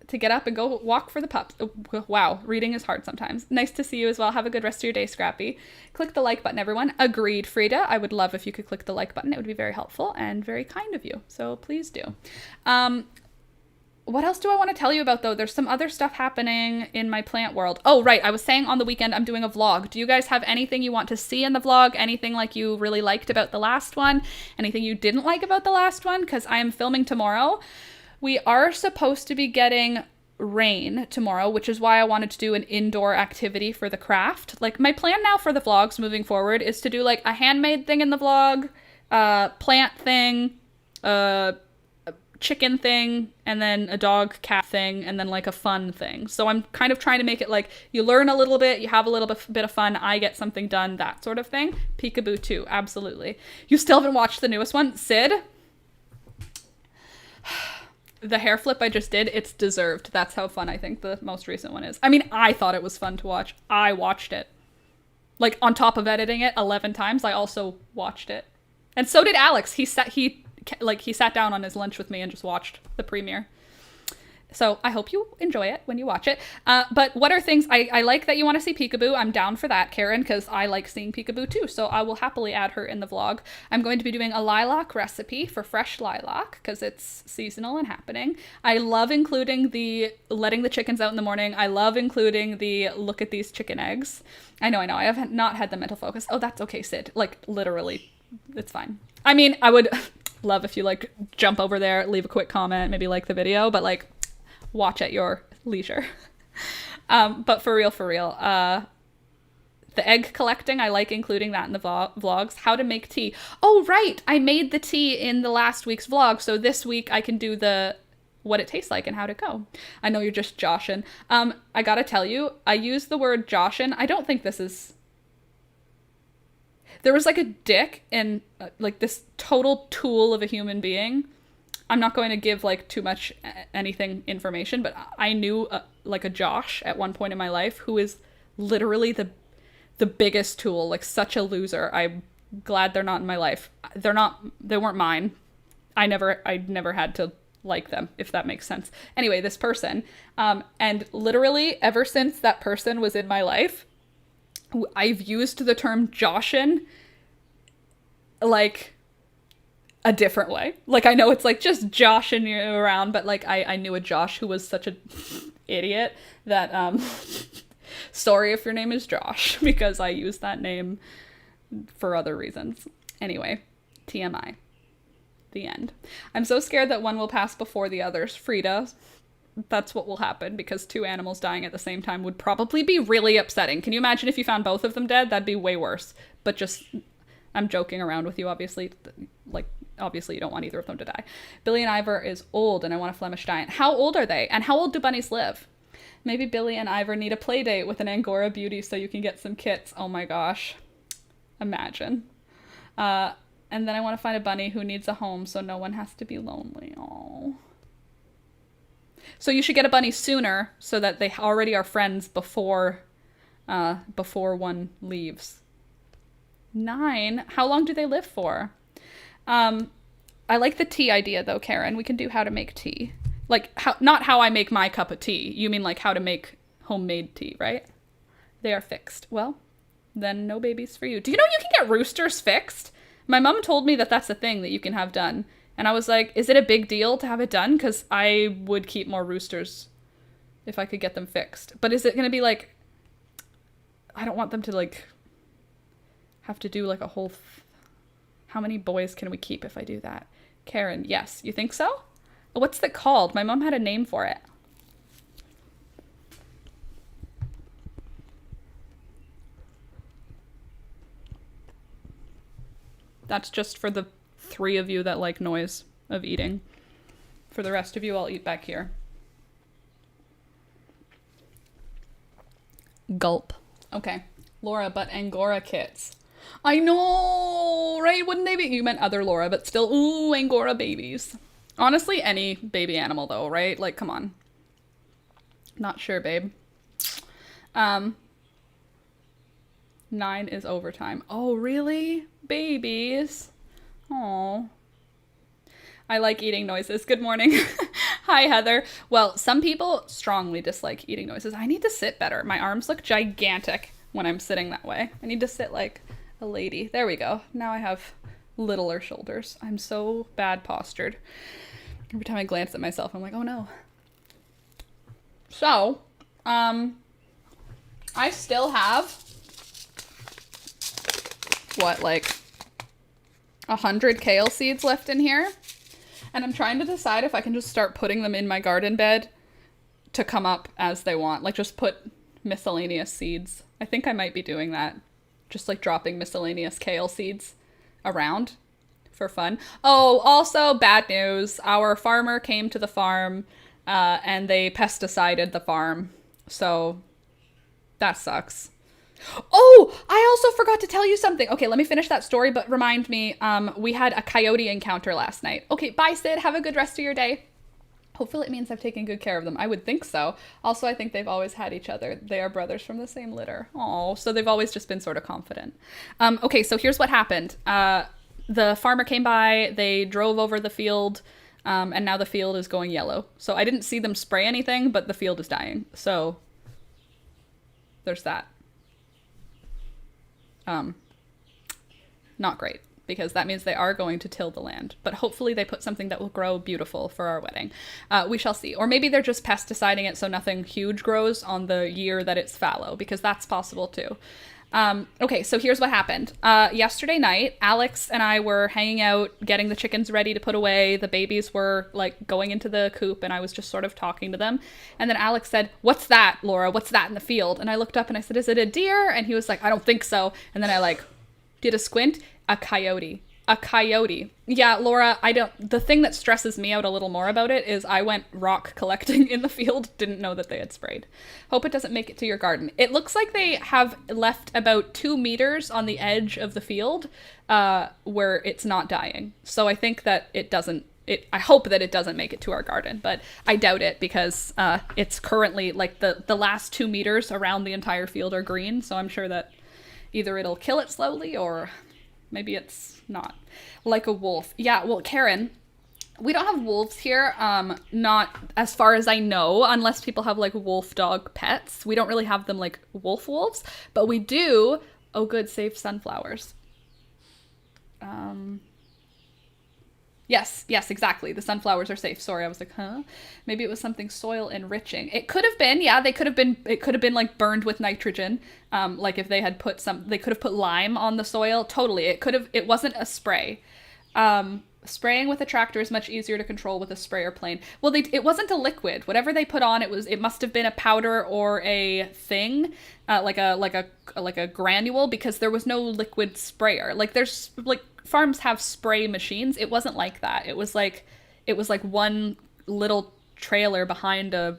to get up and go walk for the pups. Oh, wow, reading is hard sometimes. Nice to see you as well. Have a good rest of your day, Scrappy. Click the like button, everyone. Agreed, Frida. I would love if you could click the like button. It would be very helpful and very kind of you. So please do. What else do I want to tell you about, though? There's some other stuff happening in my plant world. Oh, right. I was saying on the weekend I'm doing a vlog. Do you guys have anything you want to see in the vlog? Anything like you really liked about the last one? Anything you didn't like about the last one? Because I am filming tomorrow. We are supposed to be getting rain tomorrow, which is why I wanted to do an indoor activity for the craft. Like, my plan now for the vlogs moving forward is to do like a handmade thing in the vlog, plant thing, chicken thing, and then a dog cat thing, and then like a fun thing. So I'm kind of trying to make it like you learn a little bit, you have a little bit of fun, I get something done, that sort of thing. Peekaboo 2, absolutely. You still haven't watched the newest one? Sid? The hair flip I just did, it's deserved. That's how fun I think the most recent one is. I mean, I thought it was fun to watch. I watched it. Like, on top of editing it 11 times, I also watched it. And so did Alex. He sat down on his lunch with me and just watched the premiere. So I hope you enjoy it when you watch it. But what are things I like that you want to see Peekaboo? I'm down for that, Karen, because I like seeing Peekaboo too. So I will happily add her in the vlog. I'm going to be doing a lilac recipe for fresh lilac because it's seasonal and happening. I love including the letting the chickens out in the morning. I love including the look at these chicken eggs. I know. I have not had the mental focus. Oh, that's okay, Sid. Like, literally, it's fine. I mean, I would love if you like jump over there, leave a quick comment, maybe like the video, but like watch at your leisure. But for real, The egg collecting, I like including that in the vlogs. How to make tea. Oh, right. I made the tea in the last week's vlog. So this week I can do the what it tastes like and how to go. I know you're just joshin'. I gotta tell you, I use the word joshin'. I don't think this is... There was like a dick in like this total tool of a human being. I'm not going to give like too much anything information, but I knew like a Josh at one point in my life who is literally the biggest tool, like such a loser. I'm glad they're not in my life. They weren't mine. I never had to like them, if that makes sense. Anyway, this person, and literally ever since that person was in my life, I've used the term Joshin like a different way. Like, I know it's like just joshing you around, but like I knew a Josh who was such a idiot that sorry if your name is Josh, because I use that name for other reasons. Anyway, TMI. The end. I'm so scared that one will pass before the others. Frida, that's what will happen, because two animals dying at the same time would probably be really upsetting. Can you imagine if you found both of them dead? That'd be way worse. But just, I'm joking around with you, obviously. Like, obviously you don't want either of them to die. Billy and Ivor is old and I want a Flemish giant. How old are they? And how old do bunnies live? Maybe Billy and Ivor need a play date with an Angora beauty so you can get some kits. Oh my gosh. Imagine. And then I want to find a bunny who needs a home so no one has to be lonely. Oh. So you should get a bunny sooner so that they already are friends before one leaves. 9? How long do they live for? I like the tea idea though, Karen. We can do how to make tea. Like, not how I make my cup of tea. You mean like how to make homemade tea, right? They are fixed. Well, then no babies for you. Do you know you can get roosters fixed? My mom told me that that's a thing that you can have done. And I was like, is it a big deal to have it done? Because I would keep more roosters if I could get them fixed. But is it going to be like... I don't want them to like... have to do like a whole... How many boys can we keep if I do that? Karen, yes. You think so? What's that called? My mom had a name for it. That's just for the 3 of you that like noise of eating. For the rest of you, I'll eat back here. Gulp. Okay. Laura, but Angora kits. I know, right? Wouldn't they be? You meant other Laura, but still, ooh, Angora babies. Honestly, any baby animal though, right? Like, come on. Not sure, babe. 9 is overtime. Oh, really? Babies. Oh. I like eating noises. Good morning. Hi, Heather. Well, some people strongly dislike eating noises. I need to sit better. My arms look gigantic when I'm sitting that way. I need to sit like a lady. There we go. Now I have littler shoulders. I'm so bad postured. Every time I glance at myself, I'm like, oh no. So, I still have what, like 100 kale seeds left in here, and I'm trying to decide if I can just start putting them in my garden bed to come up as they want, like just put miscellaneous seeds. I think I might be doing that, just like dropping miscellaneous kale seeds around for fun. Oh, also bad news, our farmer came to the farm and they pesticided the farm, so that sucks. Oh, I also forgot to tell you something. Okay, let me finish that story, but remind me, we had a coyote encounter last night. Okay, bye, Sid. Have a good rest of your day. Hopefully it means I've taken good care of them. I would think so. Also, I think they've always had each other. They are brothers from the same litter. Oh, so they've always just been sort of confident. Okay, so here's what happened. The farmer came by, they drove over the field, and now the field is going yellow. So I didn't see them spray anything, but the field is dying. So there's that. Not great, because that means they are going to till the land, but hopefully they put something that will grow beautiful for our wedding. We shall see. Or maybe they're just pesticiding it so nothing huge grows on the year that it's fallow, because that's possible too. Okay, so here's what happened. Yesterday night, Alex and I were hanging out, getting the chickens ready to put away. The babies were like going into the coop, and I was just sort of talking to them. And then Alex said, "What's that, Laura? What's that in the field?" And I looked up and I said, "Is it a deer?" And he was like, "I don't think so." And then I like did a squint. A coyote. A coyote. Yeah, Laura, the thing that stresses me out a little more about it is I went rock collecting in the field, didn't know that they had sprayed. Hope it doesn't make it to your garden. It looks like they have left about 2 meters on the edge of the field where it's not dying. So I think that I hope that it doesn't make it to our garden, but I doubt it because it's currently like the last 2 meters around the entire field are green. So I'm sure that either it'll kill it slowly or maybe it's not. Like a wolf. Yeah, well, Karen, we don't have wolves here. Not as far as I know, unless people have like wolf dog pets. We don't really have them like wolves, but we do. Oh, good, save sunflowers. Yes, exactly. The sunflowers are safe. Sorry, I was like, huh? Maybe it was something soil enriching. It could have been, yeah, it could have been like burned with nitrogen. Like if they had they could have put lime on the soil. Totally. It wasn't a spray. Spraying with a tractor is much easier to control with a sprayer plane. Well, it wasn't a liquid. Whatever they put on, it must have been a powder or a thing, like a granule, because there was no liquid sprayer. Like there's like farms have spray machines. It wasn't like that. It was like one little trailer behind a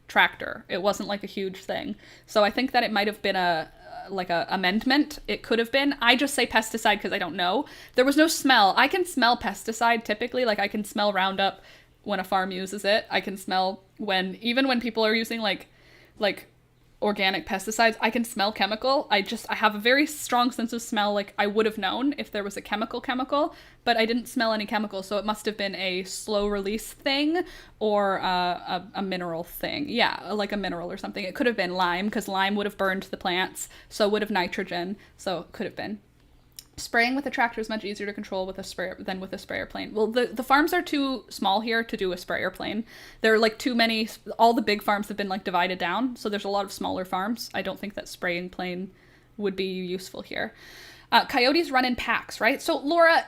tractor. It wasn't like a huge thing. So I think that it might have been a amendment. It could have been. I just say pesticide because I don't know. There was no smell. I can smell pesticide typically. Like I can smell Roundup when a farm uses it. I can smell even when people are using like organic pesticides, I can smell chemical. I have a very strong sense of smell. Like I would have known if there was a chemical, but I didn't smell any chemical. So it must have been a slow release thing or a mineral thing. Yeah, like a mineral or something. It could have been lime because lime would have burned the plants. So would have nitrogen. So it could have been. Spraying with a tractor is much easier to control with a sprayer than with a sprayer plane. Well, the farms are too small here to do a sprayer plane. There are like too many. All the big farms have been like divided down, so there's a lot of smaller farms. I don't think that spraying plane would be useful here. Coyotes run in packs, right? So Laura,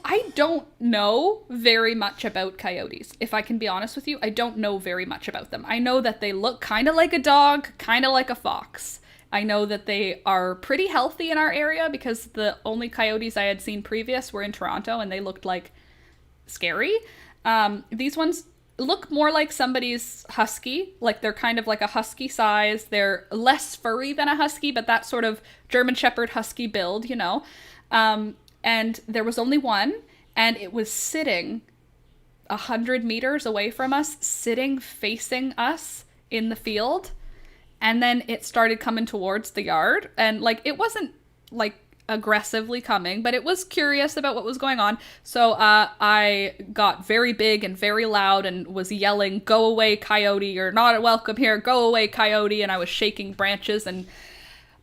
I don't know very much about coyotes. If I can be honest with you, I don't know very much about them. I know that they look kind of like a dog, kind of like a fox. I know that they are pretty healthy in our area because the only coyotes I had seen previous were in Toronto and they looked like scary. These ones look more like somebody's husky. Like they're kind of like a husky size. They're less furry than a husky, but that sort of German Shepherd husky build, you know. And there was only one and it was sitting 100 meters away from us, sitting facing us in the field. And then it started coming towards the yard. And, like, it wasn't, like, aggressively coming, but it was curious about what was going on. So I got very big and very loud and was yelling, "Go away, coyote. You're not welcome here. Go away, coyote." And I was shaking branches. And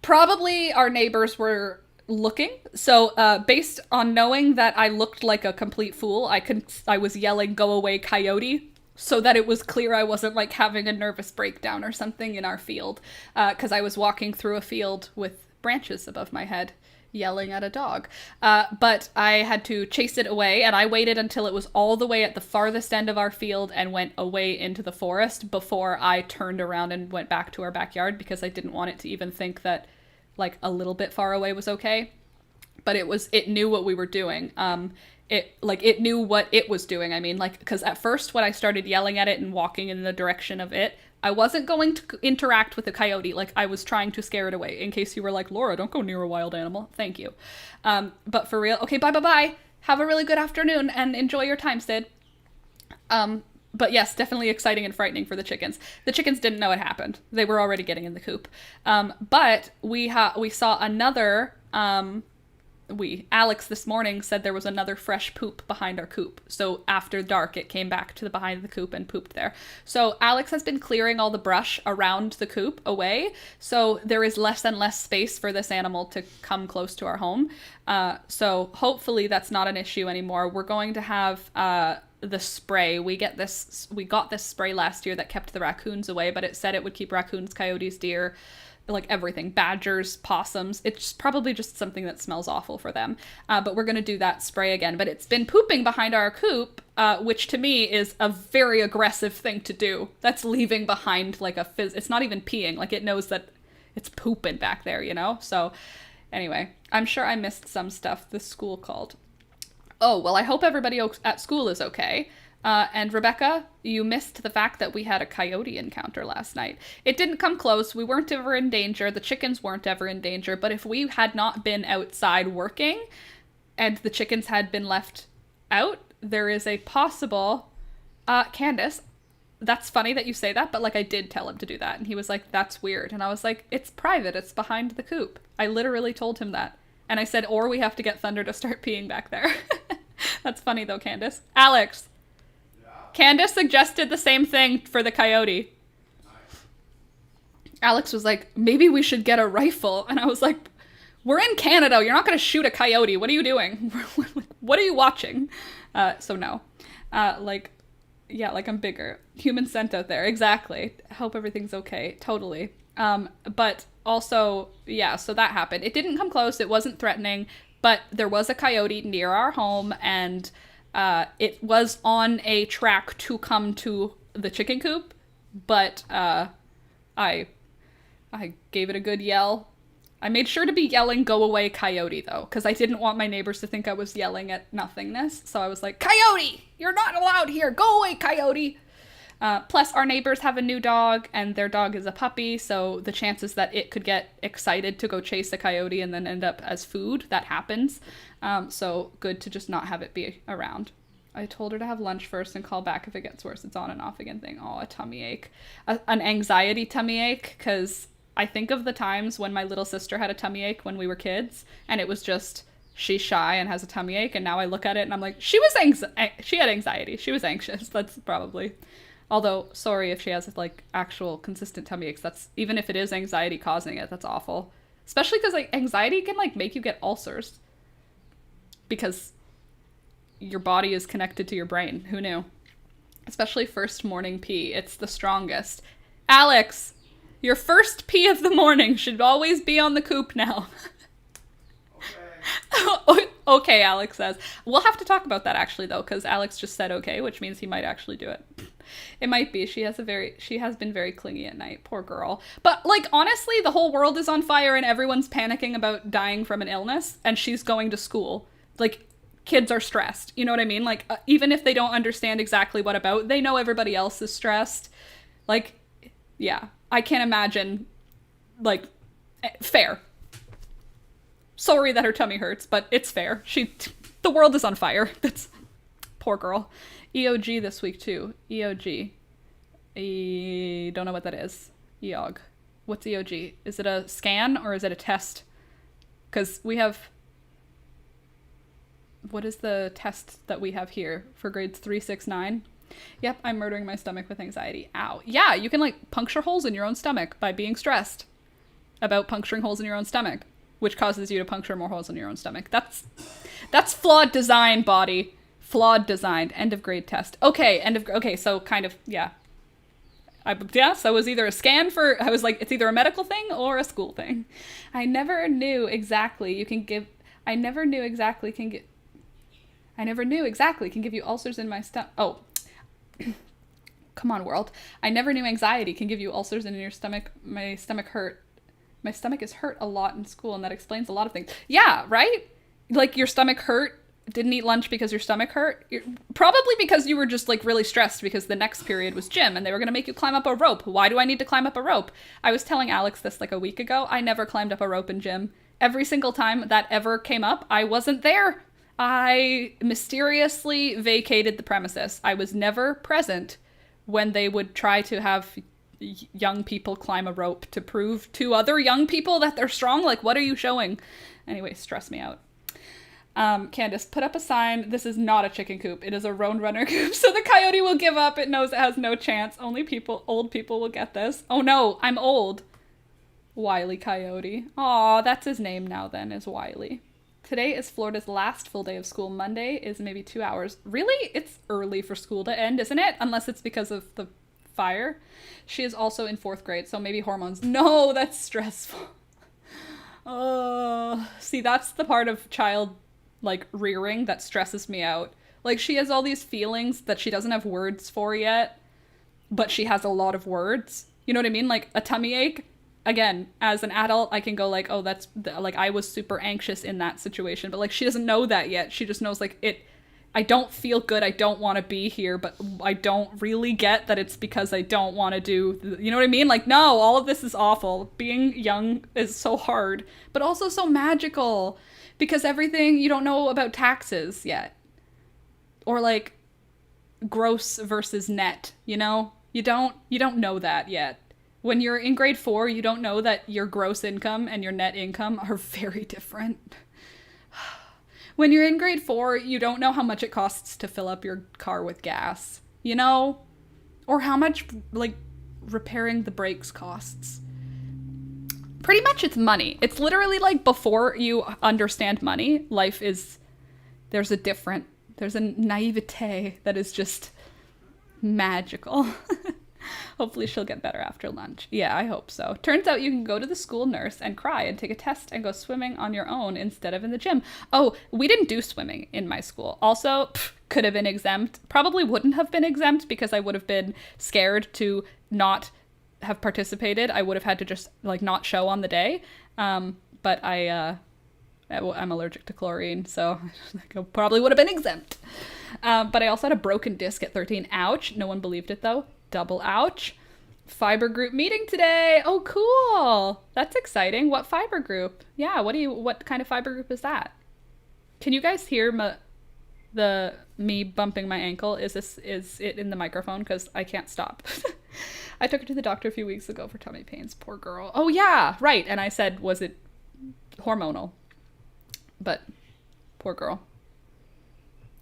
probably our neighbors were looking. So based on knowing that I looked like a complete fool, I was yelling, "Go away, coyote," so that it was clear I wasn't like having a nervous breakdown or something in our field, because I was walking through a field with branches above my head yelling at a dog. But I had to chase it away, and I waited until it was all the way at the farthest end of our field and went away into the forest before I turned around and went back to our backyard, because I didn't want it to even think that like a little bit far away was okay. But it knew what we were doing. It knew what it was doing. I mean, like, because at first when I started yelling at it and walking in the direction of it, I wasn't going to interact with the coyote. Like, I was trying to scare it away, in case you were like, "Laura, don't go near a wild animal." Thank you. But for real, okay, bye. Have a really good afternoon and enjoy your time, Sid. But yes, definitely exciting and frightening for the chickens. The chickens didn't know it happened. They were already getting in the coop. But we saw another, Alex this morning said there was another fresh poop behind our coop. So after dark, it came back to the behind the coop and pooped there. So Alex has been clearing all the brush around the coop away. So there is less and less space for this animal to come close to our home. So hopefully that's not an issue anymore. We're going to have, the spray. We got this spray last year that kept the raccoons away, but it said it would keep raccoons, coyotes, deer, like everything, badgers, possums. It's probably just something that smells awful for them. But we're going to do that spray again. But it's been pooping behind our coop, which to me is a very aggressive thing to do. That's leaving behind like it's not even peeing. Like it knows that it's pooping back there, you know? So anyway, I'm sure I missed some stuff the school called. Oh, well, I hope everybody at school is okay. And Rebecca, you missed the fact that we had a coyote encounter last night. It didn't come close. We weren't ever in danger. The chickens weren't ever in danger. But if we had not been outside working and the chickens had been left out, there is a possible... Candace, that's funny that you say that, but like I did tell him to do that. And he was like, that's weird. And I was like, it's private. It's behind the coop. I literally told him that. And I said, or we have to get Thunder to start peeing back there. That's funny though, Candace. Alex. Candace suggested the same thing for the coyote. Nice. Alex was like, maybe we should get a rifle. And I was like, we're in Canada. You're not going to shoot a coyote. What are you doing? What are you watching? So no. Like I'm bigger. Human scent out there. Exactly. Hope everything's okay. Totally. But also, yeah, so that happened. It didn't come close. It wasn't threatening. But there was a coyote near our home, and... it was on a track to come to the chicken coop, but I gave it a good yell. I made sure to be yelling, "Go away, coyote," though, because I didn't want my neighbors to think I was yelling at nothingness. So I was like, "Coyote, you're not allowed here. Go away, coyote." Plus, our neighbors have a new dog, and their dog is a puppy, so the chances that it could get excited to go chase a coyote and then end up as food, that happens. So good to just not have it be around. I told her to have lunch first and call back if it gets worse. It's on and off again thing. Oh, a tummy ache. An anxiety tummy ache, because I think of the times when my little sister had a tummy ache when we were kids, and it was just... she's shy and has a tummy ache, and now I look at it and I'm like, she had anxiety. She was anxious. That's probably... Although, sorry if she has, like, actual consistent tummy aches. That's, even if it is anxiety causing it, that's awful. Especially because, like, anxiety can, like, make you get ulcers. Because your body is connected to your brain. Who knew? Especially first morning pee. It's the strongest. Alex, your first pee of the morning should always be on the coop now. Okay. Okay, Alex says. We'll have to talk about that, actually, though, because Alex just said okay, which means he might actually do it. It might be. She has been very clingy at night. Poor girl. But, like, honestly, the whole world is on fire and everyone's panicking about dying from an illness, and she's going to school. Like, kids are stressed. You know what I mean? Like, even if they don't understand exactly what about, they know everybody else is stressed. Like, yeah. I can't imagine, like, fair. Sorry that her tummy hurts, but it's fair. The world is on fire. That's... poor girl. EOG this week, too. EOG. Don't know what that is. EOG. What's EOG? Is it a scan or is it a test? Because we have... what is the test that we have here for grades 3, 6, 9? Yep, I'm murdering my stomach with anxiety. Ow. Yeah, you can, like, puncture holes in your own stomach by being stressed about puncturing holes in your own stomach, which causes you to puncture more holes in your own stomach. That's flawed design, body. Flawed design. End of grade test. Okay, so kind of, yeah. So it was either a scan for, I was like, it's either a medical thing or a school thing. I never knew exactly can give you ulcers in my stomach. Oh, come on, world. I never knew anxiety can give you ulcers in your stomach. My stomach hurt. My stomach is hurt a lot in school, and that explains a lot of things. Yeah, right? Like, your stomach hurt, didn't eat lunch because your stomach hurt? Probably because you were just, like, really stressed because the next period was gym, and they were going to make you climb up a rope. Why do I need to climb up a rope? I was telling Alex this, like, a week ago. I never climbed up a rope in gym. Every single time that ever came up, I wasn't there. I mysteriously vacated the premises. I was never present when they would try to have young people climb a rope to prove to other young people that they're strong. Like, what are you showing? Anyway, stress me out. Candace, put up a sign. This is not a chicken coop. It is a road runner coop. So the coyote will give up. It knows it has no chance. Only old people will get this. Oh no, I'm old. Wily Coyote. Aw, that's his name now then, is Wily. Today is Florida's last full day of school. Monday is maybe 2 hours. Really? It's early for school to end, isn't it? Unless it's because of the fire. She is also in 4th grade, so maybe hormones. No, that's stressful. Oh, see, that's the part of child, like, rearing that stresses me out. Like, she has all these feelings that she doesn't have words for yet, but she has a lot of words. You know what I mean? Like, a tummy ache. Again, as an adult, I can go like, oh, that's, like, I was super anxious in that situation. But, like, she doesn't know that yet. She just knows, like, I don't feel good. I don't want to be here, but I don't really get that it's because I don't want to do, you know what I mean? Like, no, all of this is awful. Being young is so hard, but also so magical because everything, you don't know about taxes yet. Or like gross versus net, you know? You don't know that yet. When you're in grade 4, you don't know that your gross income and your net income are very different. When you're in grade 4, you don't know how much it costs to fill up your car with gas, you know? Or how much, like, repairing the brakes costs. Pretty much it's money. It's literally like before you understand money, life is, there's a naivete that is just magical. Hopefully she'll get better after lunch. Yeah, I hope so. Turns out you can go to the school nurse and cry and take a test and go swimming on your own instead of in the gym. Oh, we didn't do swimming in my school. Also, could have been exempt. Probably wouldn't have been exempt because I would have been scared to not have participated. I would have had to just like not show on the day. But I'm allergic to chlorine, so I probably would have been exempt. But I also had a broken disc at 13. Ouch. No one believed it though. Double ouch. Fiber group meeting today. Oh, cool. That's exciting. What fiber group? Yeah, what kind of fiber group is that? Can you guys hear me bumping my ankle? Is it in the microphone? Because I can't stop. I took her to the doctor a few weeks ago for tummy pains. Poor girl. Oh yeah, right. And I said, was it hormonal? But poor girl.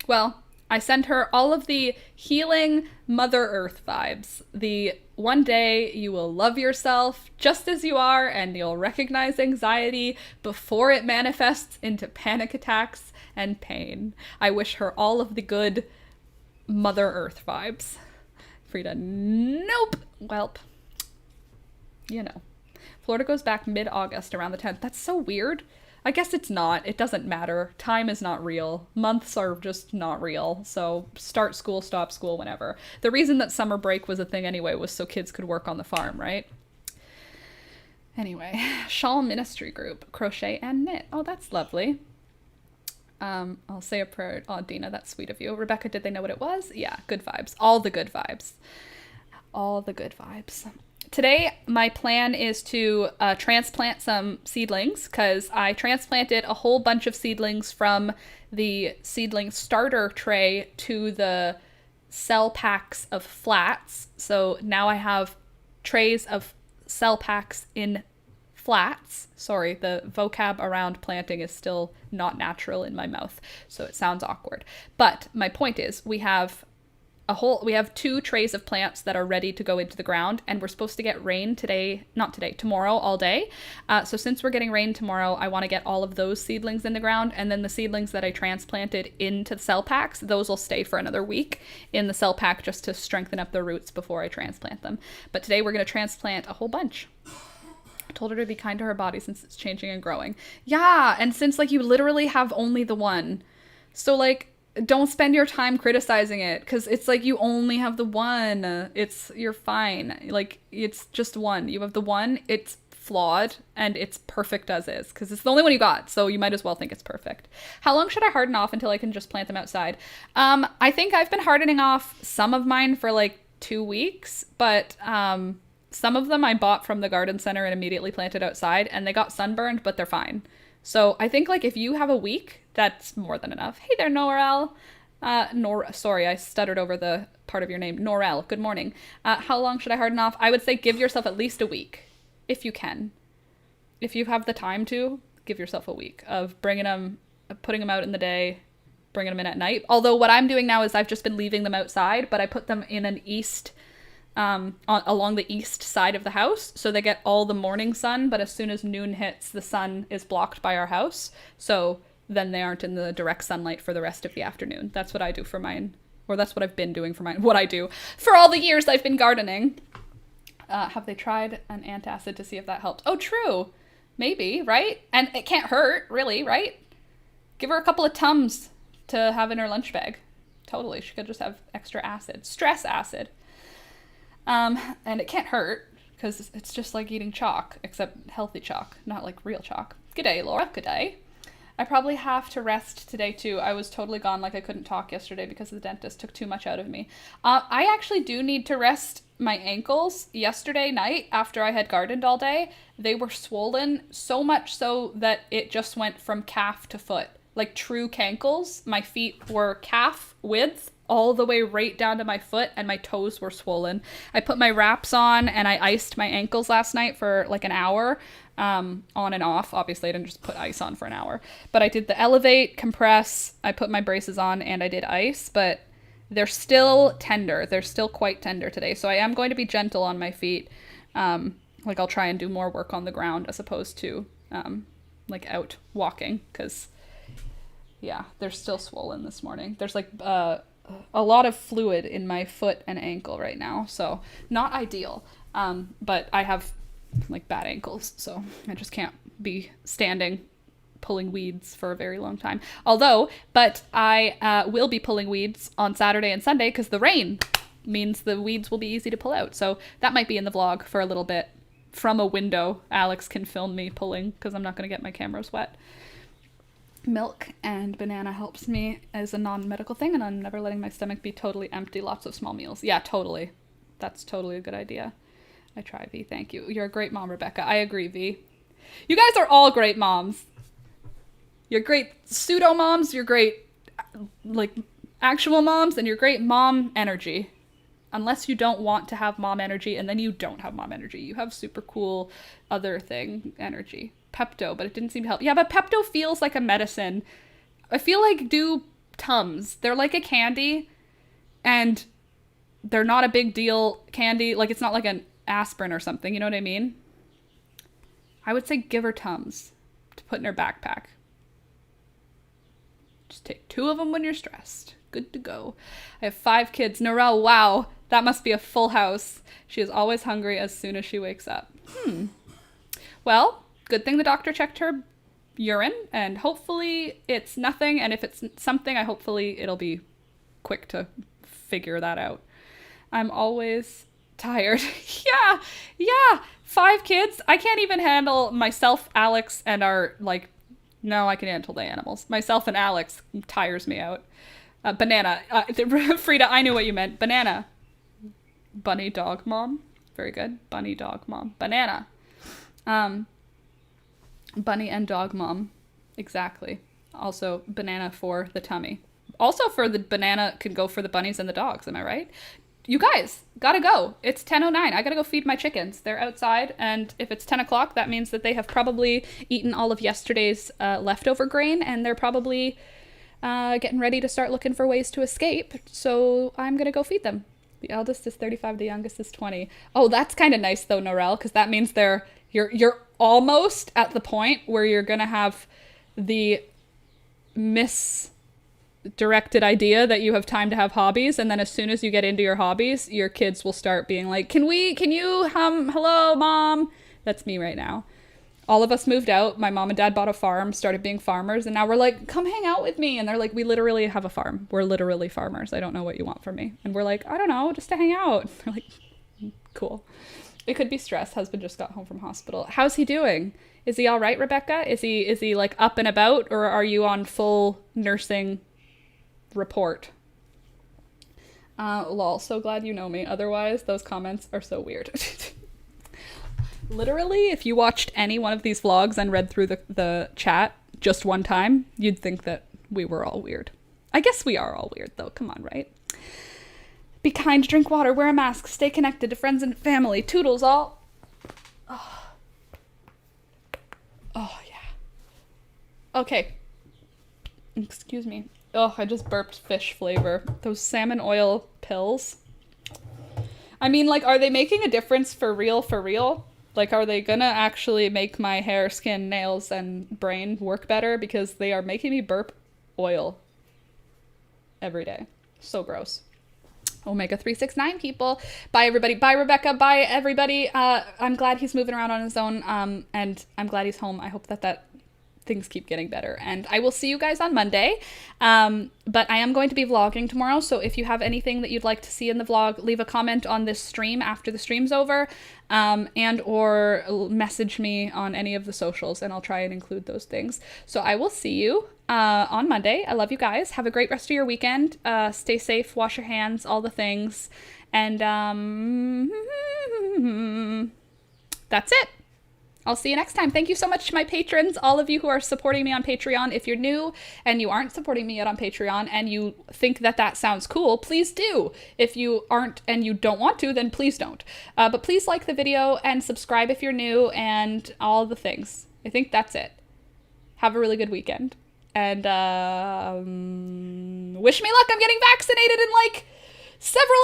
Well, I send her all of the healing Mother Earth vibes. The one day you will love yourself just as you are and you'll recognize anxiety before it manifests into panic attacks and pain. I wish her all of the good Mother Earth vibes. Frida, nope. Welp. You know. Florida goes back mid-August around the 10th. That's so weird. I guess it's not. It doesn't matter. Time is not real. Months are just not real. So start school, stop school, whenever. The reason that summer break was a thing anyway was so kids could work on the farm, right? Anyway, shawl ministry group, crochet and knit. Oh, that's lovely. I'll say a prayer. Oh, Dina, that's sweet of you. Rebecca, did they know what it was? Yeah, good vibes. All the good vibes. All the good vibes. Today, my plan is to transplant some seedlings because I transplanted a whole bunch of seedlings from the seedling starter tray to the cell packs of flats. So now I have trays of cell packs in flats. Sorry, the vocab around planting is still not natural in my mouth, so it sounds awkward. But my point is, we have 2 trays of plants that are ready to go into the ground, and we're supposed to get rain tomorrow all day. So since we're getting rain tomorrow, I want to get all of those seedlings in the ground, and then the seedlings that I transplanted into the cell packs, those will stay for another week in the cell pack just to strengthen up their roots before I transplant them. But today we're going to transplant a whole bunch. I told her to be kind to her body since it's changing and growing. Yeah, and since like you literally have only the one. So like, don't spend your time criticizing it because it's like you only have the one. You're fine. Like, it's just one. You have the one. It's flawed and it's perfect as is because it's the only one you got. So you might as well think it's perfect. How long should I harden off until I can just plant them outside? I think I've been hardening off some of mine for like 2 weeks, but some of them I bought from the garden center and immediately planted outside and they got sunburned, but they're fine. So I think like if you have a week, that's more than enough. Hey there, Norel. Sorry, I stuttered over the part of your name. Norel, good morning. How long should I harden off? I would say give yourself at least a week, if you can. If you have the time to, give yourself a week of putting them out in the day, bringing them in at night. Although what I'm doing now is I've just been leaving them outside, but I put them in an along the east side of the house, so they get all the morning sun, but as soon as noon hits, the sun is blocked by our house, so then they aren't in the direct sunlight for the rest of the afternoon. That's what I do for mine Or that's what I've been doing for what I do for all the years I've been gardening. Have they tried an antacid to see if that helps? Oh, true. Maybe, right? And it can't hurt, really, right? Give her a couple of Tums to have in her lunch bag. Totally. She could just have extra acid. Stress acid. And it can't hurt because it's just like eating chalk, except healthy chalk, not like real chalk. G'day, Laura. G'day. I probably have to rest today too. I was totally gone, like I couldn't talk yesterday because the dentist took too much out of me. I actually do need to rest my ankles. Yesterday night, after I had gardened all day, they were swollen so much so that it just went from calf to foot. Like true cankles. My feet were calf width all the way right down to my foot, and my toes were swollen. I put my wraps on and I iced my ankles last night for like an hour. On and off. Obviously, I didn't just put ice on for an hour. But I did the elevate, compress, I put my braces on, and I did ice. But they're still tender. They're still quite tender today. So I am going to be gentle on my feet. Like I'll try and do more work on the ground as opposed to like out walking. Because, yeah, they're still swollen this morning. There's like a lot of fluid in my foot and ankle right now. So not ideal. But I have like bad ankles, so I just can't be standing pulling weeds for a very long time. But I will be pulling weeds on Saturday and Sunday because the rain means the weeds will be easy to pull out. So that might be in the vlog for a little bit. From a window, Alex can film me pulling because I'm not going to get my cameras wet. Milk and banana helps me as a non-medical thing, and I'm never letting my stomach be totally empty. Lots of small meals. Yeah, totally. That's totally a good idea. I try, V. Thank you. You're a great mom, Rebecca. I agree, V. You guys are all great moms. You're great pseudo moms. You're great, like, actual moms, and you're great mom energy. Unless you don't want to have mom energy, and then you don't have mom energy. You have super cool other thing energy. Pepto, but it didn't seem to help. Yeah, but Pepto feels like a medicine. I feel like do Tums. They're like a candy, and they're not a big deal candy. Like, it's not like an aspirin or something, you know what I mean? I would say give her Tums to put in her backpack. Just take 2 of them when you're stressed. Good to go. I have 5 kids. Norel, wow, that must be a full house. She is always hungry as soon as she wakes up. Well, good thing the doctor checked her urine, and hopefully it's nothing, and if it's something, hopefully it'll be quick to figure that out. I'm always tired. Yeah. 5 kids. I can't even handle myself, Alex, and no, I can handle the animals. Myself and Alex tires me out. Banana. Frida, I knew what you meant. Banana. Bunny dog mom. Very good. Bunny dog mom. Banana. Bunny and dog mom. Exactly. Also, banana for the tummy. Also for the banana can go for the bunnies and the dogs. Am I right? You guys, gotta go. It's 10:09. I gotta go feed my chickens. They're outside, and if it's 10 o'clock, that means that they have probably eaten all of yesterday's leftover grain, and they're probably getting ready to start looking for ways to escape, so I'm gonna go feed them. The eldest is 35, the youngest is 20. Oh, that's kind of nice, though, Norel, because that means you're almost at the point where you're gonna have the misdirected idea that you have time to have hobbies, and then as soon as you get into your hobbies, your kids will start being like, can you hello mom? That's me right now. All of us moved out. My mom and dad bought a farm, started being farmers, and now we're like, come hang out with me. And they're like, we literally have a farm. We're literally farmers. I don't know what you want from me. And we're like, I don't know, just to hang out. They're like, cool. It could be stress. Husband just got home from hospital. How's he doing? Is he all right, Rebecca? Is he like up and about, or are you on full nursing report? Lol, so glad you know me. Otherwise, those comments are so weird. Literally, if you watched any one of these vlogs and read through the chat just one time, you'd think that we were all weird. I guess we are all weird, though. Come on, right? Be kind, drink water, wear a mask, stay connected to friends and family. Toodles all. Oh, yeah. Okay. Excuse me. Oh, I just burped fish flavor. Those salmon oil pills. I mean, like, are they making a difference for real? Like, are they gonna actually make my hair, skin, nails, and brain work better? Because they are making me burp oil every day. So gross. Omega 369 people. Bye everybody. Bye Rebecca. Bye everybody. I'm glad he's moving around on his own. And I'm glad he's home. I hope that things keep getting better. And I will see you guys on Monday. But I am going to be vlogging tomorrow. So if you have anything that you'd like to see in the vlog, leave a comment on this stream after the stream's over. And or message me on any of the socials and I'll try and include those things. So I will see you on Monday. I love you guys. Have a great rest of your weekend. Stay safe, wash your hands, all the things. And that's it. I'll see you next time. Thank you so much to my patrons, all of you who are supporting me on Patreon. If you're new and you aren't supporting me yet on Patreon and you think that sounds cool, please do. If you aren't and you don't want to, then please don't. But please like the video and subscribe if you're new and all the things. I think that's it. Have a really good weekend. And wish me luck. I'm getting vaccinated in like several